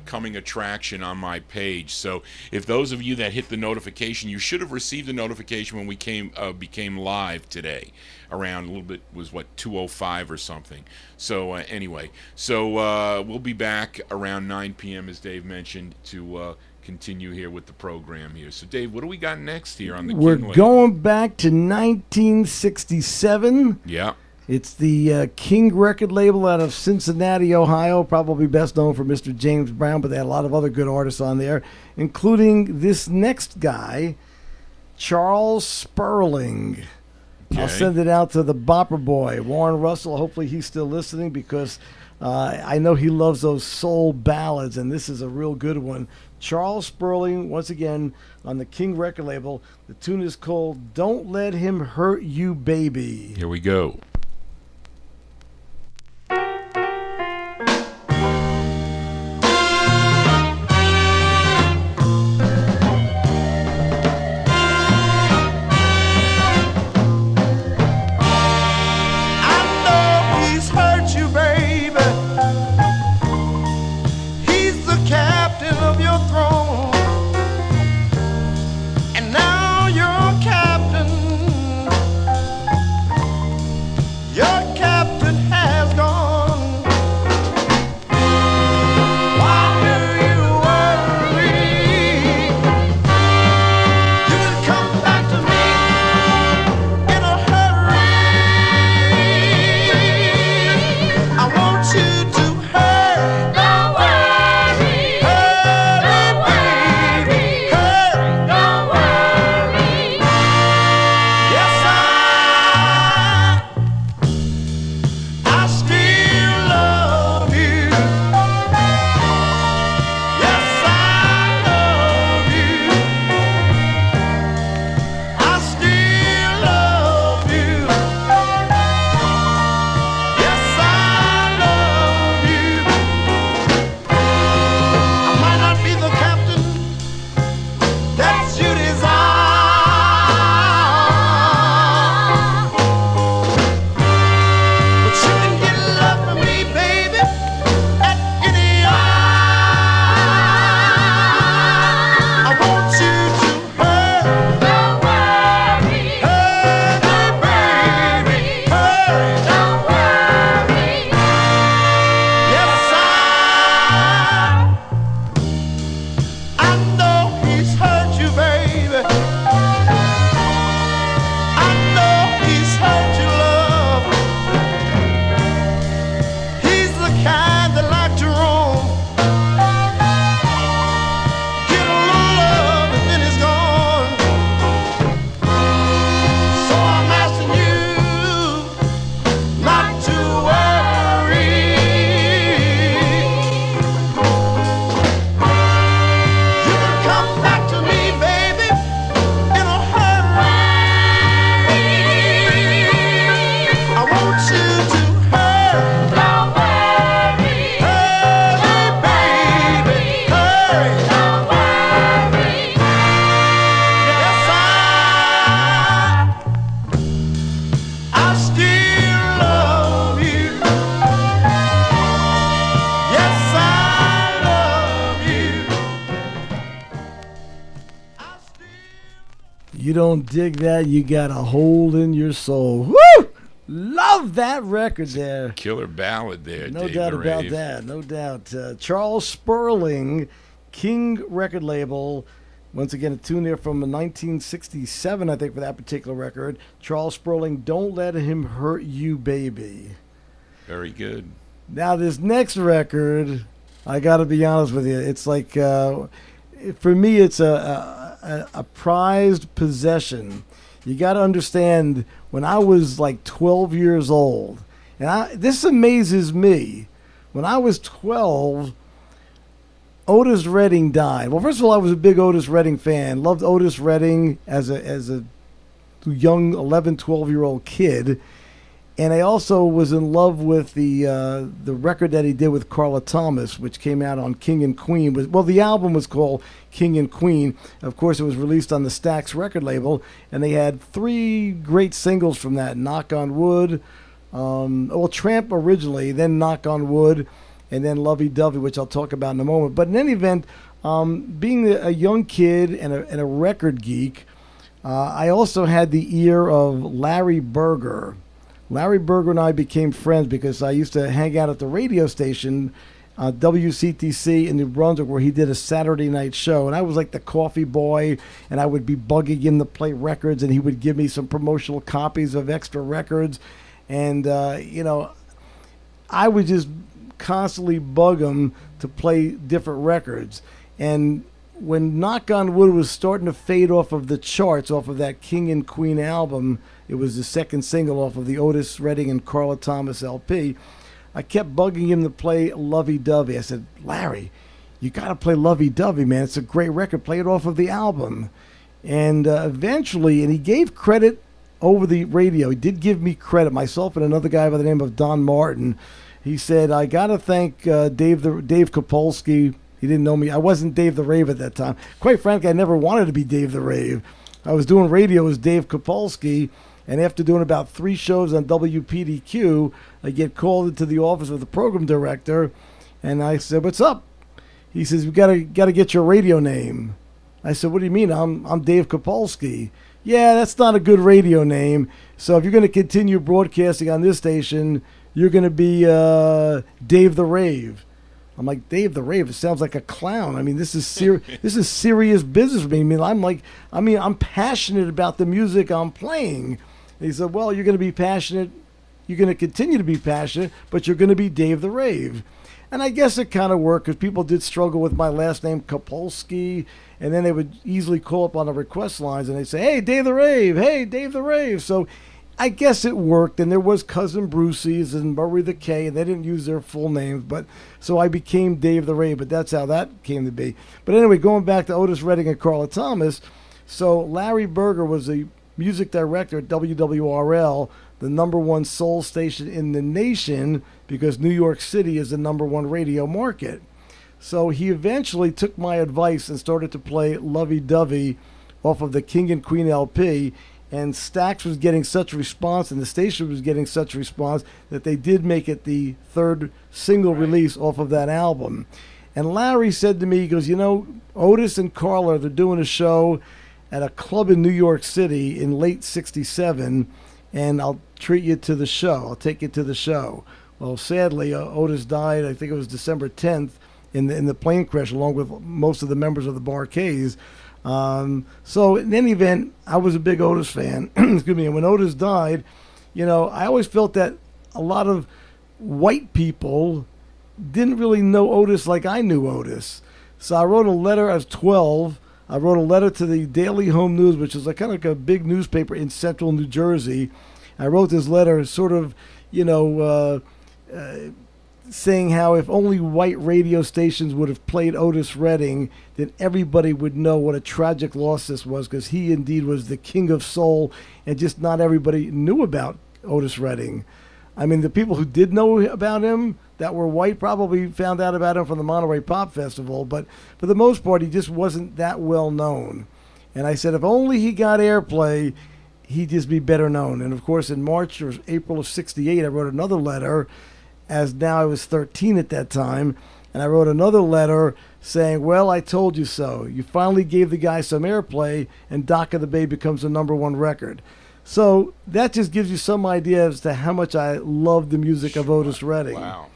coming attraction on my page. So if those of you that hit the notification, you should have received a notification when we became live today, around a little bit, was what, 2:05 or something. So anyway, we'll be back around 9 p.m. as Dave mentioned to continue here with the program here. So Dave, what do we got next here on the We're King going back to 1967. Yeah. It's the King record label out of Cincinnati, Ohio, probably best known for Mr. James Brown, but they had a lot of other good artists on there, including this next guy, Charles Sperling. Okay. I'll send it out to the Bopper Boy, Warren Russell. Hopefully he's still listening, because I know he loves those soul ballads, and this is a real good one. Charles Sperling, once again, on the King record label. The tune is called Don't Let Him Hurt You, Baby. Here we go. you don't dig that, you got a hole in your soul. Woo! Love that record there. Killer ballad there, No Dave doubt the about Rave. that. No doubt. Charles Sperling, King record label. Once again, a tune there from 1967, I think, for that particular record. Charles Sperling, Don't Let Him Hurt You, Baby. Very good. Now, this next record, I got to be honest with you, it's like, for me, it's a prized possession. You got to understand, when I was like 12 years old, and this amazes me, when I was 12, Otis Redding died. Well, first of all, I was a big Otis Redding fan. Loved Otis Redding as a young 11, 12-year-old kid. And I also was in love with the record that he did with Carla Thomas, which came out on King and Queen. Well, the album was called King and Queen. Of course, it was released on the Stax record label, and they had 3 great singles from that: Knock on Wood, Tramp originally, then Knock on Wood, and then Lovey Dovey, which I'll talk about in a moment. But in any event, being a young kid and a record geek, I also had the ear of Larry Berger. Larry Berger and I became friends because I used to hang out at the radio station, WCTC in New Brunswick, where he did a Saturday night show. And I was like the coffee boy, and I would be bugging him to play records, and he would give me some promotional copies of extra records. And, I would just constantly bug him to play different records. And when Knock on Wood was starting to fade off of the charts, off of that King and Queen album, it was the second single off of the Otis Redding and Carla Thomas LP, I kept bugging him to play Lovey Dovey. I said, Larry, you got to play Lovey Dovey, man. It's a great record. Play it off of the album. And eventually, and he gave credit over the radio. He did give me credit, myself and another guy by the name of Don Martin. He said, I got to thank Dave Kopolsky. He didn't know me. I wasn't Dave the Rave at that time. Quite frankly, I never wanted to be Dave the Rave. I was doing radio as Dave Kopolsky, and after doing about 3 shows on WPDQ, I get called into the office of the program director, and I said, what's up? He says, we gotta get your radio name. I said, what do you mean? I'm Dave Kopolsky. Yeah, that's not a good radio name. So if you're going to continue broadcasting on this station, you're going to be Dave the Rave. I'm like, Dave the Rave, it sounds like a clown. I mean, this is this is serious business for me. I'm passionate about the music I'm playing. And he said, well, you're going to be passionate. You're going to continue to be passionate, but you're going to be Dave the Rave. And I guess it kind of worked because people did struggle with my last name, Kopolsky, and then they would easily call up on the request lines and they'd say, hey, Dave the Rave, hey, Dave the Rave. So I guess it worked, and there was Cousin Brucey's and Murray the K, and they didn't use their full names, but so I became Dave the Rave, but that's how that came to be. But anyway, going back to Otis Redding and Carla Thomas, so Larry Berger was the music director at WWRL, the #1 soul station in the nation, because New York City is the #1 radio market. So he eventually took my advice and started to play Lovey Dovey off of the King and Queen LP, and Stax was getting such response and the station was getting such response that they did make it the 3rd single release off of that album. And Larry said to me, he goes, Otis and Carla, they're doing a show at a club in New York City in late 67, and I'll treat you to the show. I'll take you to the show. Well, sadly, Otis died, I think it was December 10th, in the plane crash, along with most of the members of the Barkays. So in any event, I was a big Otis fan. Excuse me. And when Otis died, I always felt that a lot of white people didn't really know Otis like I knew Otis. So I wrote a letter. I was 12. I wrote a letter to the Daily Home News, which is kind of like a big newspaper in central New Jersey. I wrote this letter sort of, saying how if only white radio stations would have played Otis Redding, then everybody would know what a tragic loss this was, because he indeed was the king of soul, and just not everybody knew about Otis Redding. I mean, the people who did know about him that were white probably found out about him from the Monterey Pop Festival, but for the most part, he just wasn't that well known. And I said, if only he got airplay, he'd just be better known. And of course, in March or April of '68, I wrote another letter, as now I was 13 at that time, And I wrote another letter saying, well, I told you so. You finally gave the guy some airplay, and Dock of the Bay becomes the #1 record. So that just gives you some idea as to how much I love the music of Otis Redding. Wow.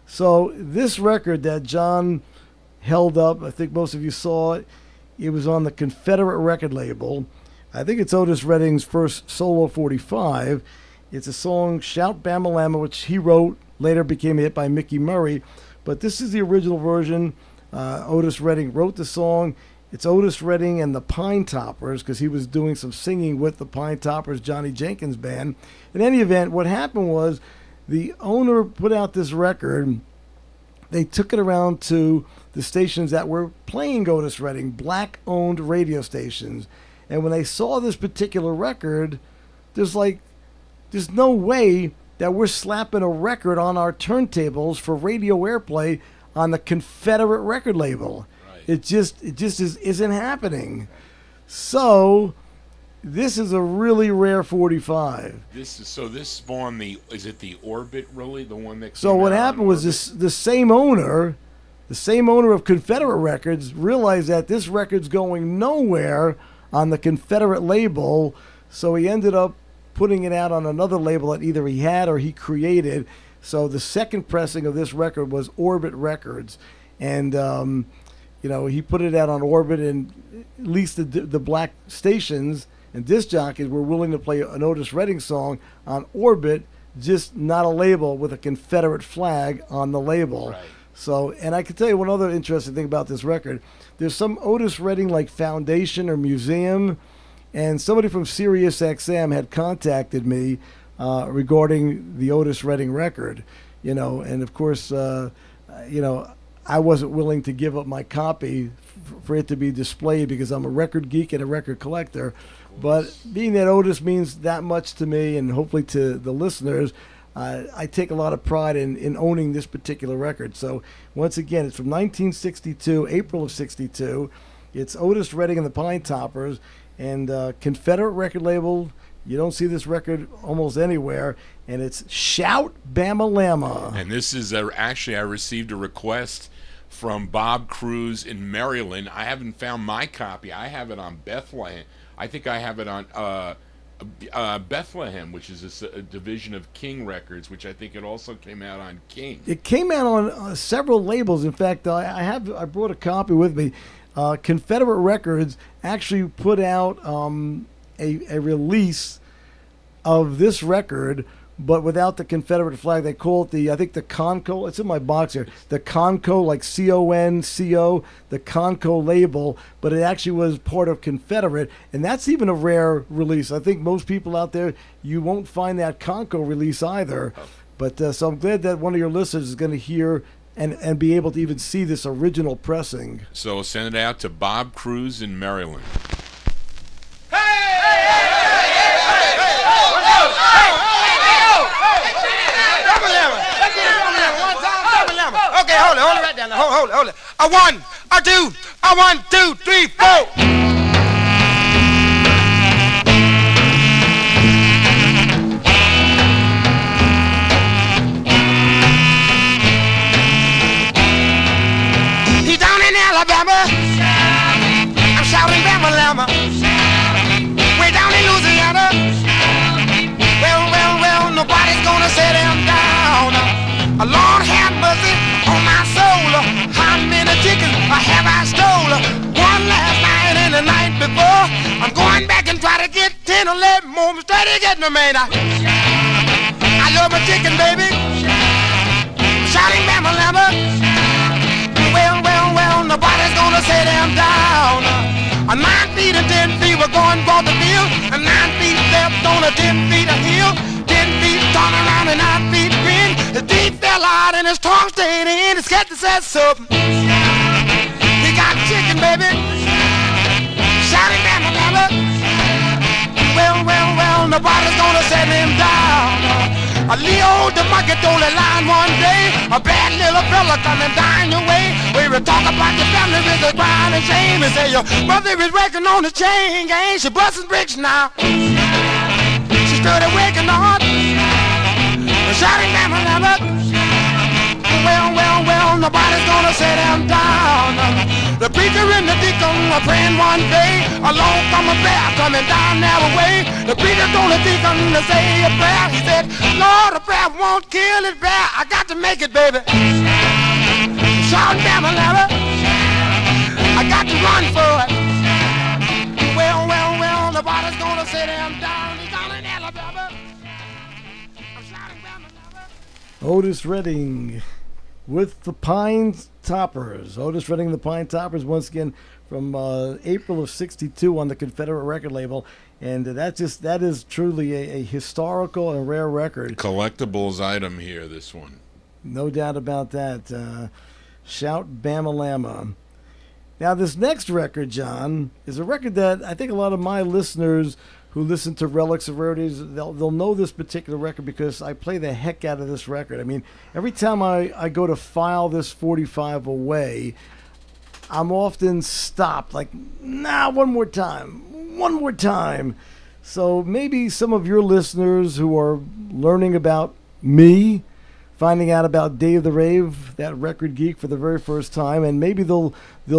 So this record that John held up, I think most of you saw it, it was on the Confederate record label. I think it's Otis Redding's first solo 45. It's a song, Shout Bamalama, which he wrote, later became a hit by Mickey Murray. But this is the original version. Otis Redding wrote the song. It's Otis Redding and the Pine Toppers, because he was doing some singing with the Pine Toppers, Johnny Jenkins Band. In any event, what happened was the owner put out this record. They took it around to the stations that were playing Otis Redding, black-owned radio stations. And when they saw this particular record, there's no way that we're slapping a record on our turntables for radio airplay on the Confederate record label. Right. It just isn't happening. So this is a really rare 45. This spawned is it the Orbit, really, the one that? So what happened was the same owner of Confederate Records realized that this record's going nowhere on the Confederate label, so he ended up putting it out on another label that either he had or he created. So the second pressing of this record was Orbit Records, and he put it out on Orbit, and at least the black stations and disc jockeys were willing to play an Otis Redding song on Orbit, just not a label with a Confederate flag on the label. Right. So, and I can tell you one other interesting thing about this record. There's some Otis Redding like foundation or museum, and somebody from Sirius XM had contacted me regarding the Otis Redding record, and of course, I wasn't willing to give up my copy for it to be displayed because I'm a record geek and a record collector. But being that Otis means that much to me and hopefully to the listeners, I take a lot of pride in owning this particular record. So once again, it's from 1962, April of 62. It's Otis Redding and the Pine Toppers, and Confederate record label. You don't see this record almost anywhere, and it's Shout Bamalama. And this is actually, I received a request from Bob Cruz in Maryland. I haven't found my copy. I have it on Bethlehem. I think I have it on Bethlehem, which is a division of King Records, which I think it also came out on King. It came out on several labels. In fact, I brought a copy with me. Confederate Records actually put out a release of this record, but without the Confederate flag. They call it the Conco. It's in my box here. The Conco, like CONCO, the Conco label, but it actually was part of Confederate, and that's even a rare release. I think most people out there, you won't find that Conco release either. But so I'm glad that one of your listeners is going to hear and be able to even see this original pressing. So send it out to Bob Cruz in Maryland. Okay, hold it right down there. Hold it. A one, a two, a 1, 2, 3, 4. He's down in Alabama. I'm shouting Bama-lama. Way down in Louisiana. Well, nobody's gonna set him down. Lord have mercy on my soul. How many chickens have I stole? One last night and the night before. I'm going back and try to get 10 or 11 more. I'm steady getting them, man. I love my chicken, baby. Shouting Bama-lama. Well, nobody's gonna set him down. 9 feet and 10 feet, we're going for the field. 9 feet left on a 10 feet of hill. 10 feet turn around and 9 feet grin. His teeth fell out and his tongue stayed in. His cat said something. He got chicken, baby. Shouting Bama-lama. Well, nobody's gonna set him down. A Leo the monkey told a line one day. A bad little fella coming down your way. We were talking about your family with a crying and shame. And say your brother is working on the chain gang. She busting bricks now. She started waking up. Shouting Bama-lama. Well, nobody's gonna set him down. The preacher and the deacon were praying one day. Along come a bear coming down their way. The preacher told the deacon to say a prayer. He said, Lord, the prayer won't kill his bear. I got to make it, baby. Shouting down the ladder. I got to run for it. Well, nobody's gonna set him down. He's on in Alabama. I'm shouting down the ladder. Otis Redding with the Pine Toppers. Otis Redding, the Pine Toppers, once again from April of '62 on the Confederate record label, and that is truly a historical and rare record. Collectibles item here, this one. No doubt about that. Shout Bamalama. Now, this next record, John, is a record that I think a lot of my listeners who listen to Relics of Rarities, they'll know this particular record because I play the heck out of this record. I mean, every time I go to file this 45 away, I'm often stopped, like, one more time. So maybe some of your listeners who are learning about me, finding out about Dave the Rave, that record geek, for the very first time, and maybe they'll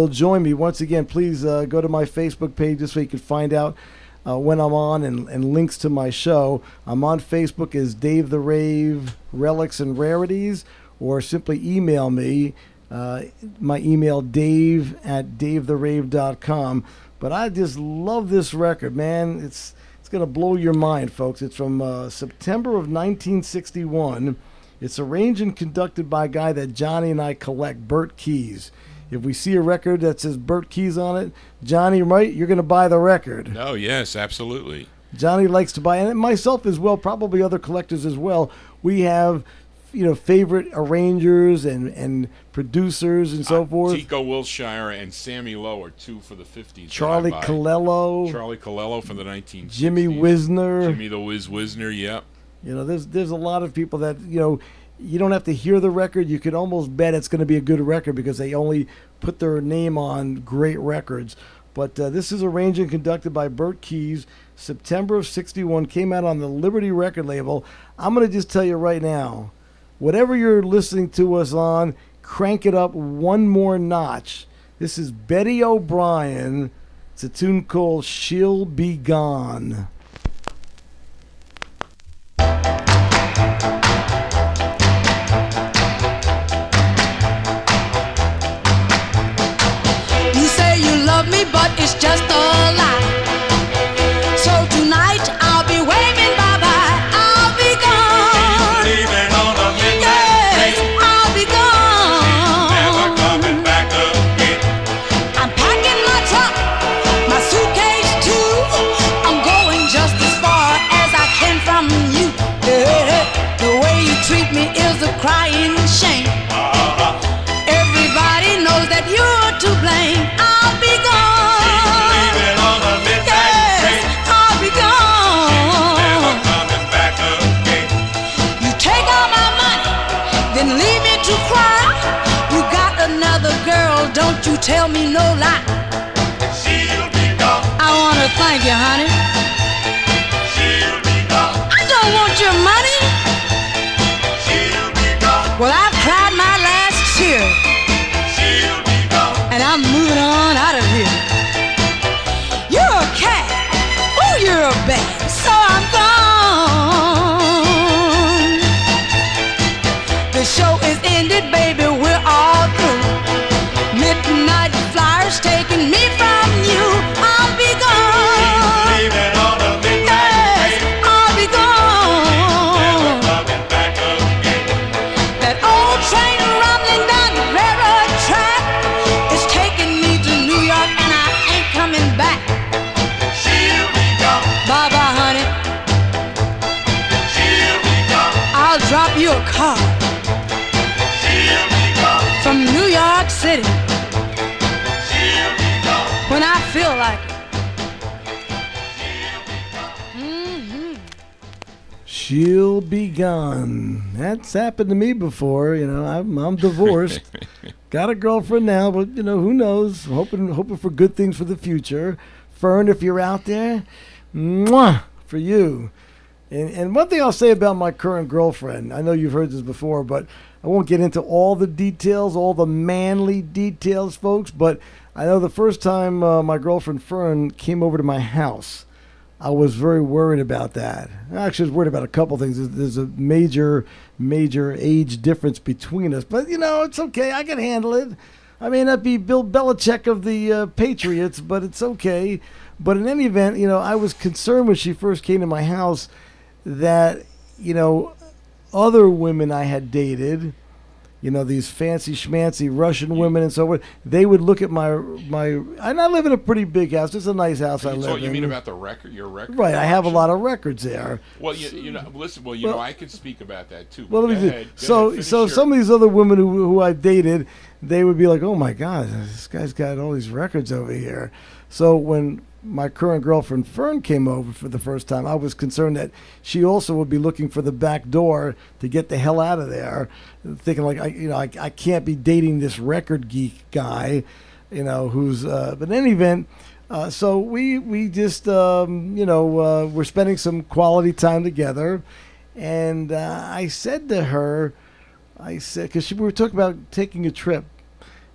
join me. Once again, please go to my Facebook page just so you can find out when I'm on and links to my show. I'm on Facebook as Dave the Rave, Relics and Rarities, or simply email me. My email, dave@davetherave.com. But I just love this record, man. It's going to blow your mind, folks. It's from September of 1961. It's arranged and conducted by a guy that Johnny and I collect, Bert Keys. If we see a record that says Bert Keys on it, Johnny, right, you're going to buy the record. Oh, yes, absolutely. Johnny likes to buy, and myself as well, probably other collectors as well. We have, favorite arrangers and producers and so forth. Tico Wilshire and Sammy Lowe are two for the 50s. Charlie Colello. Charlie Colello for the 1960s. Jimmy Wisner. Jimmy the Wiz Wisner, yep. There's a lot of people that, you don't have to hear the record. You could almost bet it's going to be a good record because they only put their name on great records. But this is arranged and conducted by Bert Keys. September of '61, came out on the Liberty record label. I'm going to just tell you right now, whatever you're listening to us on, crank it up one more notch. This is Betty O'Brien. It's a tune called She'll Be Gone. But it's just a lie. So tonight I'll be waving bye-bye. I'll be gone. Leaving on a midnight yes, train. I'll be gone. Never coming back again. I'm packing my truck, my suitcase too. I'm going just as far as I can from you. The way you treat me is a crying shame. Everybody knows that you're to blame. I'll be gone. Don't you tell me no lie. She'll be gone. I wanna thank you, honey. She'll be gone. I don't want your money. She'll be gone. Well, I've cried my last tear, She'll be gone. and I'm moving on out of here. You're a cat. Oh, you're a bat. So I'm gone. The show is ended, baby. We're all through. Midnight flyers taking me from you. I'll be gone. Leaving on a midnight Yes, train. I'll be gone. Never coming back again. That old train rumbling down the railroad track is taking me to New York, and I ain't coming back. She'll be gone. Bye-bye, honey. She'll be gone. I'll drop you a car She'll be gone. from New York City She'll be gone. when I feel like it. She'll be gone. That's happened to me before. I'm divorced. Got a girlfriend now, but who knows? Hoping for good things for the future. Fern, if you're out there, mwah, for you. And one thing I'll say about my current girlfriend, I know you've heard this before, but I won't get into all the details, all the manly details, folks, but I know the first time my girlfriend Fern came over to my house, I was very worried about that. Actually, I was worried about a couple things. There's a major age difference between us. But, it's okay. I can handle it. I may not be Bill Belichick of the Patriots, but it's okay. But in any event, I was concerned when she first came to my house that, other women I had dated, these fancy schmancy Russian women and so forth, they would look at my and I live in a pretty big house. It's a nice house I live in. You mean about the record, your record? Right, I have a lot of records there. Well, listen, I could speak about that too. Well, so some of these other women who I dated, they would be like, oh my God, this guy's got all these records over here. So when my current girlfriend Fern came over for the first time, I was concerned that she also would be looking for the back door to get the hell out of there, thinking like, I can't be dating this record geek guy, who's. But in any event, so we just we're spending some quality time together, and I said to her, because we were talking about taking a trip,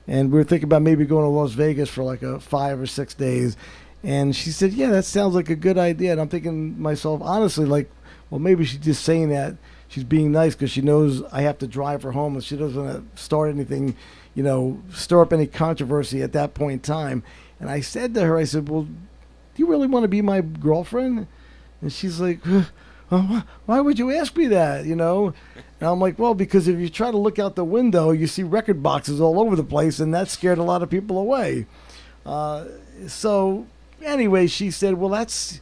and we were thinking about maybe going to Las Vegas for like 5 or 6 days. And she said, yeah, that sounds like a good idea. And I'm thinking to myself, honestly, like, well, maybe she's just saying that. She's being nice because she knows I have to drive her home and she doesn't want to start anything, stir up any controversy at that point in time. And I said to her, I said, well, do you really want to be my girlfriend? And she's like, why would you ask me that, And I'm like, well, because if you try to look out the window, you see record boxes all over the place, and that scared a lot of people away. So anyway, she said, well, that's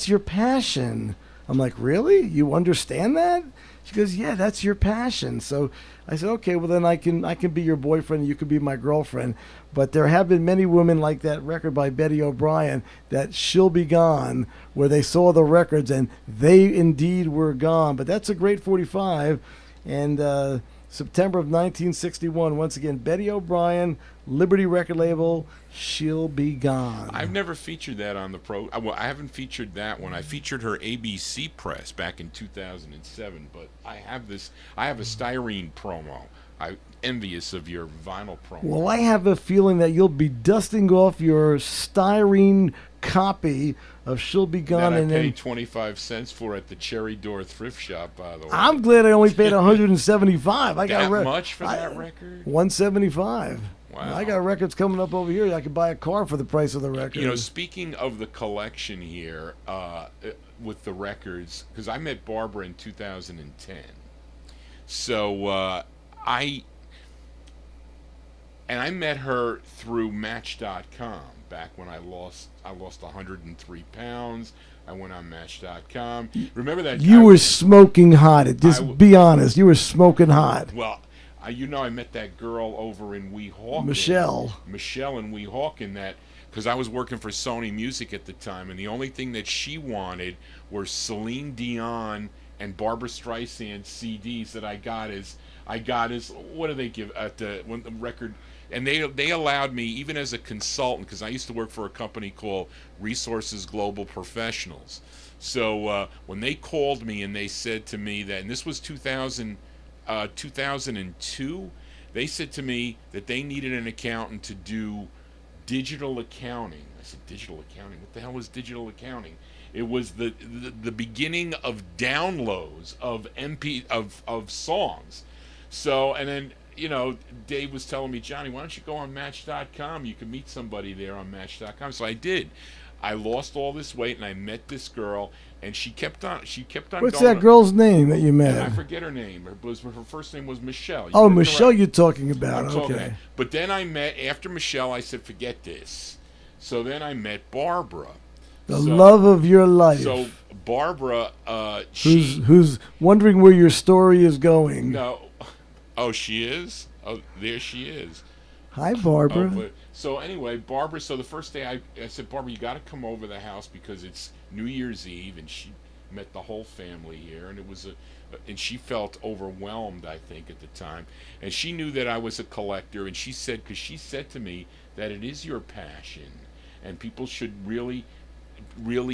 your passion. I'm like, really? You understand that? She goes, yeah, that's your passion. So I said, okay, well then I can be your boyfriend and you can be my girlfriend. But there have been many women like that record by Betty O'Brien, that She'll Be Gone, where they saw the records and they indeed were gone. But that's a great 45. And September of 1961, once again, Betty O'Brien, Liberty record label, She'll Be Gone. I've never featured that on the well, I haven't featured that one. I featured her ABC press back in 2007, but I have a styrene promo. I'm envious of your vinyl promo. Well, I have a feeling that you'll be dusting off your styrene copy of She'll Be Gone. That I paid 25 cents for at the Cherry Door thrift shop, by the way. I'm glad I only paid 175. I got much for that record? 175. Wow. I got records coming up over here. I could buy a car for the price of the record. Speaking of the collection here, with the records, because I met Barbara in 2010. So I met her through Match.com back when I lost 103 pounds. I went on Match.com. Remember that? You were smoking hot. Be honest. You were smoking hot. Well, I met that girl over in Weehawken. Michelle in Weehawken, because I was working for Sony Music at the time, and the only thing that she wanted were Celine Dion and Barbra Streisand CDs that I got as what do they give at the record? And they allowed me, even as a consultant, because I used to work for a company called Resources Global Professionals. So when they called me and they said to me that, and this was 2002, they said to me that they needed an accountant to do digital accounting. I said, digital accounting? What the hell is digital accounting? It was the beginning of downloads of of songs. So, and then, Dave was telling me, Johnny, why don't you go on Match.com? You can meet somebody there on Match.com. So I did. I lost all this weight, and I met this girl, and she kept on What's that girl's name that you met? I forget her name. Her first name was Michelle. Michelle you're talking about. Okay. But then after Michelle, I said, forget this. So then I met Barbara. The love of your life. So Barbara, who's wondering where your story is going. No. Oh, she is? Oh, there she is. Hi, Barbara. So anyway, Barbara, so the first day I said, Barbara, you got to come over the house because it's New Year's Eve, and she met the whole family here, and it was and she felt overwhelmed, I think, at the time. And she knew that I was a collector, and she said to me that it is your passion, and people should really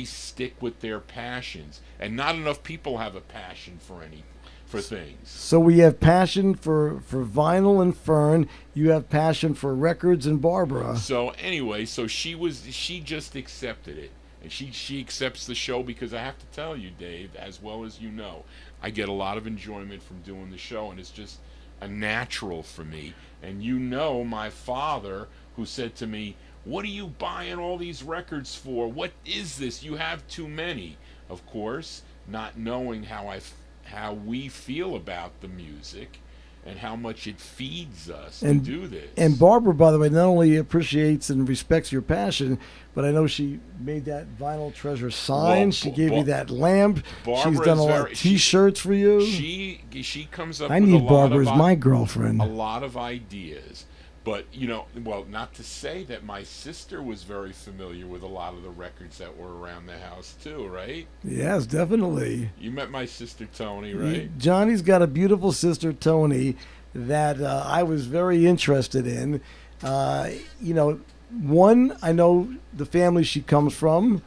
stick with their passions. And not enough people have a passion for things. So we have passion for vinyl and Fern. You have passion for records and Barbara. So anyway, so she just accepted it. And she accepts the show because I have to tell you, Dave, as well as you know, I get a lot of enjoyment from doing the show, and it's just a natural for me. And you know my father, who said to me, "What are you buying all these records for? What is this? You have too many." Of course, not knowing how we feel about the music and how much it feeds us to do this. And Barbara, by the way, not only appreciates and respects your passion, but I know she made that Vinyl Treasure sign. Well, she gave you that lamp. She's done a lot of T-shirts for you. She comes up I with need a lot Barbara of as my girlfriend. a lot of ideas. But, not to say that my sister was very familiar with a lot of the records that were around the house, too, right? Yes, definitely. You met my sister, Tony, right? Johnny's got a beautiful sister, Tony, that I was very interested in. One, I know the family she comes from.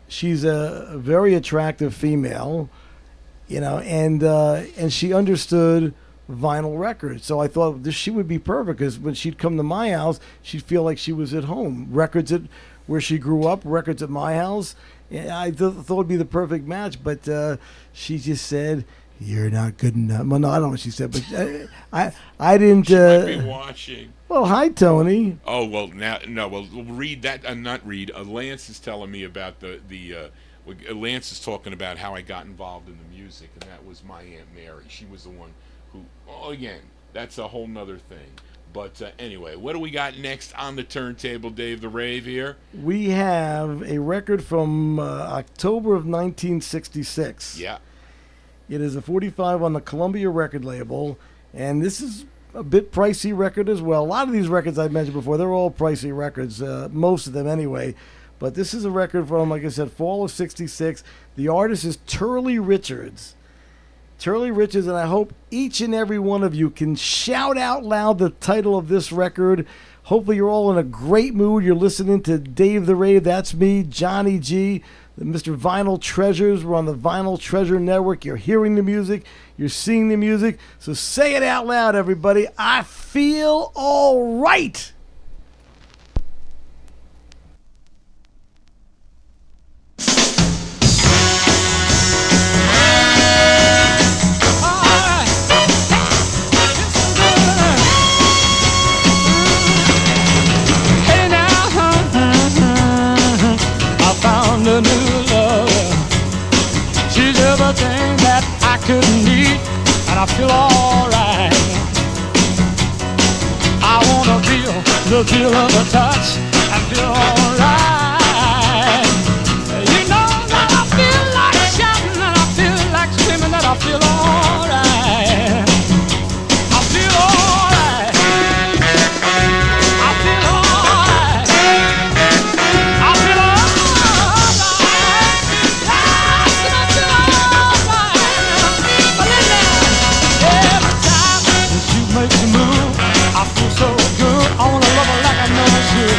She's a very attractive female, and she understood vinyl records. So I thought she would be perfect because when she'd come to my house, she'd feel like she was at home. Records at where she grew up, records at my house. I thought it'd be the perfect match, but she just said, "You're not good enough." Well, no, I don't know what she said, but I didn't. She might be watching. Well, hi, Tony. Oh, well, now, no, well, read that, not read. Lance is telling me about Lance is talking about how I got involved in the music, and that was my Aunt Mary. She was the one who, again, that's a whole nother thing. But anyway, what do we got next on the turntable, Dave the Rave here? We have a record from October of 1966. Yeah. It is a 45 on the Columbia record label, and this is a bit pricey record as well. A lot of these records I've mentioned before, they're all pricey records, most of them anyway. But this is a record from, like I said, fall of 66. The artist is Turley Richards. Turley Richards, and I hope each and every one of you can shout out loud the title of this record. Hopefully you're all in a great mood. You're listening to Dave the Rave. That's me, Johnny G, Mr. Vinyl Treasures. We're on the Vinyl Treasure Network. You're hearing the music. You're seeing the music. So say it out loud, everybody. I feel all right. A new love. She's everything that I could need, and I feel alright. I wanna feel the feel of the touch and feel alright. You know that I feel like shouting and I feel like screaming, that I feel alright. I feel alright. I feel alright. I feel alright. Makes me move. I feel so good. I wanna love her like I never should.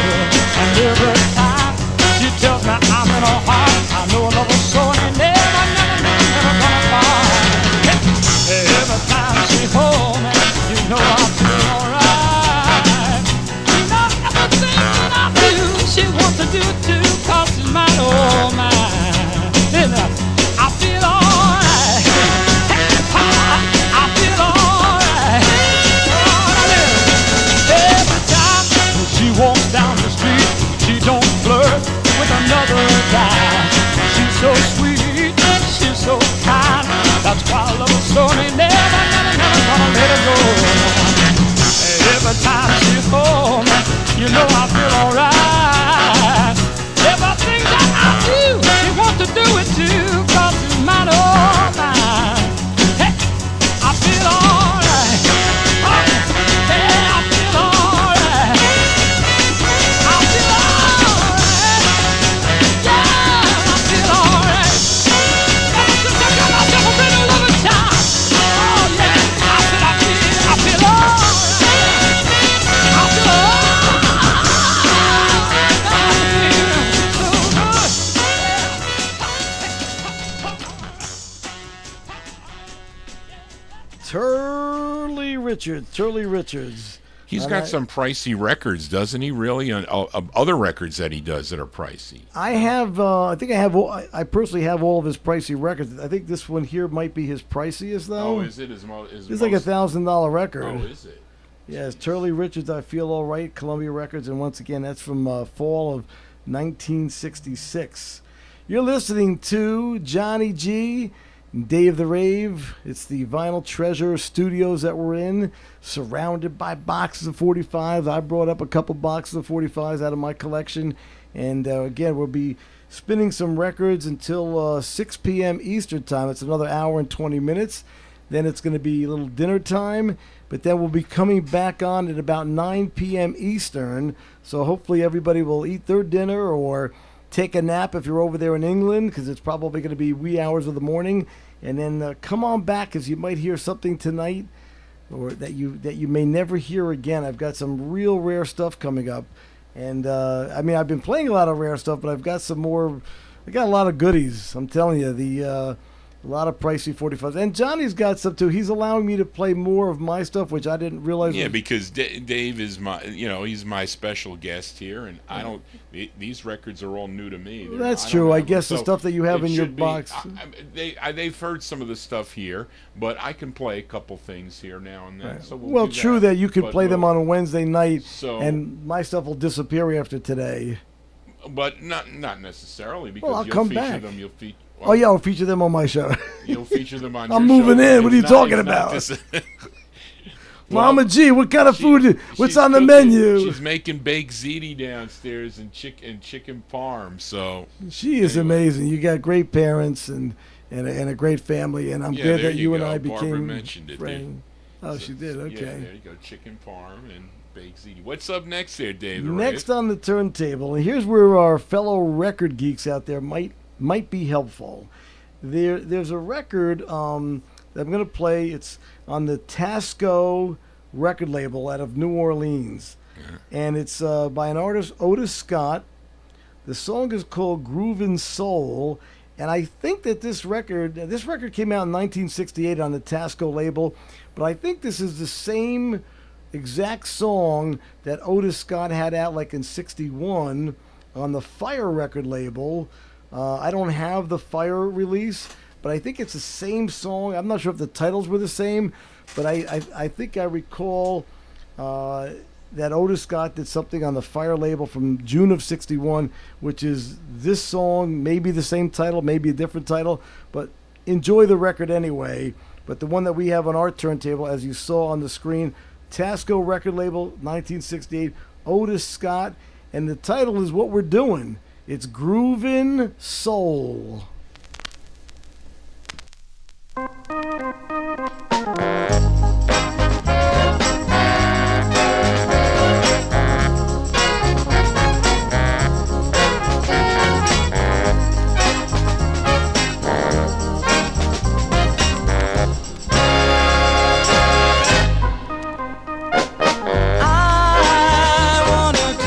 Turley Richards. He's got some pricey records, doesn't he? Really, other records that he does that are pricey. I have. I think I have. I personally have all of his pricey records. I think this one here might be his priciest, though. Oh, is it? It's like $1,000 record. Oh, is it? Yeah, it's Turley Richards. I Feel All Right, Columbia Records, and once again, that's from fall of 1966. You're listening to Johnny G. Dave the Rave. It's the Vinyltreasure studios that we're in, surrounded by boxes of 45s. I brought up a couple boxes of 45s out of my collection. And again, we'll be spinning some records until 6 p.m. Eastern time. It's another hour and 20 minutes. Then it's going to be a little dinner time. But then we'll be coming back on at about 9 p.m. Eastern. So hopefully everybody will eat their dinner or take a nap if you're over there in England, because it's probably going to be wee hours of the morning. And then come on back, because you might hear something tonight or that you may never hear again. I've got some real rare stuff coming up. And, I mean, I've been playing a lot of rare stuff, but I've got some more. I got a lot of goodies. I'm telling you, a lot of pricey 45s. And Johnny's got stuff, too. He's allowing me to play more of my stuff, which I didn't realize. Yeah, because Dave is he's my special guest here, and I don't. These records are all new to me. That's true. I guess the stuff that you have in your box. They've heard some of the stuff here, but I can play a couple things here now and then. Right. So well, true that you could play them on a Wednesday night, so, and my stuff will disappear after today. But not necessarily, because I'll you'll come feature back. them. Oh yeah, I'll feature them on my show. You'll feature them on. I'm your moving show. in. What are you talking about? Well, Mama G, what kind of food? What's on the menu? She's making baked ziti downstairs and chicken parm. So she is amazing. You got great parents and a great family, and I'm glad that you and I became friends. Oh, she did. Okay. Yeah, there you go. Chicken parm and baked ziti. What's up next there, Dave? Next on the turntable, and here's where our fellow record geeks out there might be helpful. There's a record that I'm going to play. It's on the Tasco record label out of New Orleans. Yeah. And it's by an artist, Otis Scott. The song is called Groovin' Soul. And I think that this record came out in 1968 on the Tasco label. But I think this is the same exact song that Otis Scott had out like in 61 on the Fire record label. I don't have the Fire release, but I think it's the same song. I'm not sure if the titles were the same, but I think I recall that Otis Scott did something on the Fire label from June of 61, which is this song, maybe the same title, maybe a different title, but enjoy the record anyway. But the one that we have on our turntable, as you saw on the screen, Tasco record label, 1968, Otis Scott, and the title is What We're Doing. It's Groovin' Soul. I wanna do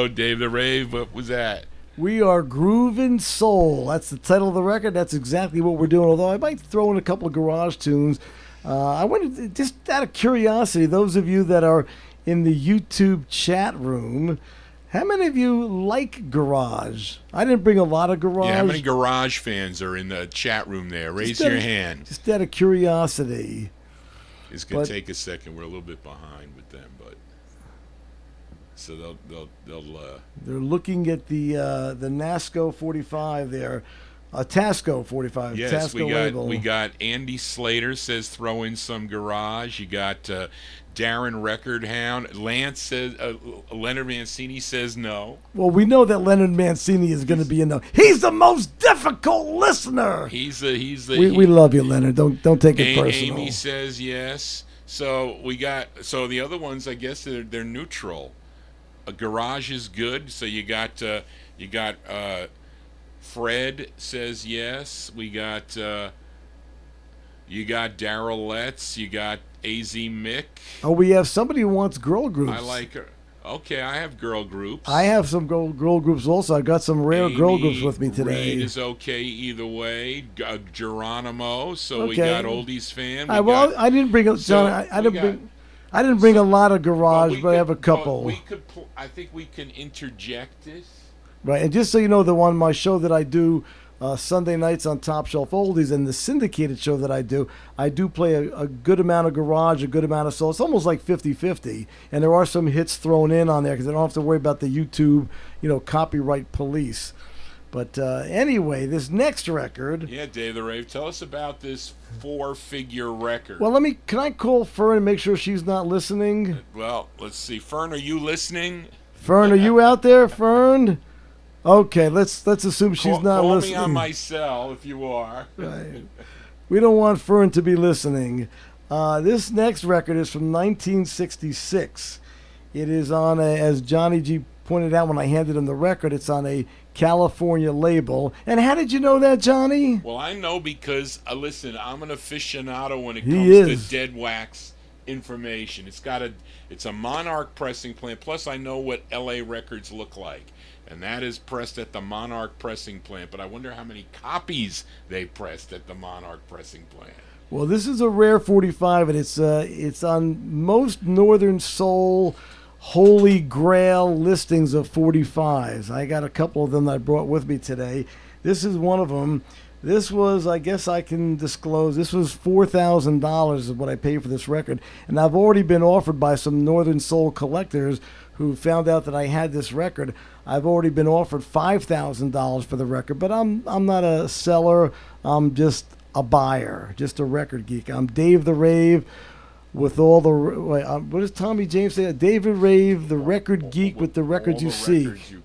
go, Dave the Rave. What was that? We are groovin' soul. That's the title of the record. That's exactly what we're doing. Although I might throw in a couple of garage tunes. I wanted to, just out of curiosity, those of you that are in the YouTube chat room, how many of you like garage? I didn't bring a lot of garage. Yeah, how many garage fans are in the chat room there? Raise your hand. Just out of curiosity. It's going to take a second. We're a little bit behind with them, but so they'll they're looking at the NASCO 45 there. Tasco 45. Yes, Tasco we got Andy Slater says throw in some garage. You got Darren Record Hound. Lance says Leonard Mancini says no. Well, we know that Leonard Mancini is going to be in the. He's the most difficult listener. We love you, Leonard. Don't take it personal. Amy says yes. So the other ones, I guess they're neutral. A garage is good. So you got Fred says yes. We got you got Daryl Letts. You got AZ Mick. Oh, we have somebody who wants girl groups. I like her. Okay, I have girl groups. I have some girl groups also. I got some rare girl groups with me today. Reed is okay either way. Geronimo. So okay. We got oldies fan. I didn't bring a John. I didn't bring a lot of garage, but I have a couple. I think we can interject this. Right, and just so you know, my show that I do Sunday nights on Top Shelf Oldies and the syndicated show that I do play a good amount of garage, a good amount of soul. It's almost like 50-50, and there are some hits thrown in on there because I don't have to worry about the YouTube, copyright police. But anyway, this next record. Yeah, Dave the Rave, tell us about this 4-figure record. Well, can I call Fern and make sure she's not listening? Well, let's see. Fern, are you listening? Fern, are you out there, Fern? Okay, let's assume she's not listening. Call me on my cell if you are. Right. We don't want Fern to be listening. This next record is from 1966. It is on as Johnny G pointed out when I handed him the record, it's on a California label. And how did you know that, Johnny? Well, I know because, listen, I'm an aficionado when it comes to dead wax information. It's a Monarch pressing plant. Plus, I know what LA records look like. And that is pressed at the Monarch pressing plant. But I wonder how many copies they pressed at the Monarch pressing plant. Well, this is a rare 45, and it's on most Northern Soul Holy Grail listings of 45s. I got a couple of them that I brought with me today. This is one of them. This was, I guess I can disclose, this was $4,000 is what I paid for this record. And I've already been offered by some Northern Soul collectors who found out that I had this record. I've already been offered $5,000 for the record, but I'm not a seller. I'm just a buyer, just a record geek. I'm Dave the Rave with all the, what does Tommy James say? Dave the Rave, the record geek with the records you seek.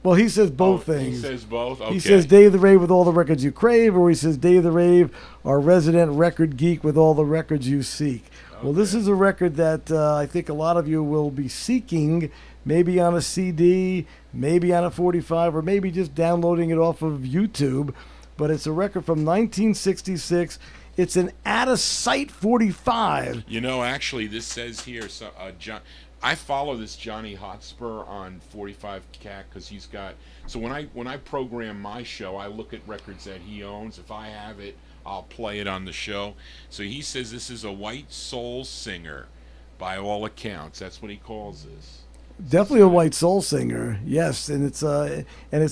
Well, he says both things. He says both? Okay. He says Dave the Rave with all the records you crave, or he says Dave the Rave, our resident record geek with all the records you seek. Okay. Well, this is a record that I think a lot of you will be seeking, maybe on a CD, maybe on a 45, or maybe just downloading it off of YouTube. But it's a record from 1966. It's an out-of-sight 45. Actually, this says here, John... I follow this Johnny Hotspur on 45 Cat because he's got. So when I program my show, I look at records that he owns. If I have it, I'll play it on the show. So he says this is a white soul singer, by all accounts. That's what he calls this. Definitely a white soul singer, yes, and it's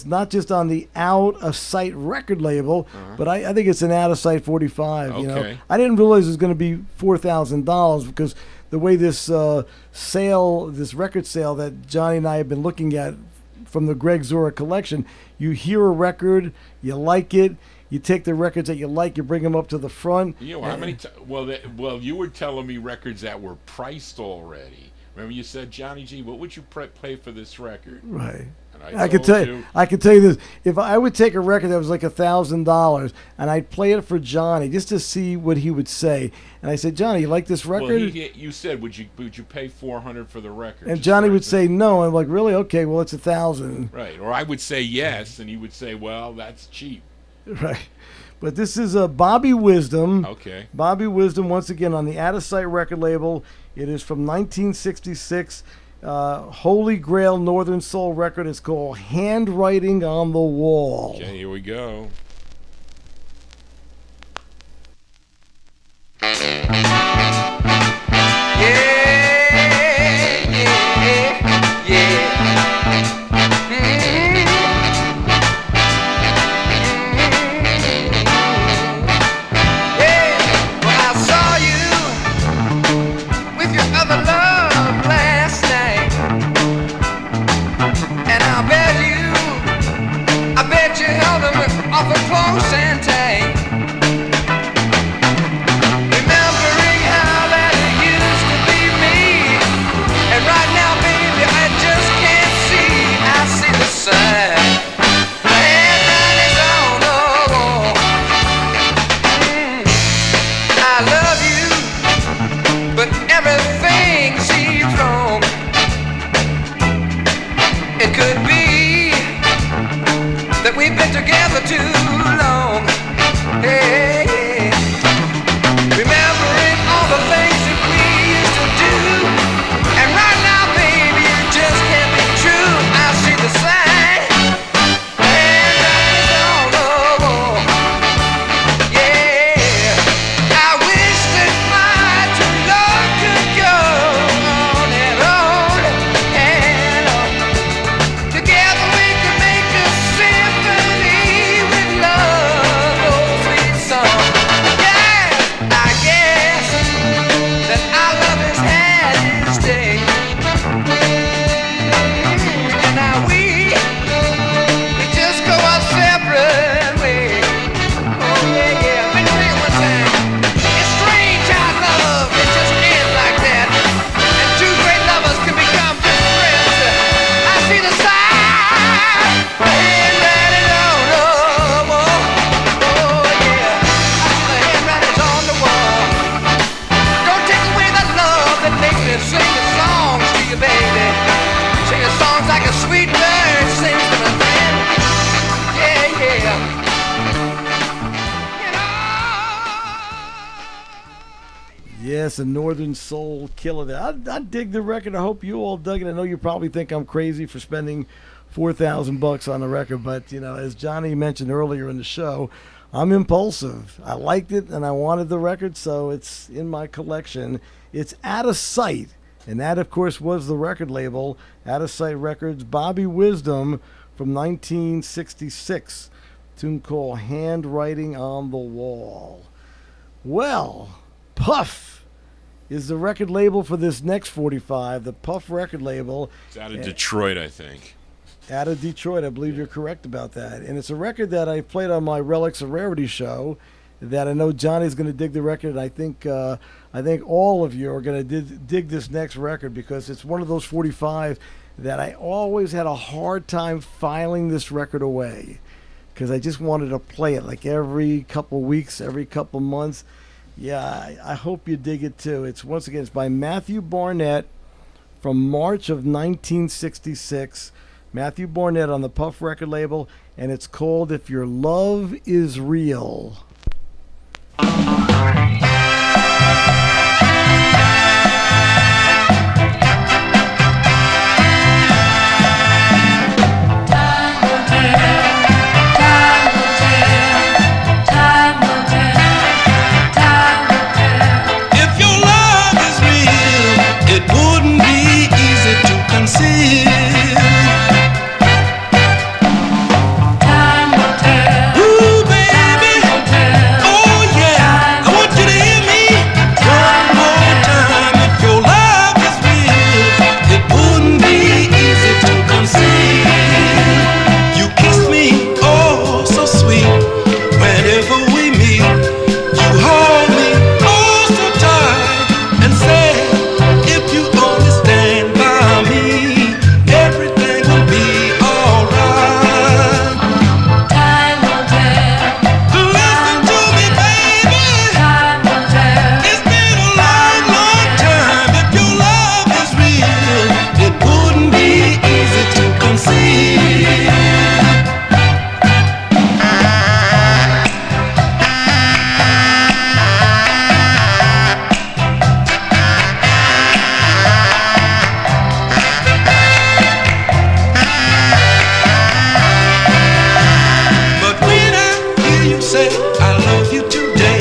not just on the Out of Sight record label, but I think it's an Out of Sight 45. Okay. I didn't realize it was going to be $4,000 because the way this record sale that Johnny and I have been looking at from the Greg Zora collection, you hear a record, you like it. You take the records that you like, you bring them up to the front. How many? Well, you were telling me records that were priced already. Remember, you said, Johnny G, what would you pay for this record? Right. And I can tell you this. If I would take a record that was like $1,000 and I'd play it for Johnny just to see what he would say, and I said, Johnny, you like this record? Well, you said, would you pay $400 for the record? And Johnny would say no. I'm like, really? Okay, well, it's $1,000. Right. Or I would say yes, and he would say, well, that's cheap. Right. But this is Bobby Wisdom. Okay. Bobby Wisdom, once again, on the Out of Sight record label. It is from 1966. Holy Grail Northern Soul record. It's called Handwriting on the Wall. Okay, here we go. Close and tight. Remembering how that it used to be me. And right now, baby, I just can't see. I see the sign. The handwriting is on the wall. I love you, but everything seems wrong. It could be that we've been together too long. Hey, hey. Remembering all the things that we used to do. And right now, baby, it just can't be true. I see the sign. And that is on the wall. Yeah. I wish that my true love could go on and on and on. Together we could make a symphony with love, oh sweet song. Yeah, I guess that our love has had its day. And now we just go our separate ways. Oh yeah, yeah. Let me tell you one time. It's strange how love it just ends like that. And two great lovers can become just friends. I see the sign. Handwriting on the wall. Oh yeah. I see the handwritings on the wall. Don't take away the love that makes me sing the songs to you, baby. Sing the songs like a sweet bird sings to my friend. Yeah, yeah. You know. Yes, a Northern Soul killer there. I dig the record. I hope you all dug it. I know you probably think I'm crazy for spending $4,000 on the record, but as Johnny mentioned earlier in the show, I'm impulsive. I liked it and I wanted the record, so it's in my collection. It's Out of Sight, and that, of course, was the record label, Out of Sight Records. Bobby Wisdom from 1966, tune called Handwriting on the Wall. Well, Puff is the record label for this next 45, the Puff record label. It's out of Detroit, I think. Out of Detroit, I believe you're correct about that. And it's a record that I played on my Relics of Rarity show that I know Johnny's going to dig the record. I think all of you are going to dig this next record because it's one of those 45 that I always had a hard time filing this record away because I just wanted to play it like every couple weeks, every couple months. Yeah, I hope you dig it too. It's by Matthew Barnett from March of 1966. Matthew Barnett on the Puff record label, and it's called If Your Love Is Real. Ooh, baby, oh yeah, I want you to hear me. with you today.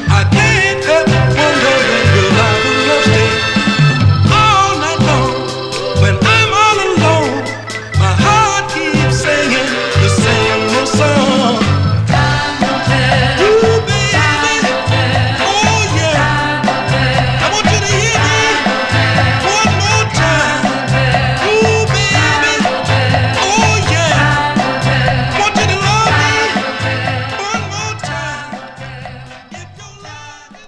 I can't help wondering, will I will stay all night long. When I'm all alone, my heart keeps singing the same old song. Ooh, baby, oh yeah, I want you to hear me one more time. Ooh, baby, oh yeah, I want you to love me one more time. If your love is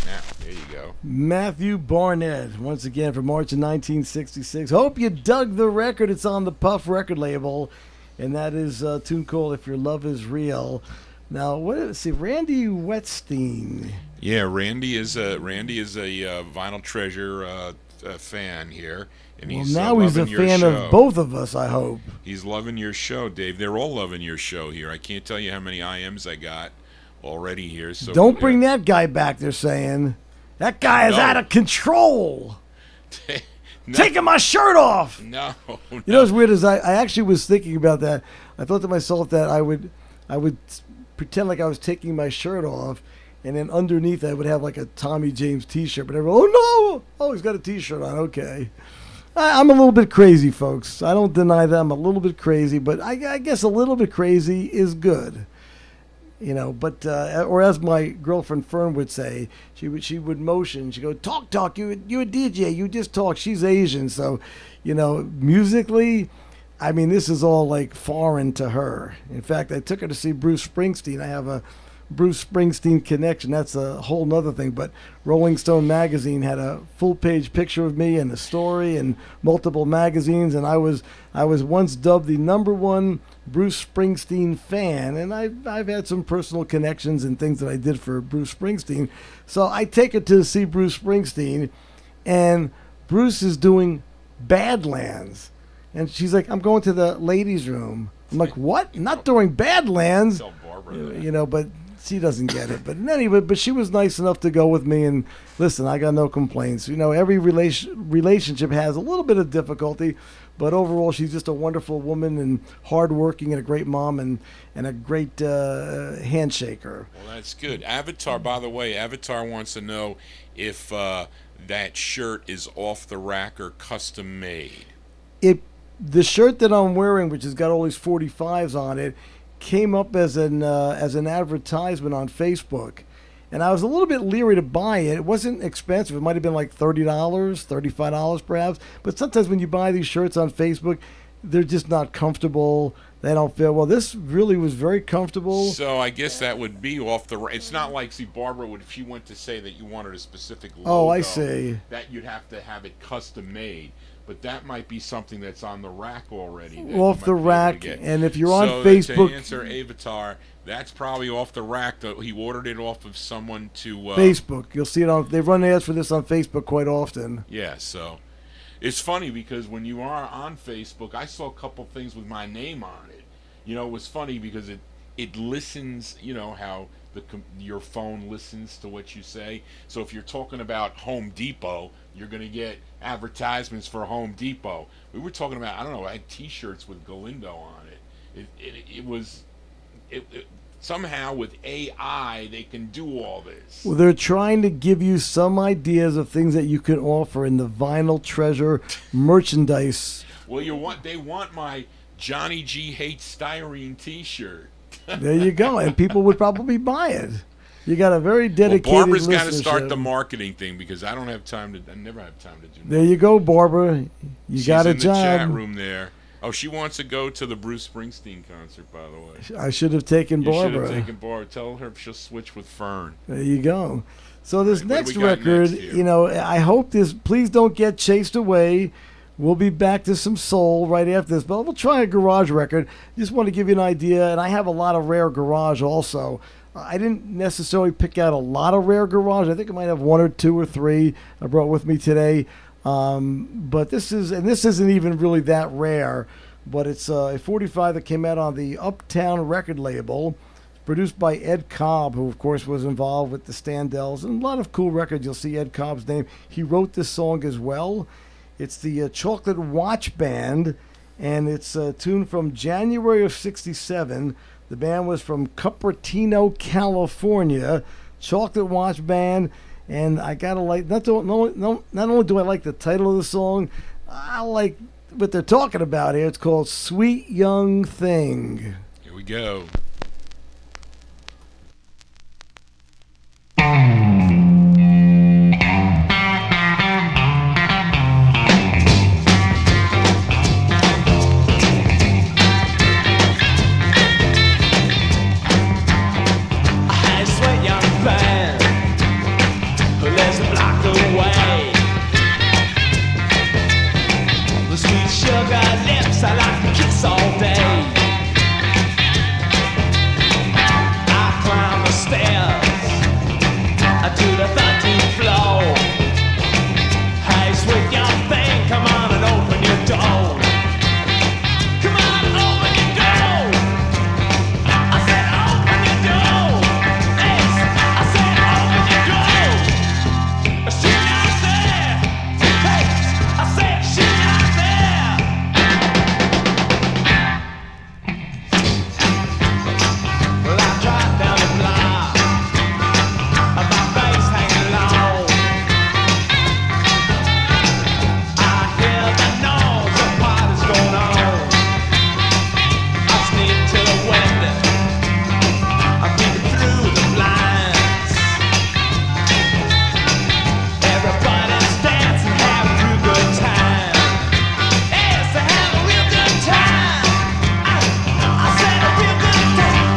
Now, there you go. Matthew Barnett, once again from March of 1966. Hope you dug the record. It's on the Puff record label, and that is a tune called "If Your Love Is Real." Now, Randy Wetstein. Yeah, Randy is a Vinyl Treasure fan here, and Well, he's now he's a loving your fan show. of both of us, I hope. He's loving your show, Dave. They're all loving your show here. I can't tell you how many IMs I got already here. So Don't bring that guy back, they're saying. That guy is No. out of control. No. Taking my shirt off. No, You know what's weird is I actually was thinking about that. I thought to myself that I would pretend like I was taking my shirt off, and then underneath I would have like a Tommy James T-shirt. But everyone, oh no, oh he's got a T-shirt on. Okay, I'm a little bit crazy, folks. I don't deny that I'm a little bit crazy, but I guess a little bit crazy is good. You know, but or as my girlfriend Fern would say, she would motion. She'd go, talk. You a DJ. You just talk. She's Asian, so you know, musically, I mean, this is all like foreign to her. In fact, I took her to see Bruce Springsteen. I have a Bruce Springsteen connection. That's a whole nother thing. But Rolling Stone magazine had a full page picture of me and a story and multiple magazines, and I was once dubbed the #1 Bruce Springsteen fan, and I've had some personal connections and things that I did for Bruce Springsteen. So I take her to see Bruce Springsteen, and Bruce is doing Badlands, and she's like, "I'm going to the ladies' room." I'm like, "What? Not during Badlands?" Tell Barbara that. You know, but she doesn't get it. But anyway, but she was nice enough to go with me, and listen, I got no complaints. You know, every relationship has a little bit of difficulty, but overall, she's just a wonderful woman and hardworking and a great mom and a great handshaker. Well, that's good. Avatar, by the way, Avatar wants to know if that shirt is off the rack or custom made. The shirt that I'm wearing, which has got all these 45's on it, came up as an advertisement on Facebook. And I was a little bit leery to buy it. It wasn't expensive. It might have been like $30, $35 perhaps. But sometimes when you buy these shirts on Facebook, they're just not comfortable. They don't feel well. This really was very comfortable. So I guess that would be off the rack. It's not like, see, Barbara would, if she went to say that you wanted a specific logo. Oh, I see. That you'd have to have it custom made. But that might be something that's on the rack already. Off the rack, and if you're on so Facebook, to answer Avatar, that's probably off the rack. He ordered it off of someone to Facebook. You'll see it on. They run ads for this on Facebook quite often. Yeah, so it's funny because when you are on Facebook, I saw a couple things with my name on it. You know, it was funny because it listens. You know how your phone listens to what you say. So if you're talking about Home Depot, you're going to get advertisements for Home Depot. We were talking about, I don't know, I had T-shirts with Galindo on it. It was somehow with AI they can do all this. Well, they're trying to give you some ideas of things that you can offer in the Vinyl Treasure merchandise. Well, they want my Johnny G Hates Styrene T-shirt. There you go, and people would probably buy it. You got a very dedicated Well, Barbara's got to start listenership. the marketing thing because I never have time to do that. There you go, Barbara. You got a She's in the chat job. room there. Oh, she wants to go to the Bruce Springsteen concert, by the way. I should have taken You should Barbara. have taken Barbara. Tell her she'll switch with Fern. There you go. So this Right, what next do we got record, next here? you know, I hope this. Please don't get chased away. We'll be back to some soul right after this, but we'll try a garage record. Just want to give you an idea, and I have a lot of rare garage also. I didn't necessarily pick out a lot of rare garage. I think I might have 1 or 2 or 3 I brought with me today. But this isn't even really that rare. But it's a 45 that came out on the Uptown record label, produced by Ed Cobb, who of course was involved with the Standells and a lot of cool records. You'll see Ed Cobb's name. He wrote this song as well. It's the Chocolate Watch Band, and it's a tune from January of '67. The band was from Cupertino, California, Chocolate Watch Band, and I gotta like not only do I like the title of the song, I like what they're talking about here. It's called "Sweet Young Thing." Here we go. I like to kiss all day. I climb the stairs to the 13th floor. Hey, sweet young thing, come on and open your door. Come on, open your door. I said open your door. Yes, I said open your door. She out there. Hey, I said she out there. Well, I drive down the block, my face hanging low. I hear the noise, the party's going on. I sneak to the window, I'm peeking through the blinds. Everybody's dancing, having a real good time. Yes, they have a real good time. I said a real good time.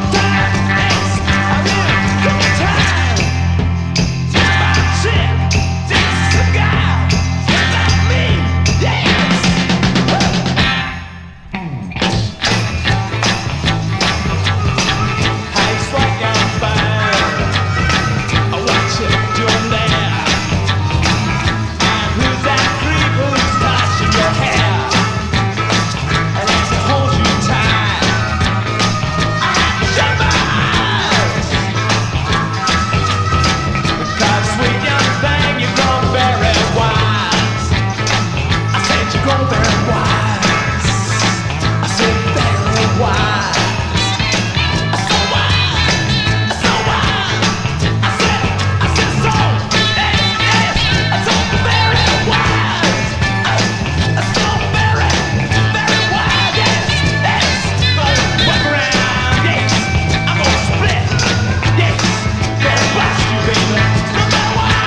Yes, a real good time. Just about shit, just a guy, just about me. Yes. Hey, sweet young thing, what you doing there? And who's that creep who's touching your hair? And as it holds you tight, shut my eyes. Because sweet young thing, you've grown very wise. I said you've grown very wise. I said very wise. So wise, so wise. I said so, yes, so very wise. So very, very wise, yes. Walk around, yes. I'm gonna split, yes. Gonna blast you, baby. So very wise.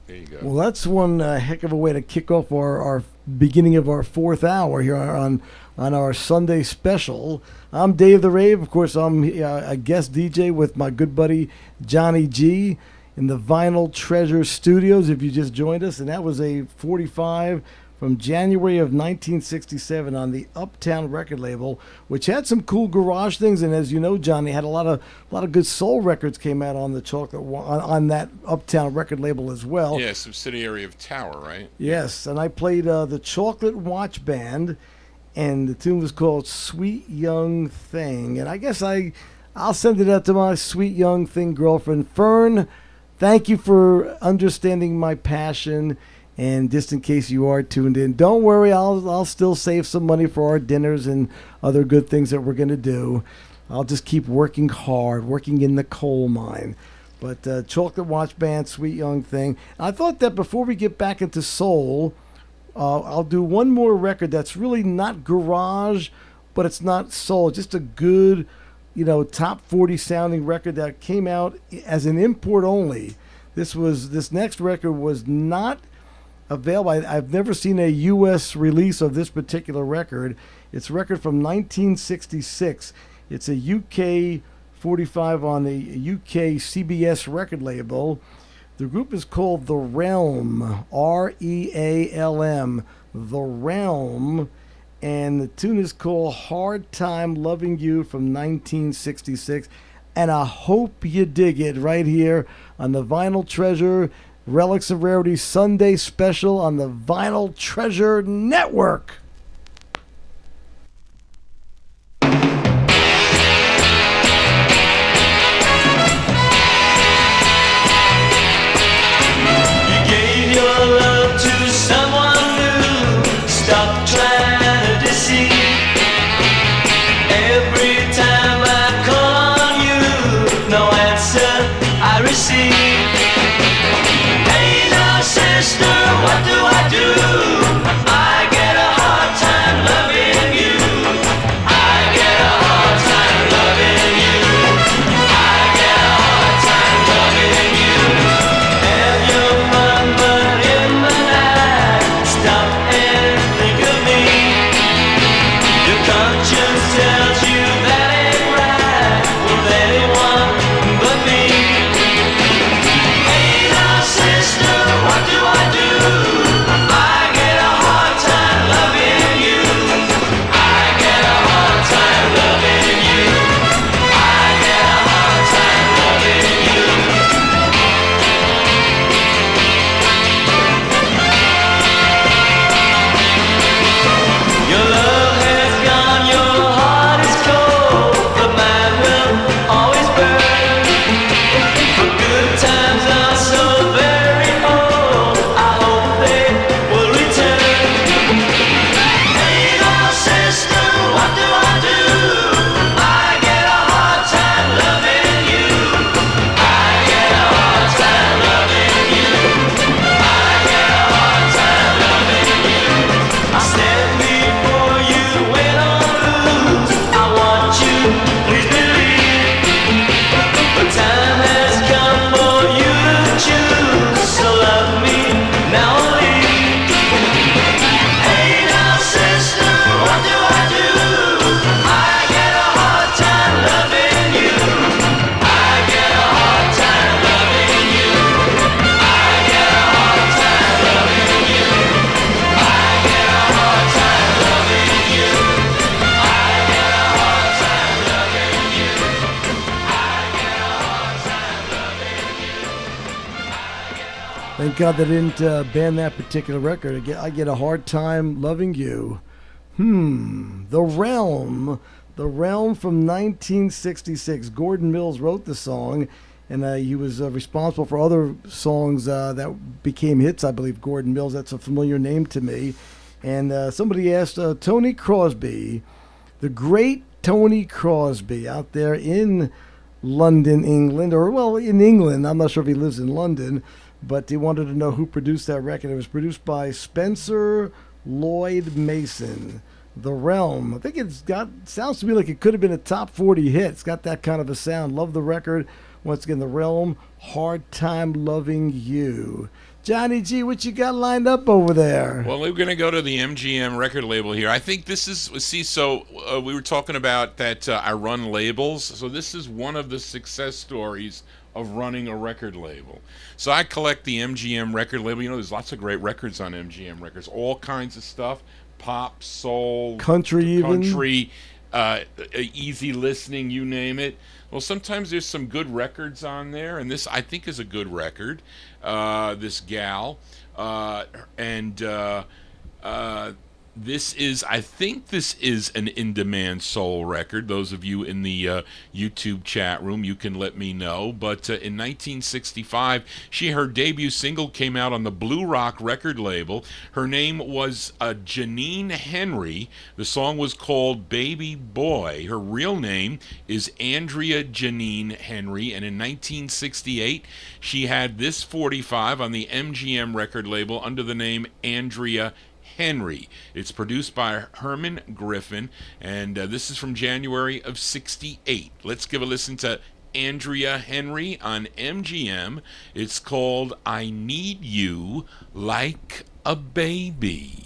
There you go. Well, that's one heck of a way to kick off our beginning of our fourth hour here on our Sunday special. I'm Dave the Rave. Of course, I'm a guest DJ with my good buddy Johnny G in the Vinyltreasure studios, if you just joined us. And that was a 45 from January of 1967 on the Uptown record label, which had some cool garage things. And as you know, Johnny, had a lot of good soul records came out on the on that Uptown record label as well. Yeah, subsidiary of Tower, right? Yes, and I played the Chocolate Watch Band, and the tune was called "Sweet Young Thing." And I guess I'll send it out to my sweet young thing girlfriend, Fern. Thank you for understanding my passion. And just in case you are tuned in, don't worry, I'll still save some money for our dinners and other good things that we're going to do. I'll just keep working hard, working in the coal mine. But Chocolate Watch Band, Sweet Young Thing. I thought that before we get back into soul, I'll do one more record that's really not garage, but it's not soul. Just a good, top 40 sounding record that came out as an import only. This next record was not available. I've never seen a U.S. release of this particular record. It's a record from 1966. It's a UK 45 on the UK CBS record label. The group is called The Realm, R-E-A-L-M, The Realm, and the tune is called Hard Time Loving You from 1966. and I hope you dig it right here on the Vinyl Treasure Relics of Rarity Sunday Special on the Vinyl Treasure Network. What do I do? I get a hard time loving you. I get a hard time loving you. I get a hard time loving you. Have your fun, but in the night, stop and think of me. Your conscience tells you that ain't right with anyone but me. Hey now, sister, what do I do? Thank God they didn't ban that particular record. I get a hard time loving you. The Realm from 1966. Gordon Mills wrote the song, and he was responsible for other songs that became hits, I believe. Gordon Mills, that's a familiar name to me. And somebody asked Tony Crosby, the great Tony Crosby, out there in London, England, or well, in England. I'm not sure if he lives in London, but he wanted to know who produced that record. It was produced by Spencer Lloyd Mason. The Realm. I think sounds to me like it could have been a top 40 hit. It's got that kind of a sound. Love the record. Once again, The Realm, Hard Time Loving You. Johnny G, what you got lined up over there? Well, we're going to go to the MGM record label here. I think this is, we were talking about that I run labels. So this is one of the success stories of running a record label. So I collect the MGM record label. You know, there's lots of great records on MGM records, all kinds of stuff, pop, soul, country, easy listening, you name it. Well, sometimes there's some good records on there, and this I think is a good record. This gal, I think this is an in-demand soul record. Those of you in the YouTube chat room, you can let me know. But in 1965, her debut single came out on the Blue Rock record label. Her name was Janine Henry. The song was called Baby Boy. Her real name is Andrea Janine Henry. And in 1968, she had this 45 on the MGM record label under the name Andrea Henry. It's produced by Herman Griffin, and this is from January of '68. Let's give a listen to Andrea Henry on MGM. It's called I Need You Like a Baby.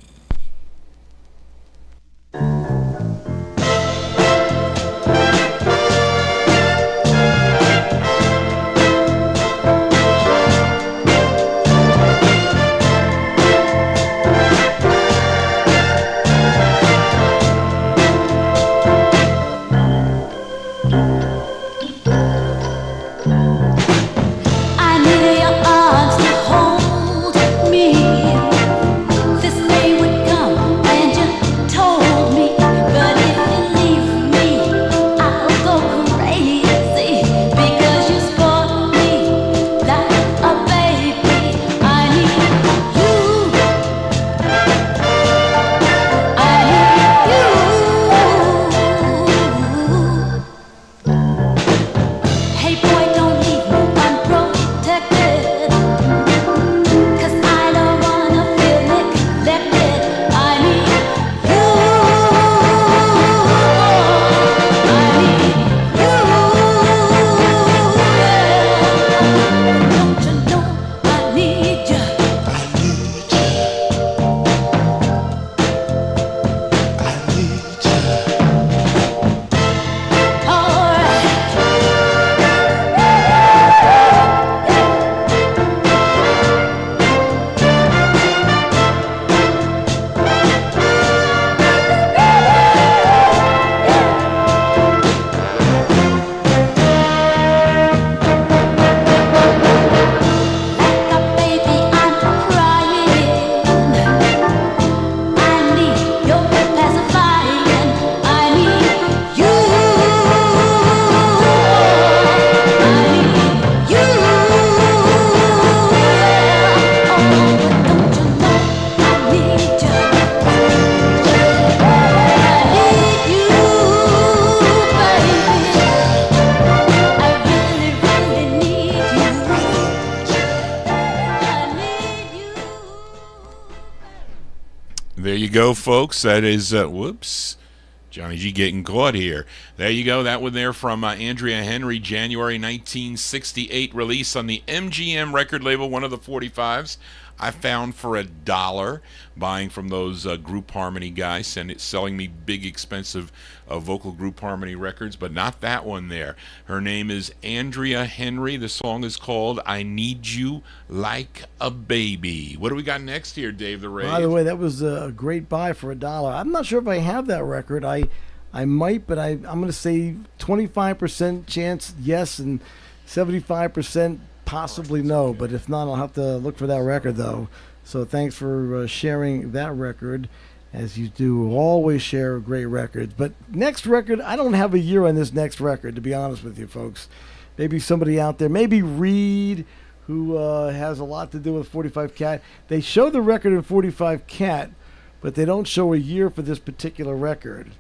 There you go, folks. That is, whoops, Johnny G getting caught here. There you go. That one there from Andrea Henry, January 1968 release on the MGM record label, one of the 45's. I found for $1, buying from those group harmony guys, selling me big, expensive vocal group harmony records, but not that one there. Her name is Andrea Henry. The song is called I Need You Like a Baby. What do we got next here, Dave the Rave? By the way, that was a great buy for $1. I'm not sure if I have that record. I might, but I'm going to say 25% chance yes and 75% possibly no, but if not, I'll have to look for that record, though. So thanks for sharing that record, as you do always share great records. But next record, I don't have a year on this next record, to be honest with you, folks. Maybe somebody out there, maybe Reed, who has a lot to do with 45 Cat. They show the record in 45 Cat, but they don't show a year for this particular record.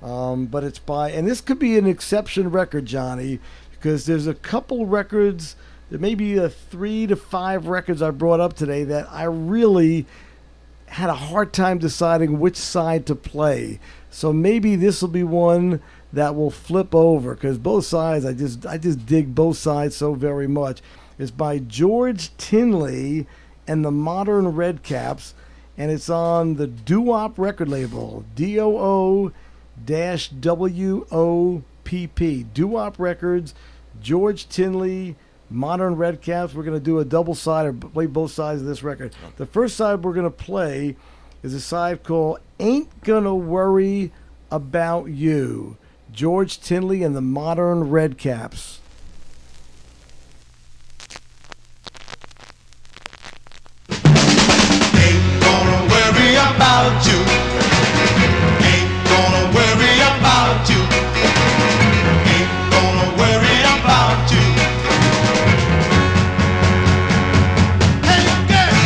But it's by, and this could be an exception record, Johnny, because there's a couple records. There may be 3 to 5 records I brought up today that I really had a hard time deciding which side to play. So maybe this will be one that will flip over, because both sides, I just dig both sides so very much. It's by George Tinley and the Modern Redcaps, and it's on the Doo-Wop record label, DOO-WOPP. Doo-Wop Records, George Tinley, Modern Redcaps. We're going to do a double side or play both sides of this record. The first side we're going to play is a side called Ain't Gonna Worry About You. George Tinley and the Modern Redcaps. Ain't gonna worry about you. Ain't gonna worry about you. Ain't gonna worry about you. Hey girl,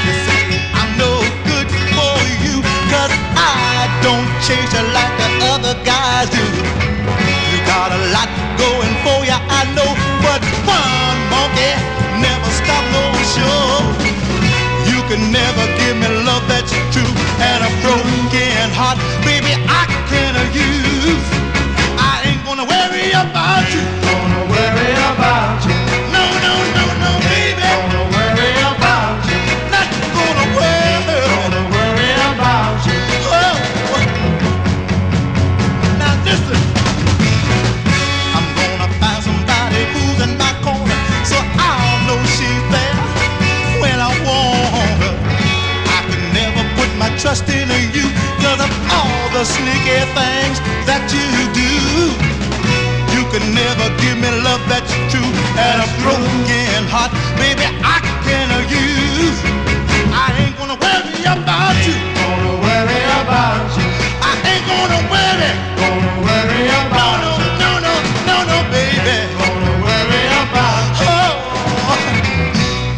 you say I'm no good for you, 'cause I don't change her like the other guys do. You got a lot going for you, I know, but one monkey never stop no show. You can never give me love that's true, and a broken heart, baby, I can't use. I ain't gonna worry about you. Gonna worry about you. No, no, no, no, baby. Gonna worry about you. Not gonna worry about you. Oh. Now listen, I'm gonna find somebody who's in my corner, so I'll know she's there when I want her. I can never put my trust in you, 'cause of all the sneaky things that you do. You can never give me love that's true, and a broken heart, baby, I can't use. I ain't gonna worry about you. Gonna worry about you. I ain't gonna worry. Gonna worry about you. No, no, no, no, no, baby. Gonna worry about you. Oh,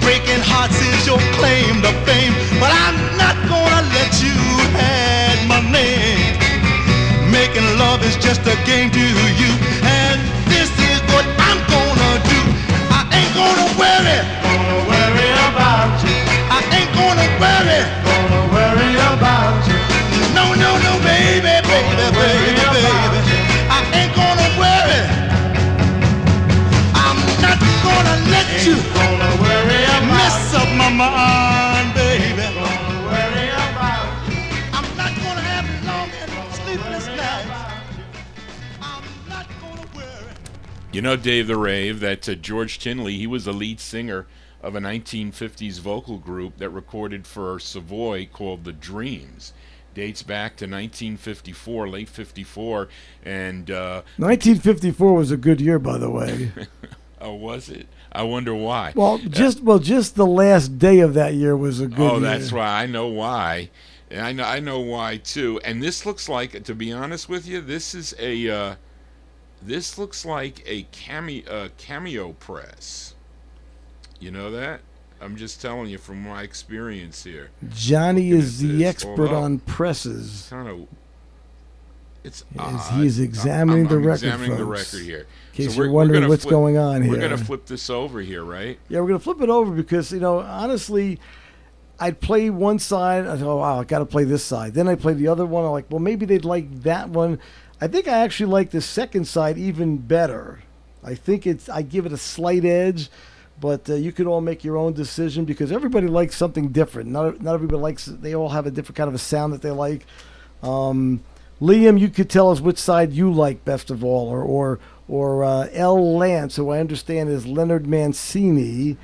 breaking hearts is your claim to fame, but I'm not gonna let you have my name. Making love is just a game to you, and this is what I'm gonna do. I ain't gonna worry about you. I ain't gonna worry about you. No, no, no, baby, baby, baby, baby. I ain't gonna worry. I'm not gonna let you mess up my mind, baby. I'm not gonna have long and sleepless nights. I'm not gonna worry. You know, Dave the Rave, that George Tinley, he was the lead singer of a 1950s vocal group that recorded for Savoy called The Dreams. Dates back to 1954, late 54, and 1954 was a good year, by the way. oh, was it? I wonder why. Well, just the last day of that year was a good year. Oh, that's why. I know why. And I know why too. And this looks like, to be honest with you, this is a this looks like a cameo press. You know that? I'm just telling you from my experience here. Johnny is the this. expert on presses. Kind of. It's As he is examining the record, examining the folks. record here. In case So you're wondering what's going on here. We're going to flip this over here, right? Yeah, we're going to flip it over because, honestly, I'd play one side. I thought, oh, wow, I got to play this side. Then I play the other one. I'm like, well, maybe they'd like that one. I think I actually like the second side even better. I think I give it a slight edge, but you could all make your own decision because everybody likes something different. Not everybody likes. They all have a different kind of a sound that they like. Liam, you could tell us which side you like best of all, or L. Lance, who I understand is Leonard Mancini.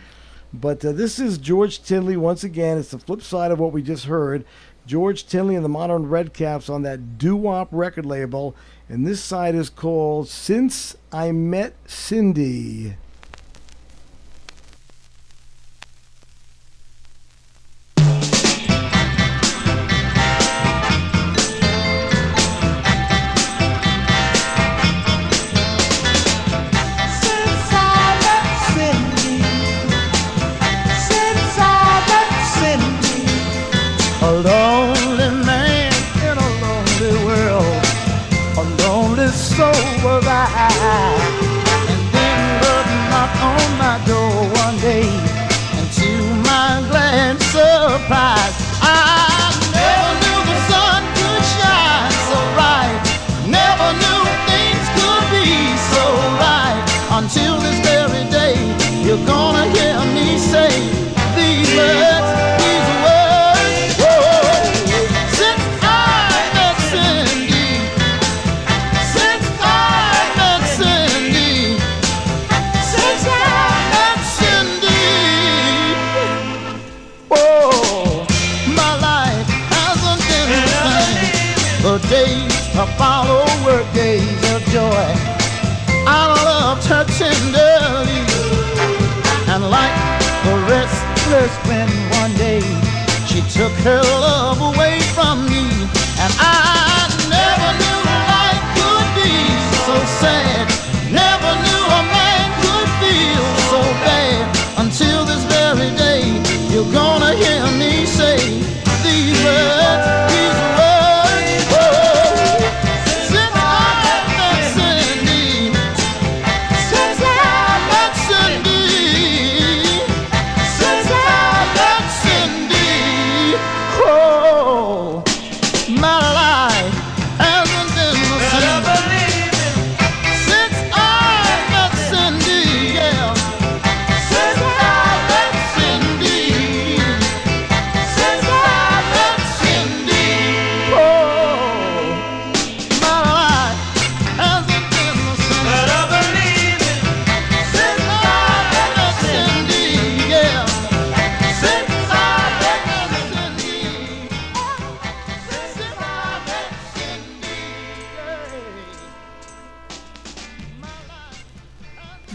But this is George Tinley once again. It's the flip side of what we just heard. George Tinley and the Modern Redcaps on that doo-wop record label. And this side is called Since I Met Cindy. A lonely man in a lonely world, a lonely soul was I. And then love knocked on my door one day, and to my glad surprise, I never knew the sun could shine so bright, never knew things could be so right, until this very day. You're gonna hear me say these words, these words. Days of follow were days of joy. I loved her tenderly, and like the restless wind one day, she took her love away from me. And I never knew life could be so sad, never knew a man could feel so bad, until this very day. You're gonna hear me say these words, these words.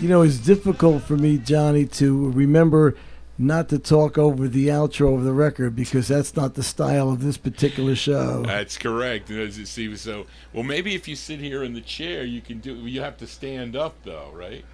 You know, it's difficult for me, Johnny, to remember not to talk over the outro of the record because that's not the style of this particular show. That's correct. See, so well, maybe if you sit here in the chair, you can do. You have to stand up, though, right?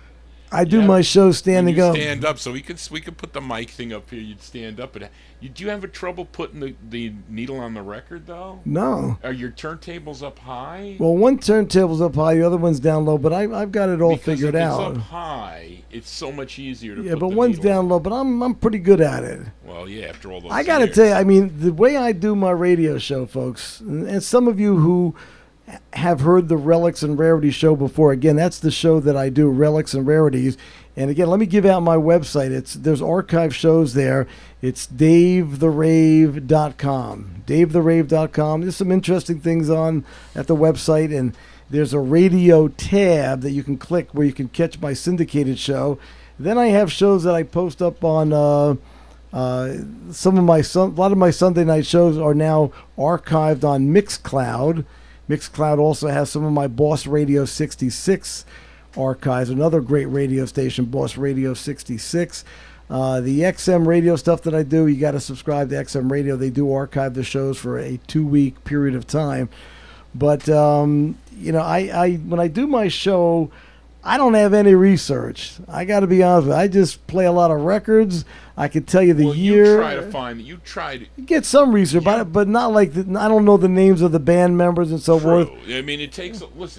I do my show standing up. Stand up, so we could put the mic thing up here. You'd stand up, but do you have a trouble putting the needle on the record though? No. Are your turntables up high? Well, one turntable's up high, the other one's down low, but I've got it all figured out. Because if it's up high, it's so much easier to. Yeah, but one's down low, but I'm pretty good at it. Well, yeah, after all those. I got to tell you, I mean, the way I do my radio show, folks, and some of you who have heard the Relics and Rarities show before, again, that's the show that I do, Relics and Rarities. And again, let me give out my website. There's archive shows there. It's davetherave.com. davetherave.com. There's some interesting things on at the website, and there's a radio tab that you can click where you can catch my syndicated show. Then I have shows that I post up on a lot of my Sunday night shows are now archived on Mixcloud. Mixcloud also has some of my Boss Radio 66 archives, another great radio station, Boss Radio 66. The XM radio stuff that I do, you got to subscribe to XM Radio. They do archive the shows for a 2-week period of time. But, you know, I when I do my show, I don't have any research. I got to be honest with you. I just play a lot of records. I can tell you the year. You try to get some research, but not like I don't know the names of the band members and so forth. I mean, it takes a lot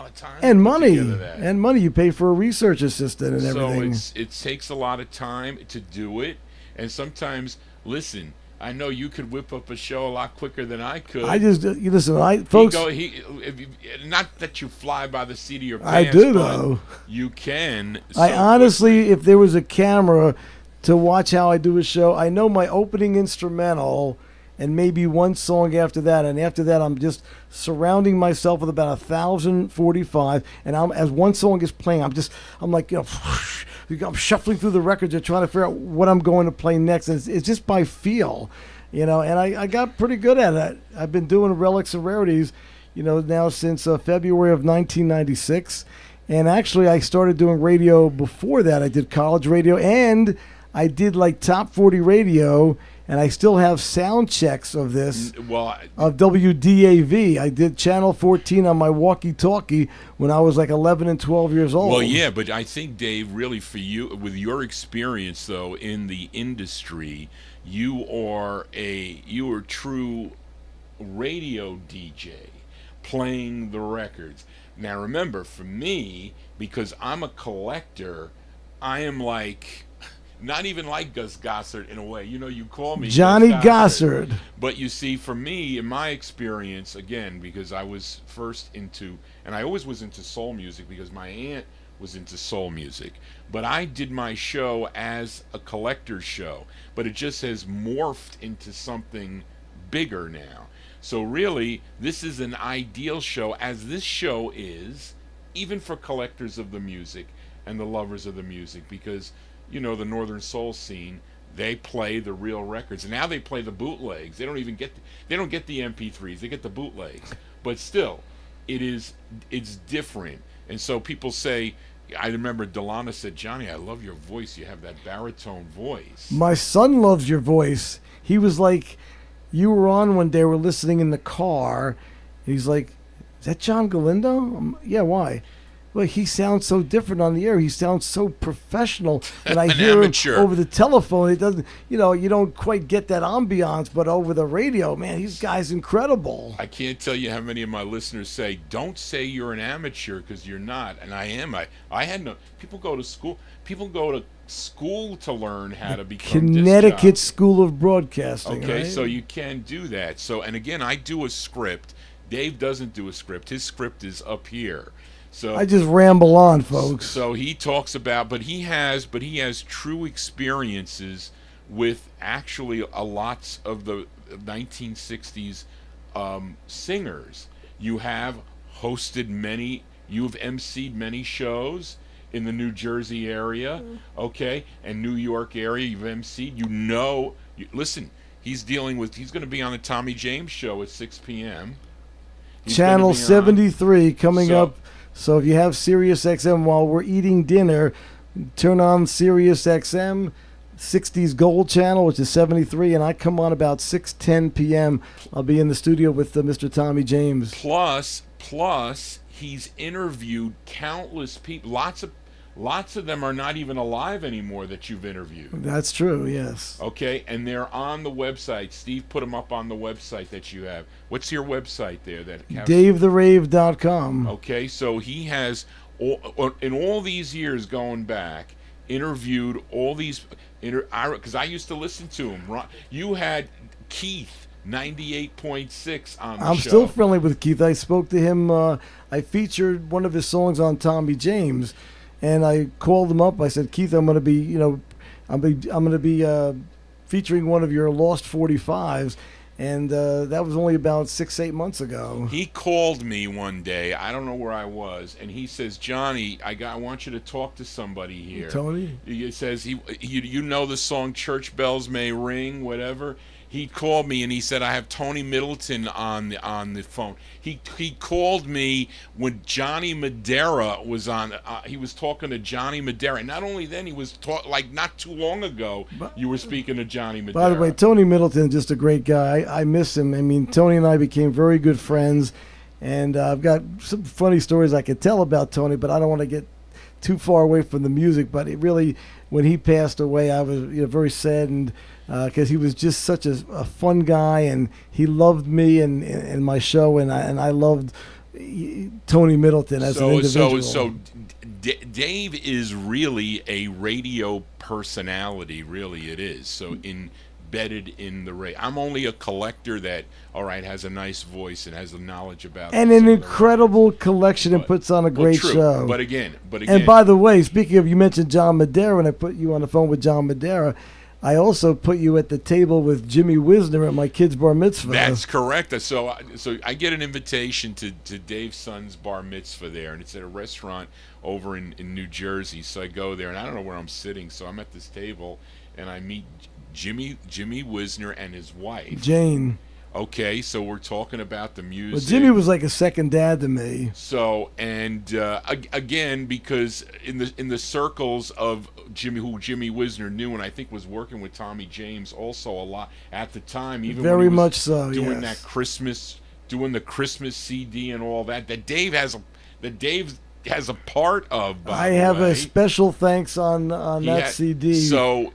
of time and money. You pay for a research assistant and everything. So it takes a lot of time to do it. And sometimes, listen, I know you could whip up a show a lot quicker than I could. I just you listen, folks. Not that you fly by the seat of your pants. I do but though. You can. I so honestly, quickly. if there was a camera to watch how I do a show, I know my opening instrumental and maybe one song after that, and after that I'm just surrounding myself with about 1,045, and as one song is playing, I'm like, I'm shuffling through the records and trying to figure out what I'm going to play next. And it's just by feel, and I got pretty good at it. I've been doing Relics and Rarities, now since February of 1996, and actually I started doing radio before that. I did college radio, and I did like top 40 radio. And I still have sound checks of this, of WDAV. I did Channel 14 on my walkie-talkie when I was like 11 and 12 years old. Well, yeah, but I think, Dave, really for you, with your experience, though, in the industry, you are a true radio DJ playing the records. Now, remember, for me, because I'm a collector, I am like... not even like Gus Gossard in a way. You call me Johnny Gus Gossard. But you see, for me, in my experience, again, because I was first into, and I always was into soul music because my aunt was into soul music. But I did my show as a collector's show. But it just has morphed into something bigger now. So really, this is an ideal show, as this show is, even for collectors of the music and the lovers of the music, because the Northern Soul scene, they play the real records. And now they play the bootlegs. They don't get the MP3s. They get the bootlegs. But still, it's different. And so people say, I remember Delana said, Johnny, I love your voice. You have that baritone voice. My son loves your voice. He was like, you were on one day, we're listening in the car. He's like, is that John Galindo? Yeah, why? Well, he sounds so different on the air. He sounds so professional. When I hear amateur. him over the telephone, it doesn't, you don't quite get that ambiance, but over the radio, man, this guy's incredible. I can't tell you how many of my listeners say, don't say you're an amateur, because you're not. And I am. I had no, people go to school to learn how to become Connecticut School of Broadcasting. Okay, right? so you can do that. So, and again, I do a script. Dave doesn't do a script. His script is up here. So I just ramble on, folks. So he talks about, but he has true experiences with actually a lots of the 1960s singers. You have hosted many, you've emceed many shows in the New Jersey area, okay, and New York area. You've emceed. Listen, he's going to be on the Tommy James show at 6 p.m. Channel 73 coming up. So if you have Sirius XM while we're eating dinner, turn on Sirius XM, 60s Gold Channel, which is 73, and I come on about 6:10 p.m. I'll be in the studio with Mr. Tommy James. Plus, he's interviewed countless people. Lots of them are not even alive anymore that you've interviewed. That's true, yes. Okay, and they're on the website. Steve put them up on the website that you have. What's your website there? DaveTheRave.com. Okay, so he has, in all these years going back, interviewed all these, because I used to listen to him. You had Keith 98.6 on the show. I'm still friendly with Keith. I spoke to him. I featured one of his songs on Tommy James. And I called him up. I said, Keith, I'm going to be, I'm going to be featuring one of your lost 45's, and that was only about 6-8 months ago. He called me one day. I don't know where I was, and he says, Johnny, I want you to talk to somebody here. Tony? He says you know the song "Church Bells May Ring," whatever. He called me and he said, I have Tony Middleton on the phone. He called me when Johnny Madera was on. He was talking to Johnny Madera. And not only then, he was not too long ago, you were speaking to Johnny Madera. By the way, Tony Middleton, just a great guy. I miss him. I mean, Tony and I became very good friends. And I've got some funny stories I could tell about Tony, but I don't want to get too far away from the music. But it really, when he passed away, I was very saddened. Because he was just such a fun guy, and he loved me and my show, and I loved Tony Middleton as an individual. So Dave is really a radio personality, really it is. So embedded in the radio. I'm only a collector that, all right, has a nice voice and has a knowledge about and an incredible collection and puts on a great show. But again. And by the way, speaking of, you mentioned John Madera, and I put you on the phone with John Madera. I also put you at the table with Jimmy Wisner at my kid's bar mitzvah. That's correct. So I get an invitation to Dave's son's bar mitzvah there, and it's at a restaurant over in New Jersey. So I go there, and I don't know where I'm sitting. So I'm at this table, and I meet Jimmy Wisner and his wife Jane. Okay, so we're talking about the music. Well, Jimmy was like a second dad to me. So, and again, because in the circles of who Jimmy Wisner knew, and I think was working with Tommy James also a lot at the time, even very when he was much so, doing yes. doing the Christmas CD and all that. Dave has a part of. I have a special thanks on that CD. So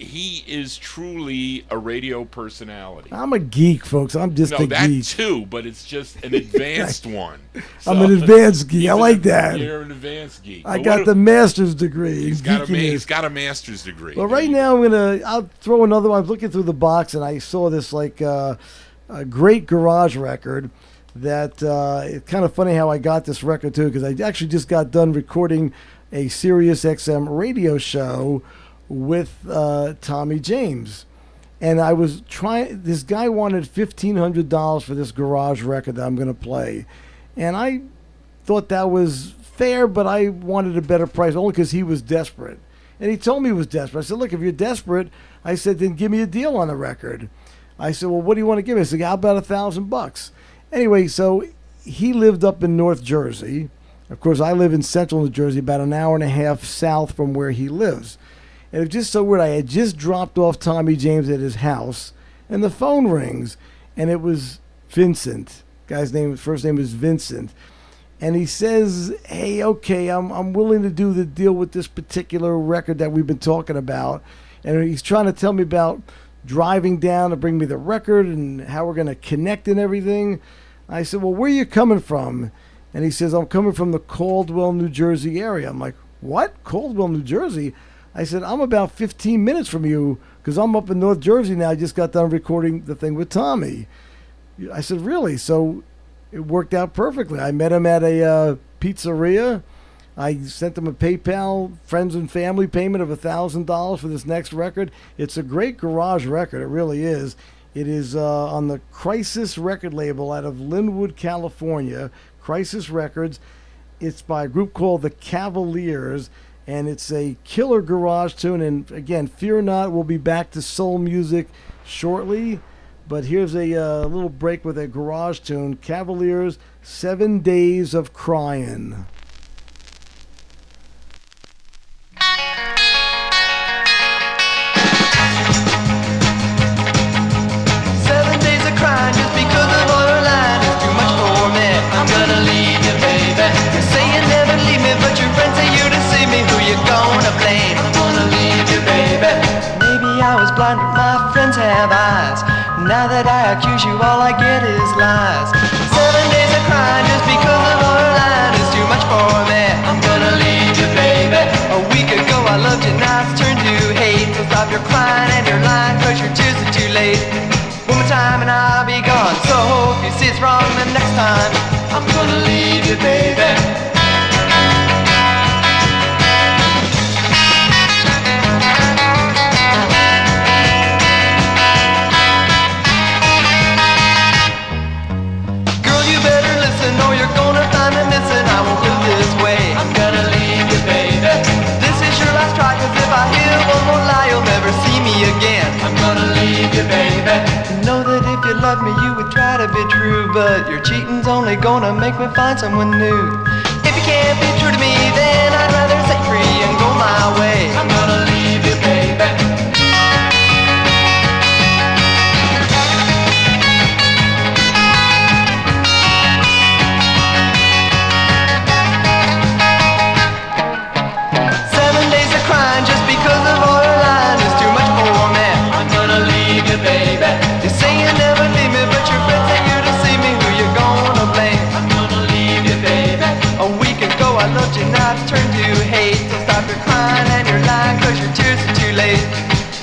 he is truly a radio personality. I'm a geek, folks. I'm just a that geek. too, but it's just an advanced one. So, I'm an advanced geek. I like that. You're an advanced geek. I got the master's degree. He's got a master's degree. Well, right now I'll throw another one. I was looking through the box and I saw this a great garage record. That it's kind of funny how I got this record too, because I actually just got done recording a Sirius XM radio show with Tommy James, and I was trying. This guy wanted $1,500 for this garage record that I'm going to play, and I thought that was fair, but I wanted a better price only because he was desperate, and he told me he was desperate. I said, "Look, if you're desperate," I said, "then give me a deal on the record." I said, "Well, what do you want to give me?" I said, "How about $1,000?" Anyway, so he lived up in North Jersey. Of course, I live in Central New Jersey, about an hour and a half south from where he lives. And it was just so weird. I had just dropped off Tommy James at his house, and the phone rings, and it was Vincent. Guy's first name is Vincent. And he says, "Hey, okay, I'm willing to do the deal with this particular record that we've been talking about." And he's trying to tell me about driving down to bring me the record and how we're going to connect and everything. I said, "Well, where are you coming from?" And he says, "I'm coming from the Caldwell, New Jersey area." I'm like, "What? Caldwell, New Jersey?" I said, "I'm about 15 minutes from you because I'm up in North Jersey now. I just got done recording the thing with Tommy." I said, "Really?" So it worked out perfectly. I met him at a pizzeria. I sent him a PayPal friends and family payment of $1,000 for this next record. It's a great garage record. It really is. It is on the Crisis record label out of Linwood, California. Crisis Records. It's by a group called the Cavaliers. And it's a killer garage tune. And again, fear not, we'll be back to soul music shortly. But here's a little break with a garage tune. Cavaliers, 7 Days of Crying. 7 days of crying just because of borderline is too much for me. I'm gonna leave you, baby. You say you never leave me, but your friends say you deceive me. Who you gonna blame? I'm gonna leave you, baby. Maybe I was blind, but my friends have eyes. Now that I accuse you, all I get is lies. 7 days of crying just because of borderline is too much for me. I'm gonna leave you, baby. A week ago I loved you, now it's turned to hate. So stop your crying and your lying, cause your tears are too late. One more time and I'll be gone. So if you see it's wrong the next time, I'm gonna leave you, baby. Girl, you better listen or you're gonna find me missing. I won't live this way. I'm gonna leave you, baby. This is your last try, cause if I hear one more lie, you'll never see me again. I'm gonna leave you, baby. Know that if you loved me, you would try to be true, but your cheating's only gonna make me find someone new. If you can't be true to me, then I'd rather set free and go my way. I'm gonna leave you, baby. 7 days of crying just because of borderline is too much for me. I'm gonna leave you, baby. You say you never leave me, but your friends say you deceive me. Who you gonna blame? I'm gonna leave you, baby. A week ago I loved you,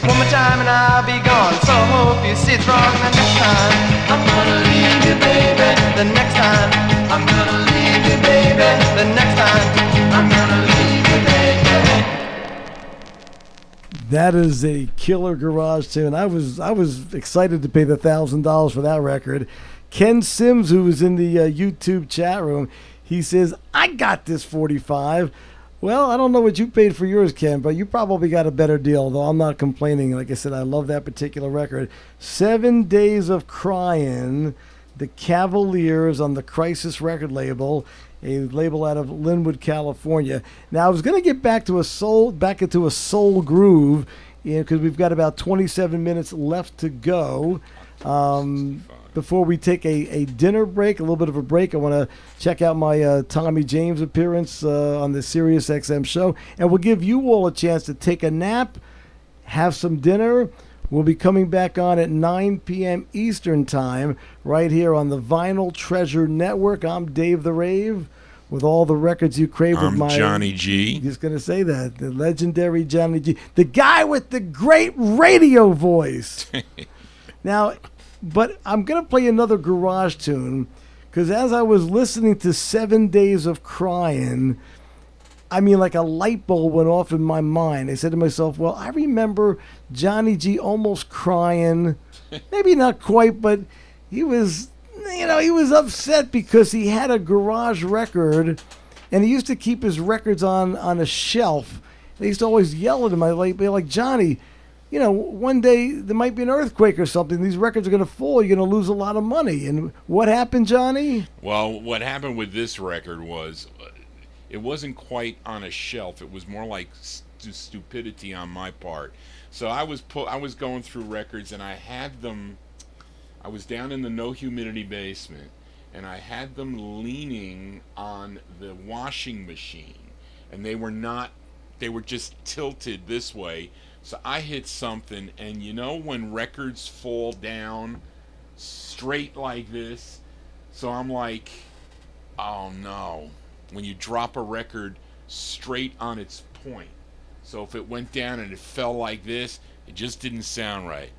One more time and I'll be gone. So hope you see it's wrong the next time. I'm gonna leave you, baby. The next time. I'm gonna leave you, baby. The next time. I'm gonna leave you, baby. That is a killer garage tune. I was excited to pay the $1,000 for that record. Ken Sims, who was in the YouTube chat room, he says, I got this 45. Well, I don't know what you paid for yours, Ken, but you probably got a better deal, though I'm not complaining. Like I said, I love that particular record. 7 Days of Crying, the Cavaliers on the Crisis record label, a label out of Linwood, California. Now, I was going to get back into a soul groove, because we've got about 27 minutes left to go. Before we take a dinner break, a little bit of a break, I want to check out my Tommy James appearance on the Sirius XM show. And we'll give you all a chance to take a nap, have some dinner. We'll be coming back on at 9 p.m. Eastern Time right here on the Vinyltreasure Network. I'm Dave the Rave with all the records you crave with my... Johnny G. Just going to say that. The legendary Johnny G. The guy with the great radio voice. Now... But I'm going to play another garage tune because as I was listening to 7 Days of Crying, I mean, like a light bulb went off in my mind. I said to myself, well, I remember Johnny G almost crying. Maybe not quite, but he was, he was upset because he had a garage record and he used to keep his records on a shelf. They used to always yell at him. I'd be like, Johnny, one day there might be an earthquake or something. These records are going to fall. You're going to lose a lot of money. And what happened, Johnny? Well, what happened with this record was it wasn't quite on a shelf. It was more like stupidity on my part. So I was going through records, and I had them. I was down in the no humidity basement, and I had them leaning on the washing machine, and they were just tilted this way. So I hit something, and when records fall down straight like this, so I'm like, oh no, when you drop a record straight on its point. So if it went down and it fell like this, it just didn't sound right.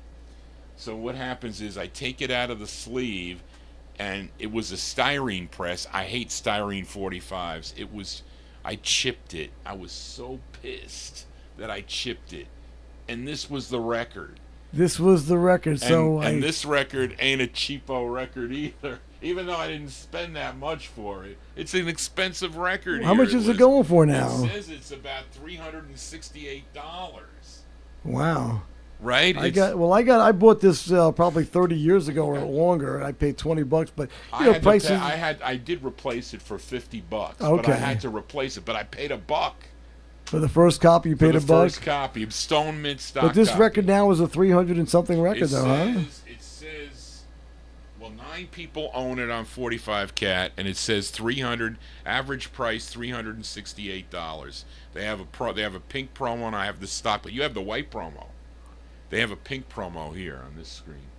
So what happens is I take it out of the sleeve, and it was a styrene press. I hate styrene 45s. I chipped it. I was so pissed that I chipped it. And this was the record. This was the record. And this record ain't a cheapo record either. Even though I didn't spend that much for it. It's an expensive record. How much is it going for now? It says it's about $368. Wow. Right? I bought this probably 30 years ago or longer. I paid $20, but prices. I did replace it for $50. Okay. But I had to replace it, but I paid $1. For the first copy, you paid $1? For the first copy, Stone Mint stock. But this copy. record now is a 300 and something record, huh? It says, 9 people own it on 45 Cat, and it says 300 average price $368. They have a pink promo, and I have the stock, but you have the white promo. They have a pink promo here on this screen.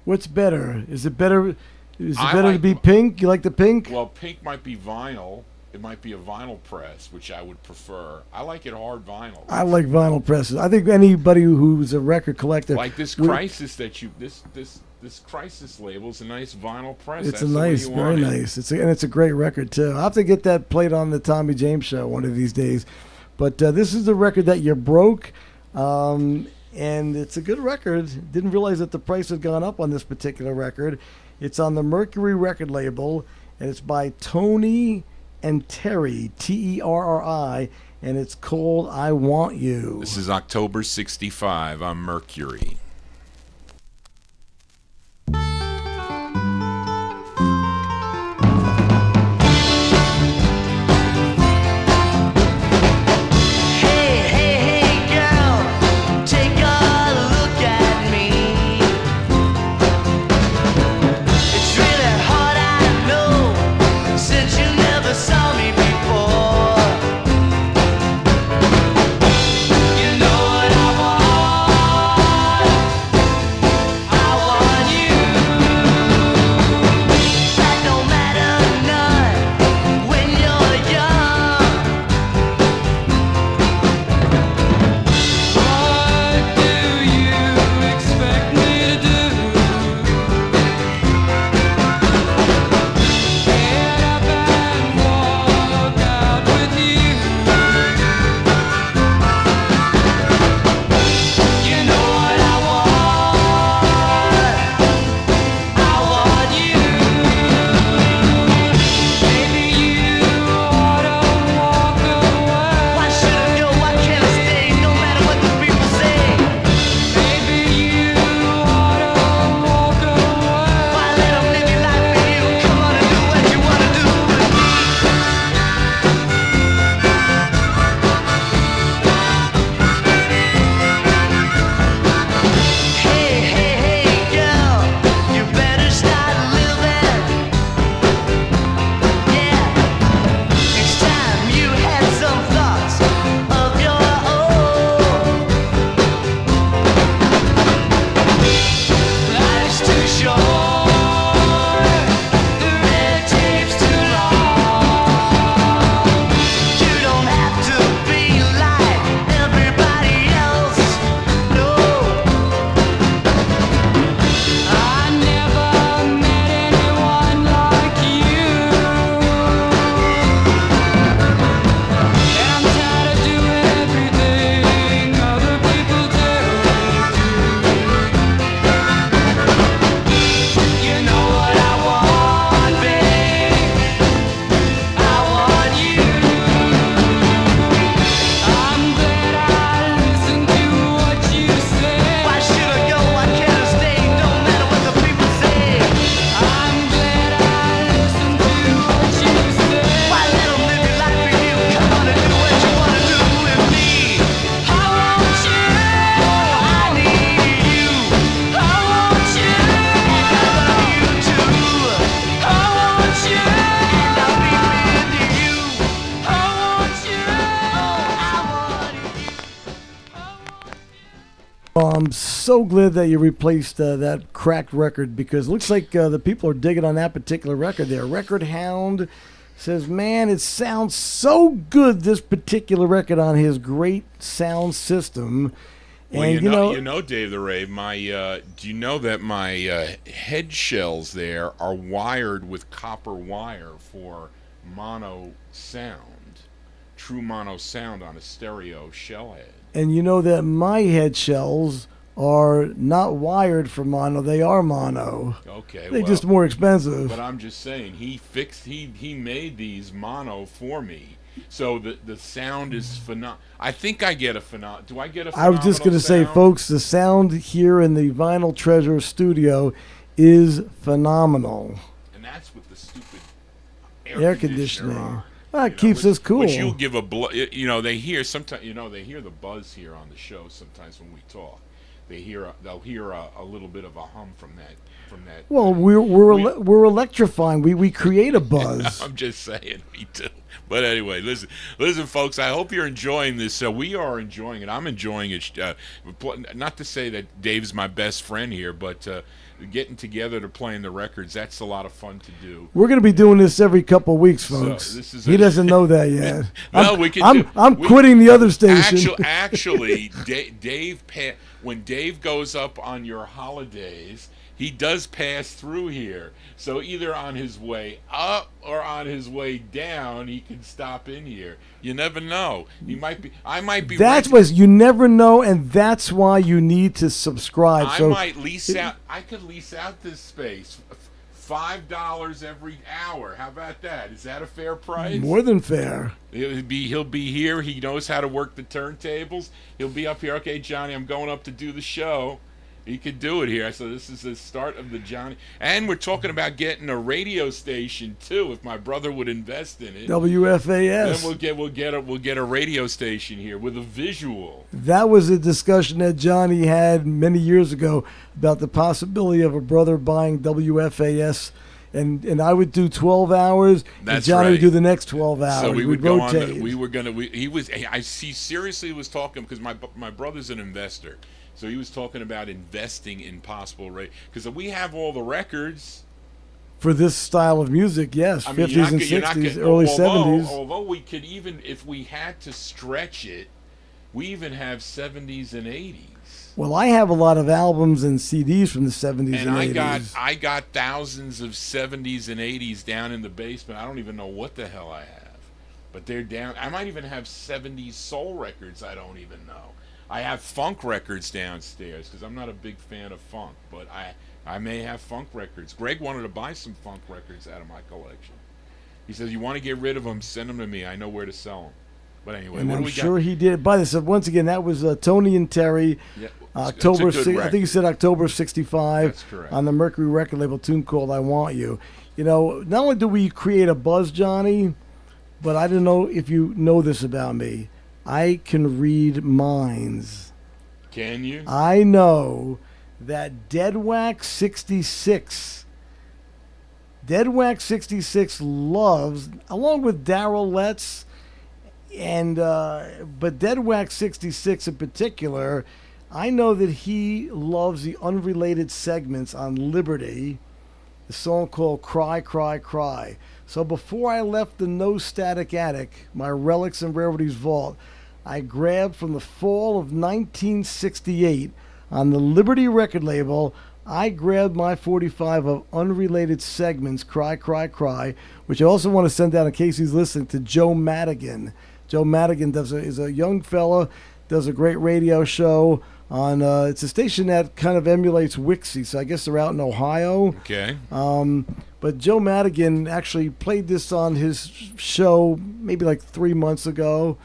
What's better? Is it better to be pink? You like the pink? Well, pink might be vinyl. It might be a vinyl press, which I would prefer. I like it hard vinyl. I like vinyl presses. I think anybody who's a record collector, like this Crisis this Crisis label is a nice vinyl press. It's That's very nice. It's a great record too. I'll have to get that played on the Tommy James show one of these days. But this is the record that you broke, and it's a good record. Didn't realize that the price had gone up on this particular record. It's on the Mercury record label, and it's by Tony and Terry, Terri, and it's called I Want You. This is October 65 on Mercury. You know what I want. I'm so glad that you replaced that cracked record, because it looks like the people are digging on that particular record there. Record Hound says, man, it sounds so good, this particular record, on his great sound system. Well, And you know, Dave the Rave, do you know that my head shells there are wired with copper wire for mono sound, true mono sound on a stereo shell head? And you know that my head shells are not wired for mono, they are mono. Okay, They're just more expensive. But I'm just saying, he made these mono for me, so the sound is phenomenal. I think I get a phenomenal. Do I get a phenomenal I was just going to say, folks, the sound here in the Vinyltreasure studio is phenomenal. And that's with the stupid Air conditioning. on. Well, it keeps us cool. Which you'll give they hear sometimes. They hear the buzz here on the show sometimes when we talk. They'll hear a little bit of a hum from that. Well, we're electrifying. We create a buzz. I'm just saying, we do. But anyway, listen, folks. I hope you're enjoying this. We are enjoying it. I'm enjoying it. Not to say that Dave's my best friend here, but getting together to playing the records, that's a lot of fun to do. We're going to be doing this every couple of weeks, folks. So he doesn't know that yet. No, I'm quitting the other station. Actually, when Dave goes up on your holidays, he does pass through here. So either on his way up or on his way down, he can stop in here. You never know. I might be. That's what you never know, and that's why you need to subscribe. I could lease out this space. $5 every hour. How about that? Is that a fair price? More than fair. He'll be here. He knows how to work the turntables. He'll be up here. Okay, Johnny, I'm going up to do the show. He could do it here. So this is the start of the Johnny. And we're talking about getting a radio station too. If my brother would invest in it, WFAS. Then we'll get a radio station here with a visual. That was a discussion that Johnny had many years ago about the possibility of a brother buying WFAS. And I would do 12 hours, and Johnny would do the next 12 hours. So we would rotate. He seriously was talking, because my brother's an investor. So he was talking about investing in possible rate, because we have all the records for this style of music. Yes, 50s and 60s, early 70s. Although we could, even if we had to stretch it, we even have 70s and 80s. Well, I have a lot of albums and CDs from the 70s and 80s. I got thousands of 70s and 80s down in the basement. I don't even know what the hell I have, but they're down. I might even have 70s soul records. I don't even know. I have funk records downstairs, because I'm not a big fan of funk, but I may have funk records. Greg wanted to buy some funk records out of my collection. He says, you want to get rid of them, send them to me. I know where to sell them. But anyway, and I'm sure he did. By this, once again, that was Tony and Terry, October. I think he said October of '65. That's correct. On the Mercury record label, tune called "I Want You." Not only do we create a buzz, Johnny, but I don't know if you know this about me. I can read minds. Can you? I know that Dead Wax 66 loves, along with Daryl Letts, but Dead Wax 66 in particular, I know that he loves the Unrelated Segments on Liberty, the song called Cry, Cry, Cry. So before I left the No Static Attic, my Relics and Rarities vault, I grabbed from the fall of 1968 on the Liberty record label. I grabbed my 45 of Unrelated Segments, Cry, Cry, Cry, which I also want to send out in case he's listening to Joe Madigan. Joe Madigan is a young fella, does a great radio show on. It's a station that kind of emulates Wixie, so I guess they're out in Ohio. Okay. But Joe Madigan actually played this on his show maybe like 3 months ago.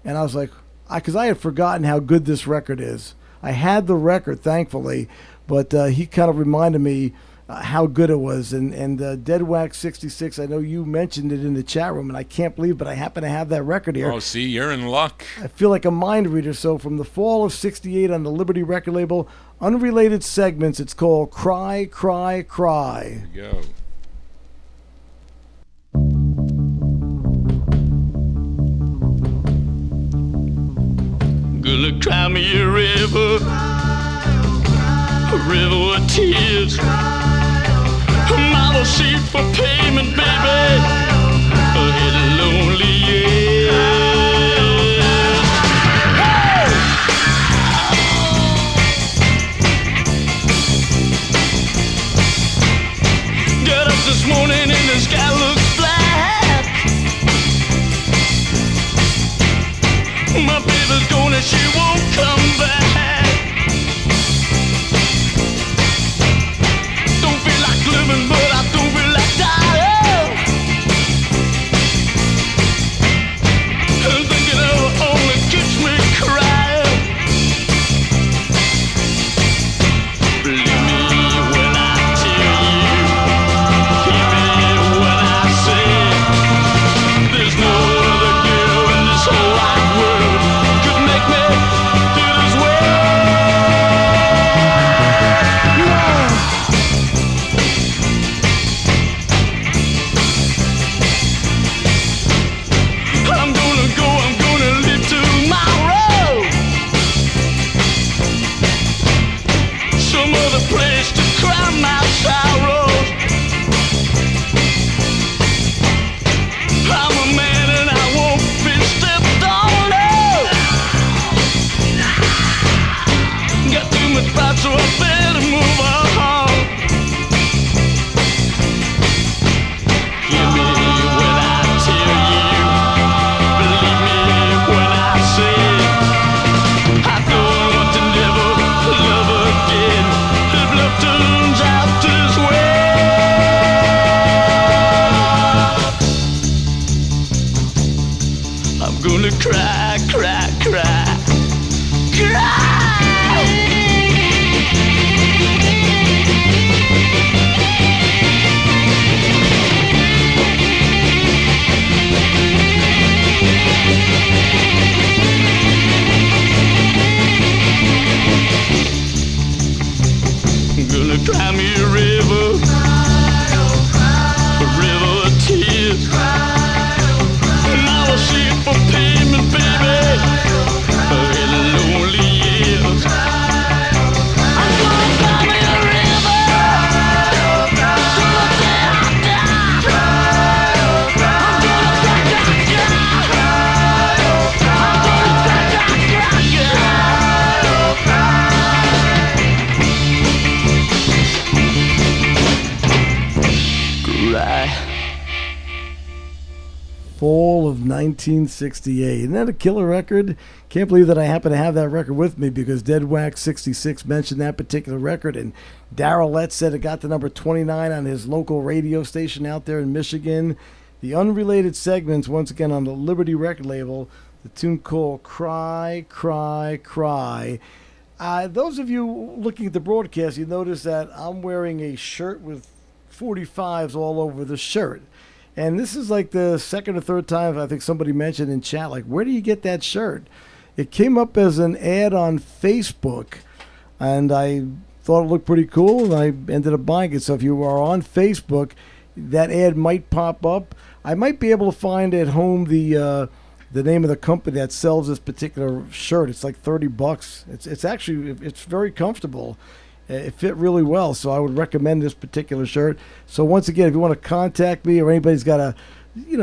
And I was like, because I had forgotten how good this record is. I had the record, thankfully, but he kind of reminded me how good it was. And Dead Wax 66, I know you mentioned it in the chat room, and I can't believe, but I happen to have that record here. Oh, see, you're in luck. I feel like a mind reader. So from the fall of 68 on the Liberty record label, Unrelated Segments, it's called Cry, Cry, Cry. There you go. Gonna cry me a river, river of tears. Mama sheet for payment, baby. Hit a lonely year. Hey! Got up this morning and the sky looks black. My baby's gone and she won't come back. Don't feel like living, but I don't feel like dying. And thinking of her only keeps me crying. Believe me when I tell you, hear me when I say, there's no other girl in this whole wide world could make me feel this way. I'm gonna go, I'm gonna live tomorrow. Some other place to cry my sorrows. I'm a man and I won't be stepped on. No. Got too much pride, so I better move on. Hear me when I tell you, believe me when I say, I don't want to never love again if love turns out this way. I'm gonna cry, cry, cry, cry. I'm gonna cry me a river of tears. And I will see it for payment, baby, in lonely years. I'm gonna cry me a river till the day I die. I'm gonna cry, cry, cry. I'm gonna cry, cry, cry, cry. Fall of 1968. Isn't that a killer record? Can't believe that I happen to have that record with me because Dead Wax 66 mentioned that particular record, and Darrell Lett said it got to number 29 on his local radio station out there in Michigan. The Unrelated Segments, once again on the Liberty record label, the tune called Cry, Cry, Cry. Those of you looking at the broadcast, you notice that I'm wearing a shirt with 45's all over the shirt. And this is like the second or third time I think somebody mentioned in chat, like, where do you get that shirt? It came up as an ad on Facebook, and I thought it looked pretty cool, and I ended up buying it. So if you are on Facebook, that ad might pop up. I might be able to find at home the name of the company that sells this particular shirt. It's like $30. It's actually, it's very comfortable. It fit really well, so I would recommend this particular shirt. So once again, if you want to contact me or anybody's got a,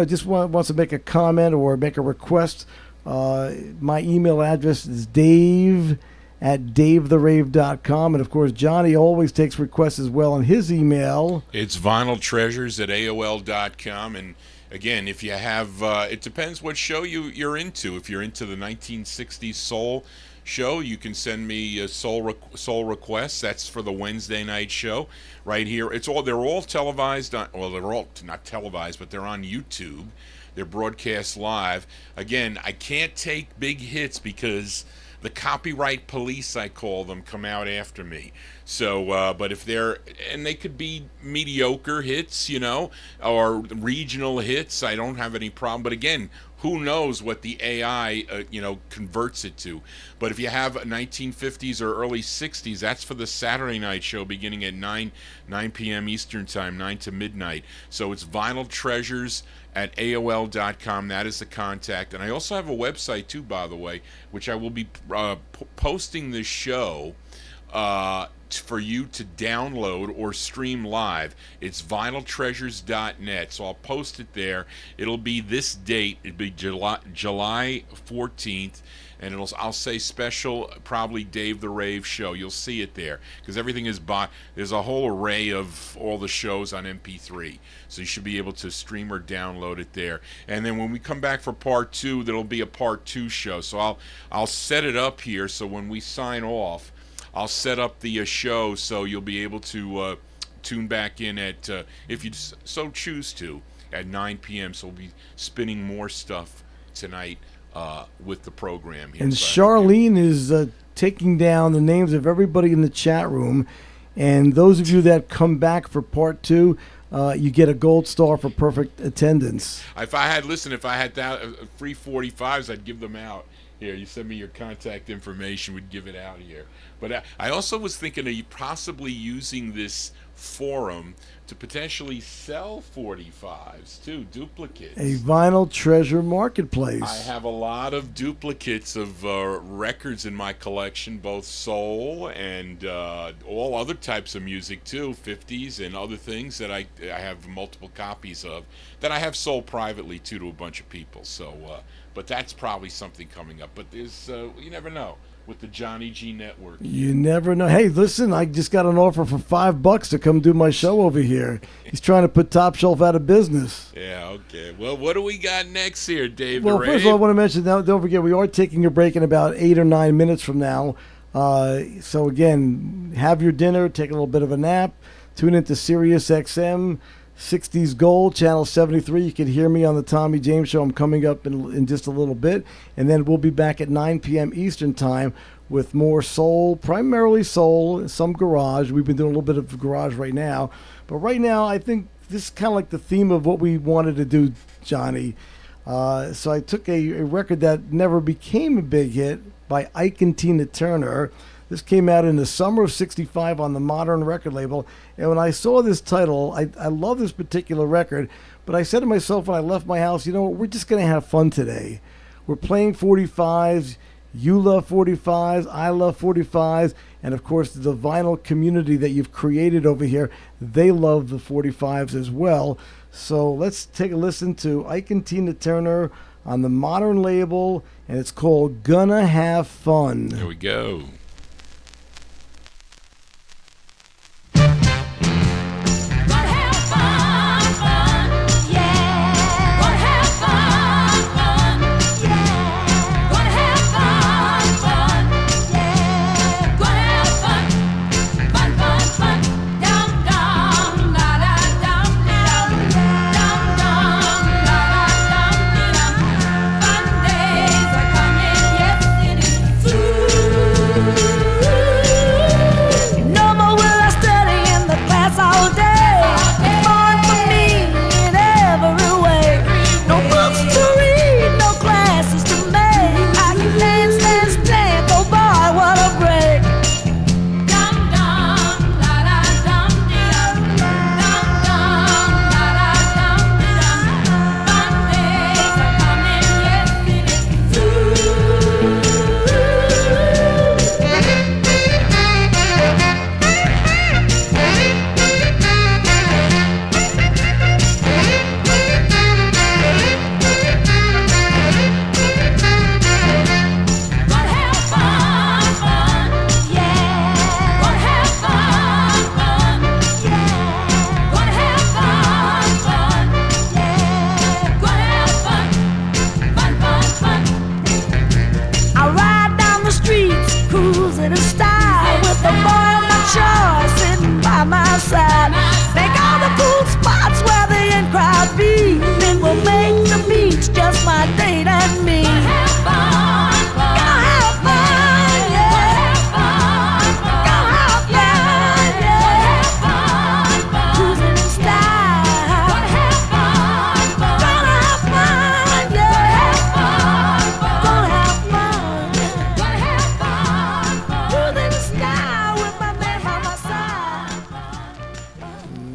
just wants to make a comment or make a request, my email address is dave@davetherave.com. And, of course, Johnny always takes requests as well on his email. It's vinyltreasures@aol.com. And, again, if you have, it depends what show you're into. If you're into the 1960s soul show, you can send me soul requests. That's for the Wednesday night show right here. They're all televised they're all not televised, but they're on YouTube. They're broadcast live. Again, I can't take big hits because the copyright police, I call them, come out after me. So, but if they could be mediocre hits, or regional hits, I don't have any problem. But again, who knows what the AI, converts it to. But if you have 1950s or early 60s, that's for the Saturday night show beginning at 9 p.m. Eastern Time, 9 to midnight. So it's vinyltreasures@aol.com. That is the contact. And I also have a website, too, by the way, which I will be posting this show for you to download or stream live. It's vinyltreasures.net. So I'll post it there. It'll be this date. It'll be July 14th. And I'll say special, probably Dave the Rave show. You'll see it there because everything is there's a whole array of all the shows on MP3, so you should be able to stream or download it there. And then when we come back for part 2, there'll be a part 2 show. So I'll set it up here so when we sign off, I'll set up the show so you'll be able to tune back in at if you so choose to at 9 p.m. So we'll be spinning more stuff tonight. With the program here. And Charlene is taking down the names of everybody in the chat room. And those of you that come back for part 2, you get a gold star for perfect attendance. If I had free 45's, I'd give them out. Here, you send me your contact information, we'd give it out here. But I also was thinking of possibly using this forum to potentially sell 45's too, duplicates. A vinyl treasure marketplace. I have a lot of duplicates of records in my collection, both soul and all other types of music too, 50s and other things that I have multiple copies of that I have sold privately too to a bunch of people. So, but that's probably something coming up. But there's you never know. With the Johnny G Network. You never know. Hey, listen, I just got an offer for $5 to come do my show over here. He's trying to put Top Shelf out of business. Yeah, okay. Well, what do we got next here, Dave Well, the Rave? first of all, I want to mention, don't forget, we are taking a break in about 8 or 9 minutes from now. So, again, have your dinner, take a little bit of a nap, tune into Sirius XM, 60s Gold, Channel 73. You can hear me on the Tommy James Show. I'm coming up in just a little bit. And then we'll be back at 9 p.m. Eastern Time with more soul, primarily soul, some garage. We've been doing a little bit of garage right now. But right now, I think this is kind of like the theme of what we wanted to do, Johnny. So I took a record that never became a big hit by Ike and Tina Turner. This came out in the summer of '65 on the Modern record label. And when I saw this title, I love this particular record. But I said to myself when I left my house, you know what, we're just going to have fun today. We're playing 45's. You love 45's. I love 45's. And, of course, the vinyl community that you've created over here, they love the 45's as well. So let's take a listen to Ike and Tina Turner on the Modern label. And it's called Gonna Have Fun. There we go.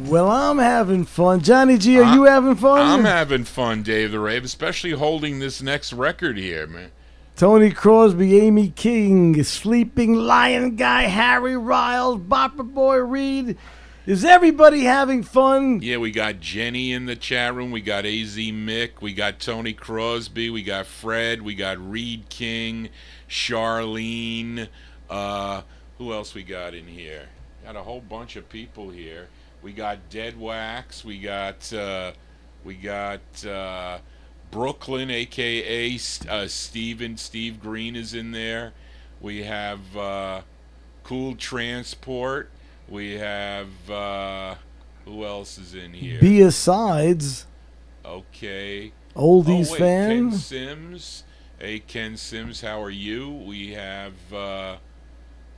Well, I'm having fun. Johnny G, are you having fun? I'm having fun, Dave the Rave, especially holding this next record here, man. Tony Crosby, Amy King, Sleeping Lion Guy, Harry Riles, Bopper Boy Reed. Is everybody having fun? Yeah, we got Jenny in the chat room. We got AZ Mick. We got Tony Crosby. We got Fred. We got Reed King, Charlene. Who else we got in here? Got a whole bunch of people here. We got Dead Wax. We got Brooklyn, a.k.a. Steve Green is in there. We have Cool Transport. We have, who else is in here? B-Asides. Okay. Oldies wait, fan. Ken Sims. Hey, Ken Sims, how are you? We have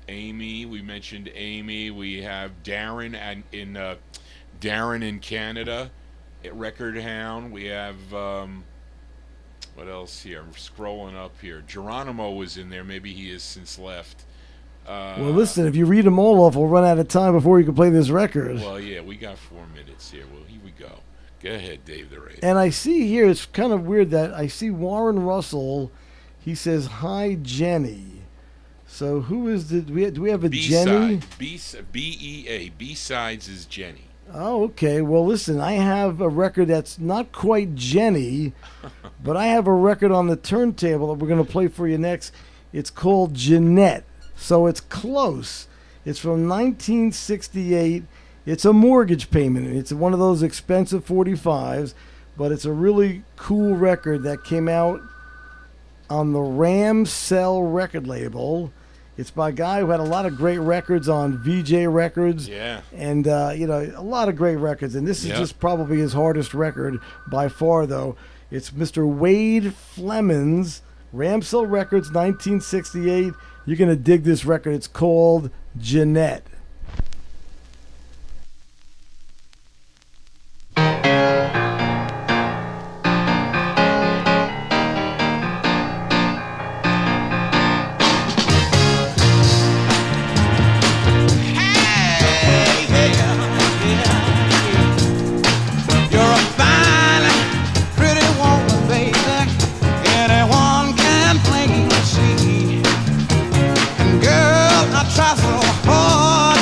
Amy. We mentioned Amy. We have Darren in Canada at Record Hound. We have, what else here? I'm scrolling up here. Geronimo was in there. Maybe he has since left. Well, listen, if you read them all off, we'll run out of time before you can play this record. Well, yeah, we got 4 minutes here. Well, here we go. Go ahead, Dave the Rave. And I see here, it's kind of weird that I see Warren Russell. He says, "Hi, Jenny." So who is the? Do we have a Jenny? B-E-A. B-sides is Jenny. Oh, okay. Well, listen, I have a record that's not quite Jenny, but I have a record on the turntable that we're going to play for you next. It's called Jeanette. So it's close. It's from 1968. It's a mortgage payment. It's one of those expensive 45s, but it's a really cool record that came out on the Ram Cell record label. It's by a guy who had a lot of great records on VJ Records. Yeah. And, a lot of great records. And this is just probably his hardest record by far, though. It's Mr. Wade Flemens, Ram Cell Records, 1968. You're going to dig this record. It's called Jeanette. Try so hard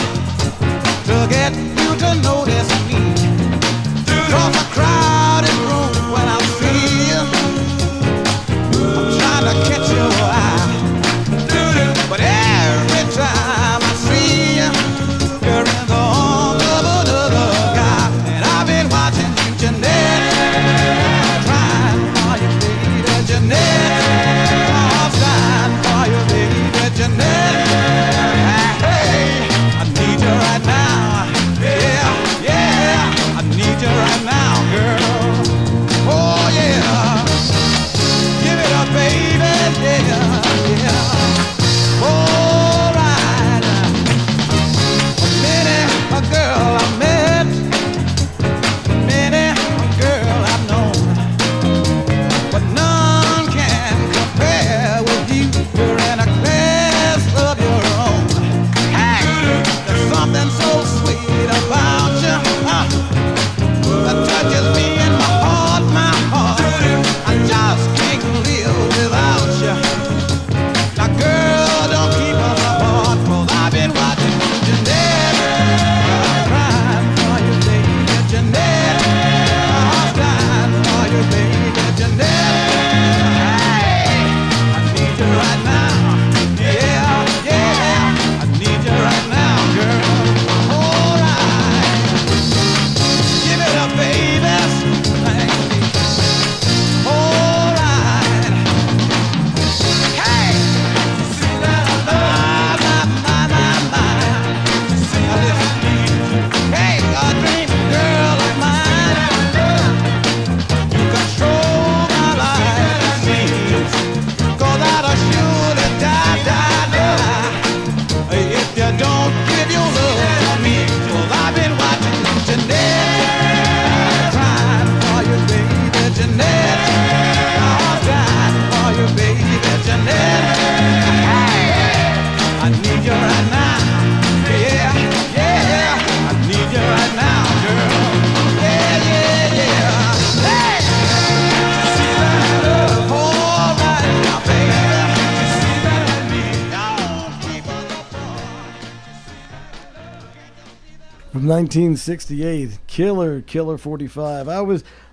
From 1968, killer 45.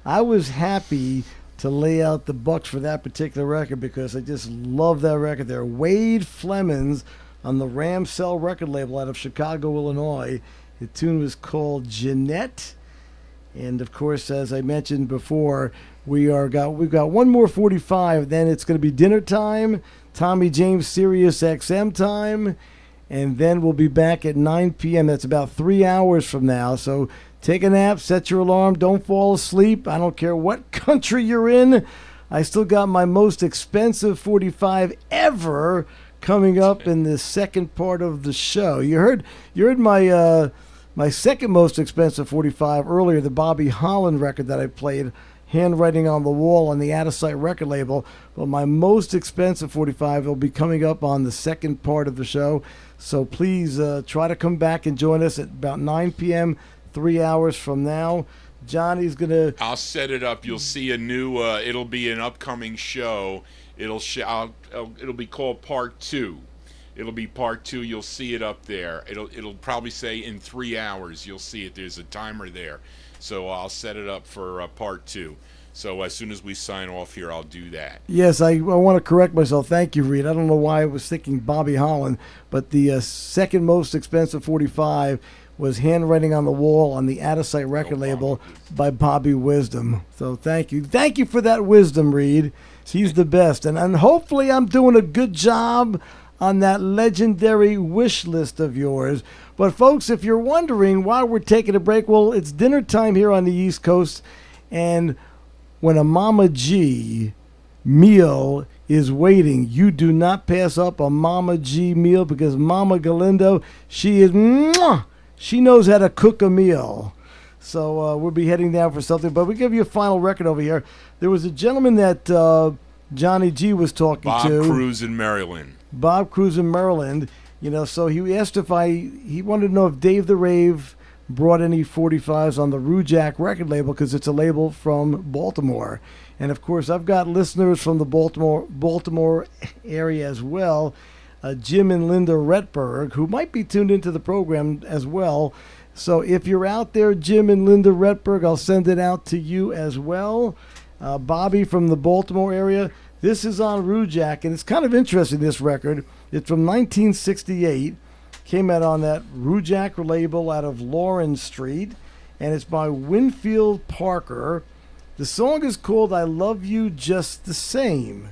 I was happy to lay out the bucks for that particular record because I just love that record there. Wade Flemens on the Ramsell record label out of Chicago, Illinois. The tune was called Jeanette. And of course, as I mentioned before, we've got one more 45, then it's going to be dinner time, Tommy James Sirius XM time, and then we'll be back at 9 p.m. That's about 3 hours from now. So take a nap, set your alarm, don't fall asleep. I don't care what country you're in. I still got my most expensive 45 ever coming up in the second part of the show. You heard my second most expensive 45 earlier, the Bobby Holland record that I played, Handwriting on the Wall on the Out of Sight record label. But my most expensive 45 will be coming up on the second part of the show. So please try to come back and join us at about 9 p.m., 3 hours from now. Johnny's going to... I'll set it up. You'll see a new... it'll be an upcoming show. It'll be called Part 2. It'll be Part 2. You'll see it up there. It'll probably say in 3 hours. You'll see it. There's a timer there. So I'll set it up for Part 2. So as soon as we sign off here, I'll do that. Yes, I want to correct myself. Thank you, Reed. I don't know why I was thinking Bobby Holland, but the second most expensive 45 was Handwriting on the Wall on the Out of Sight record label by Bobby Wisdom. So thank you. Thank you for that wisdom, Reed. He's the best. And hopefully I'm doing a good job on that legendary wish list of yours. But folks, if you're wondering why we're taking a break, well, it's dinner time here on the East Coast, and when a Mama G meal is waiting, you do not pass up a Mama G meal, because Mama Galindo, she knows how to cook a meal. So we'll be heading down for something, but we give you a final record over here. There was a gentleman that Johnny G was talking to. Bob Cruz in Maryland. Bob Cruz in Maryland. So he asked he wanted to know if Dave the Rave brought any 45s on the Rujak record label, because it's a label from Baltimore. And of course, I've got listeners from the Baltimore area as well, Jim and Linda Retberg, who might be tuned into the program as well. So if you're out there, Jim and Linda Retberg, I'll send it out to you as well. Bobby from the Baltimore area, this is on Rujak, and it's kind of interesting, this record. It's from 1968. Came out on that Rujak label out of Lawrence Street, and it's by Winfield Parker. The song is called I Love You Just the Same.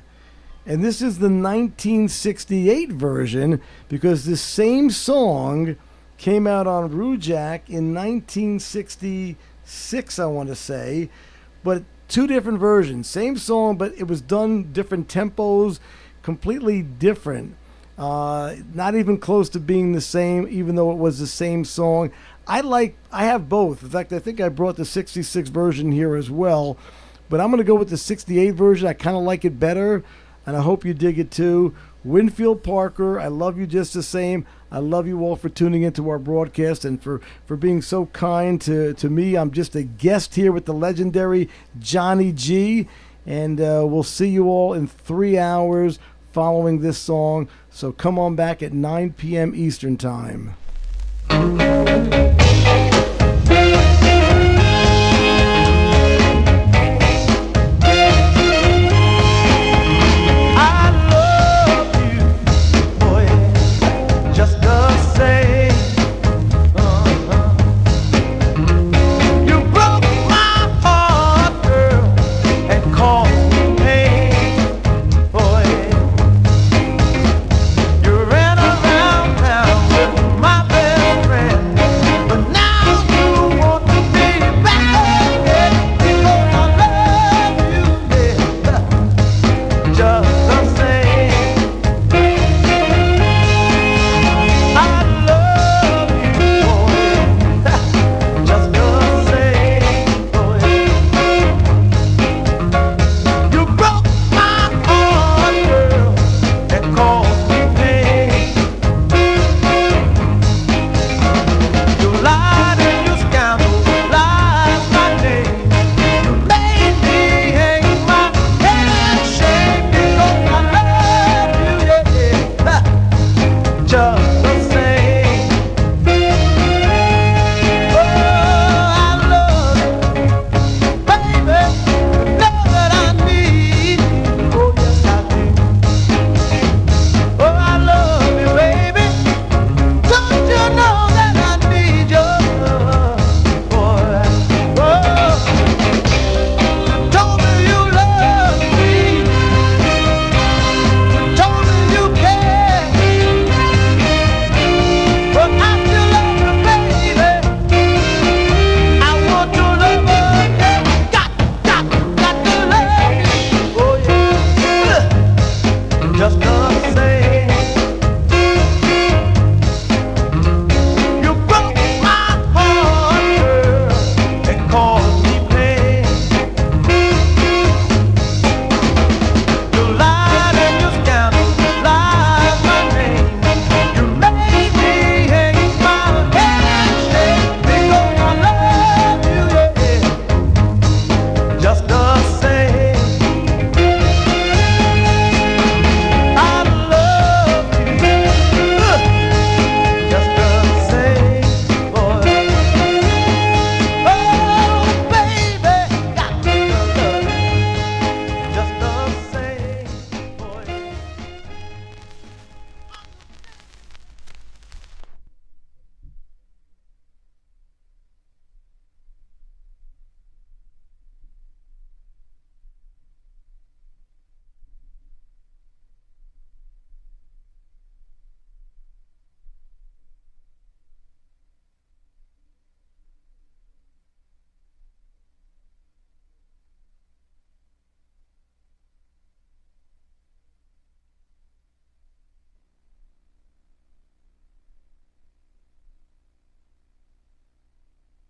And this is the 1968 version, because this same song came out on Rujak in 1966, I want to say. But two different versions. Same song, but it was done different tempos, completely different. Not even close to being the same, even though it was the same song. I have both. In fact, I think I brought the 66 version here as well. But I'm going to go with the 68 version. I kind of like it better, and I hope you dig it too. Winfield Parker, I love you just the same. I love you all for tuning into our broadcast and for being so kind to me. I'm just a guest here with the legendary Johnny G. And we'll see you all in 3 hours following this song. So come on back at 9 p.m. Eastern Time.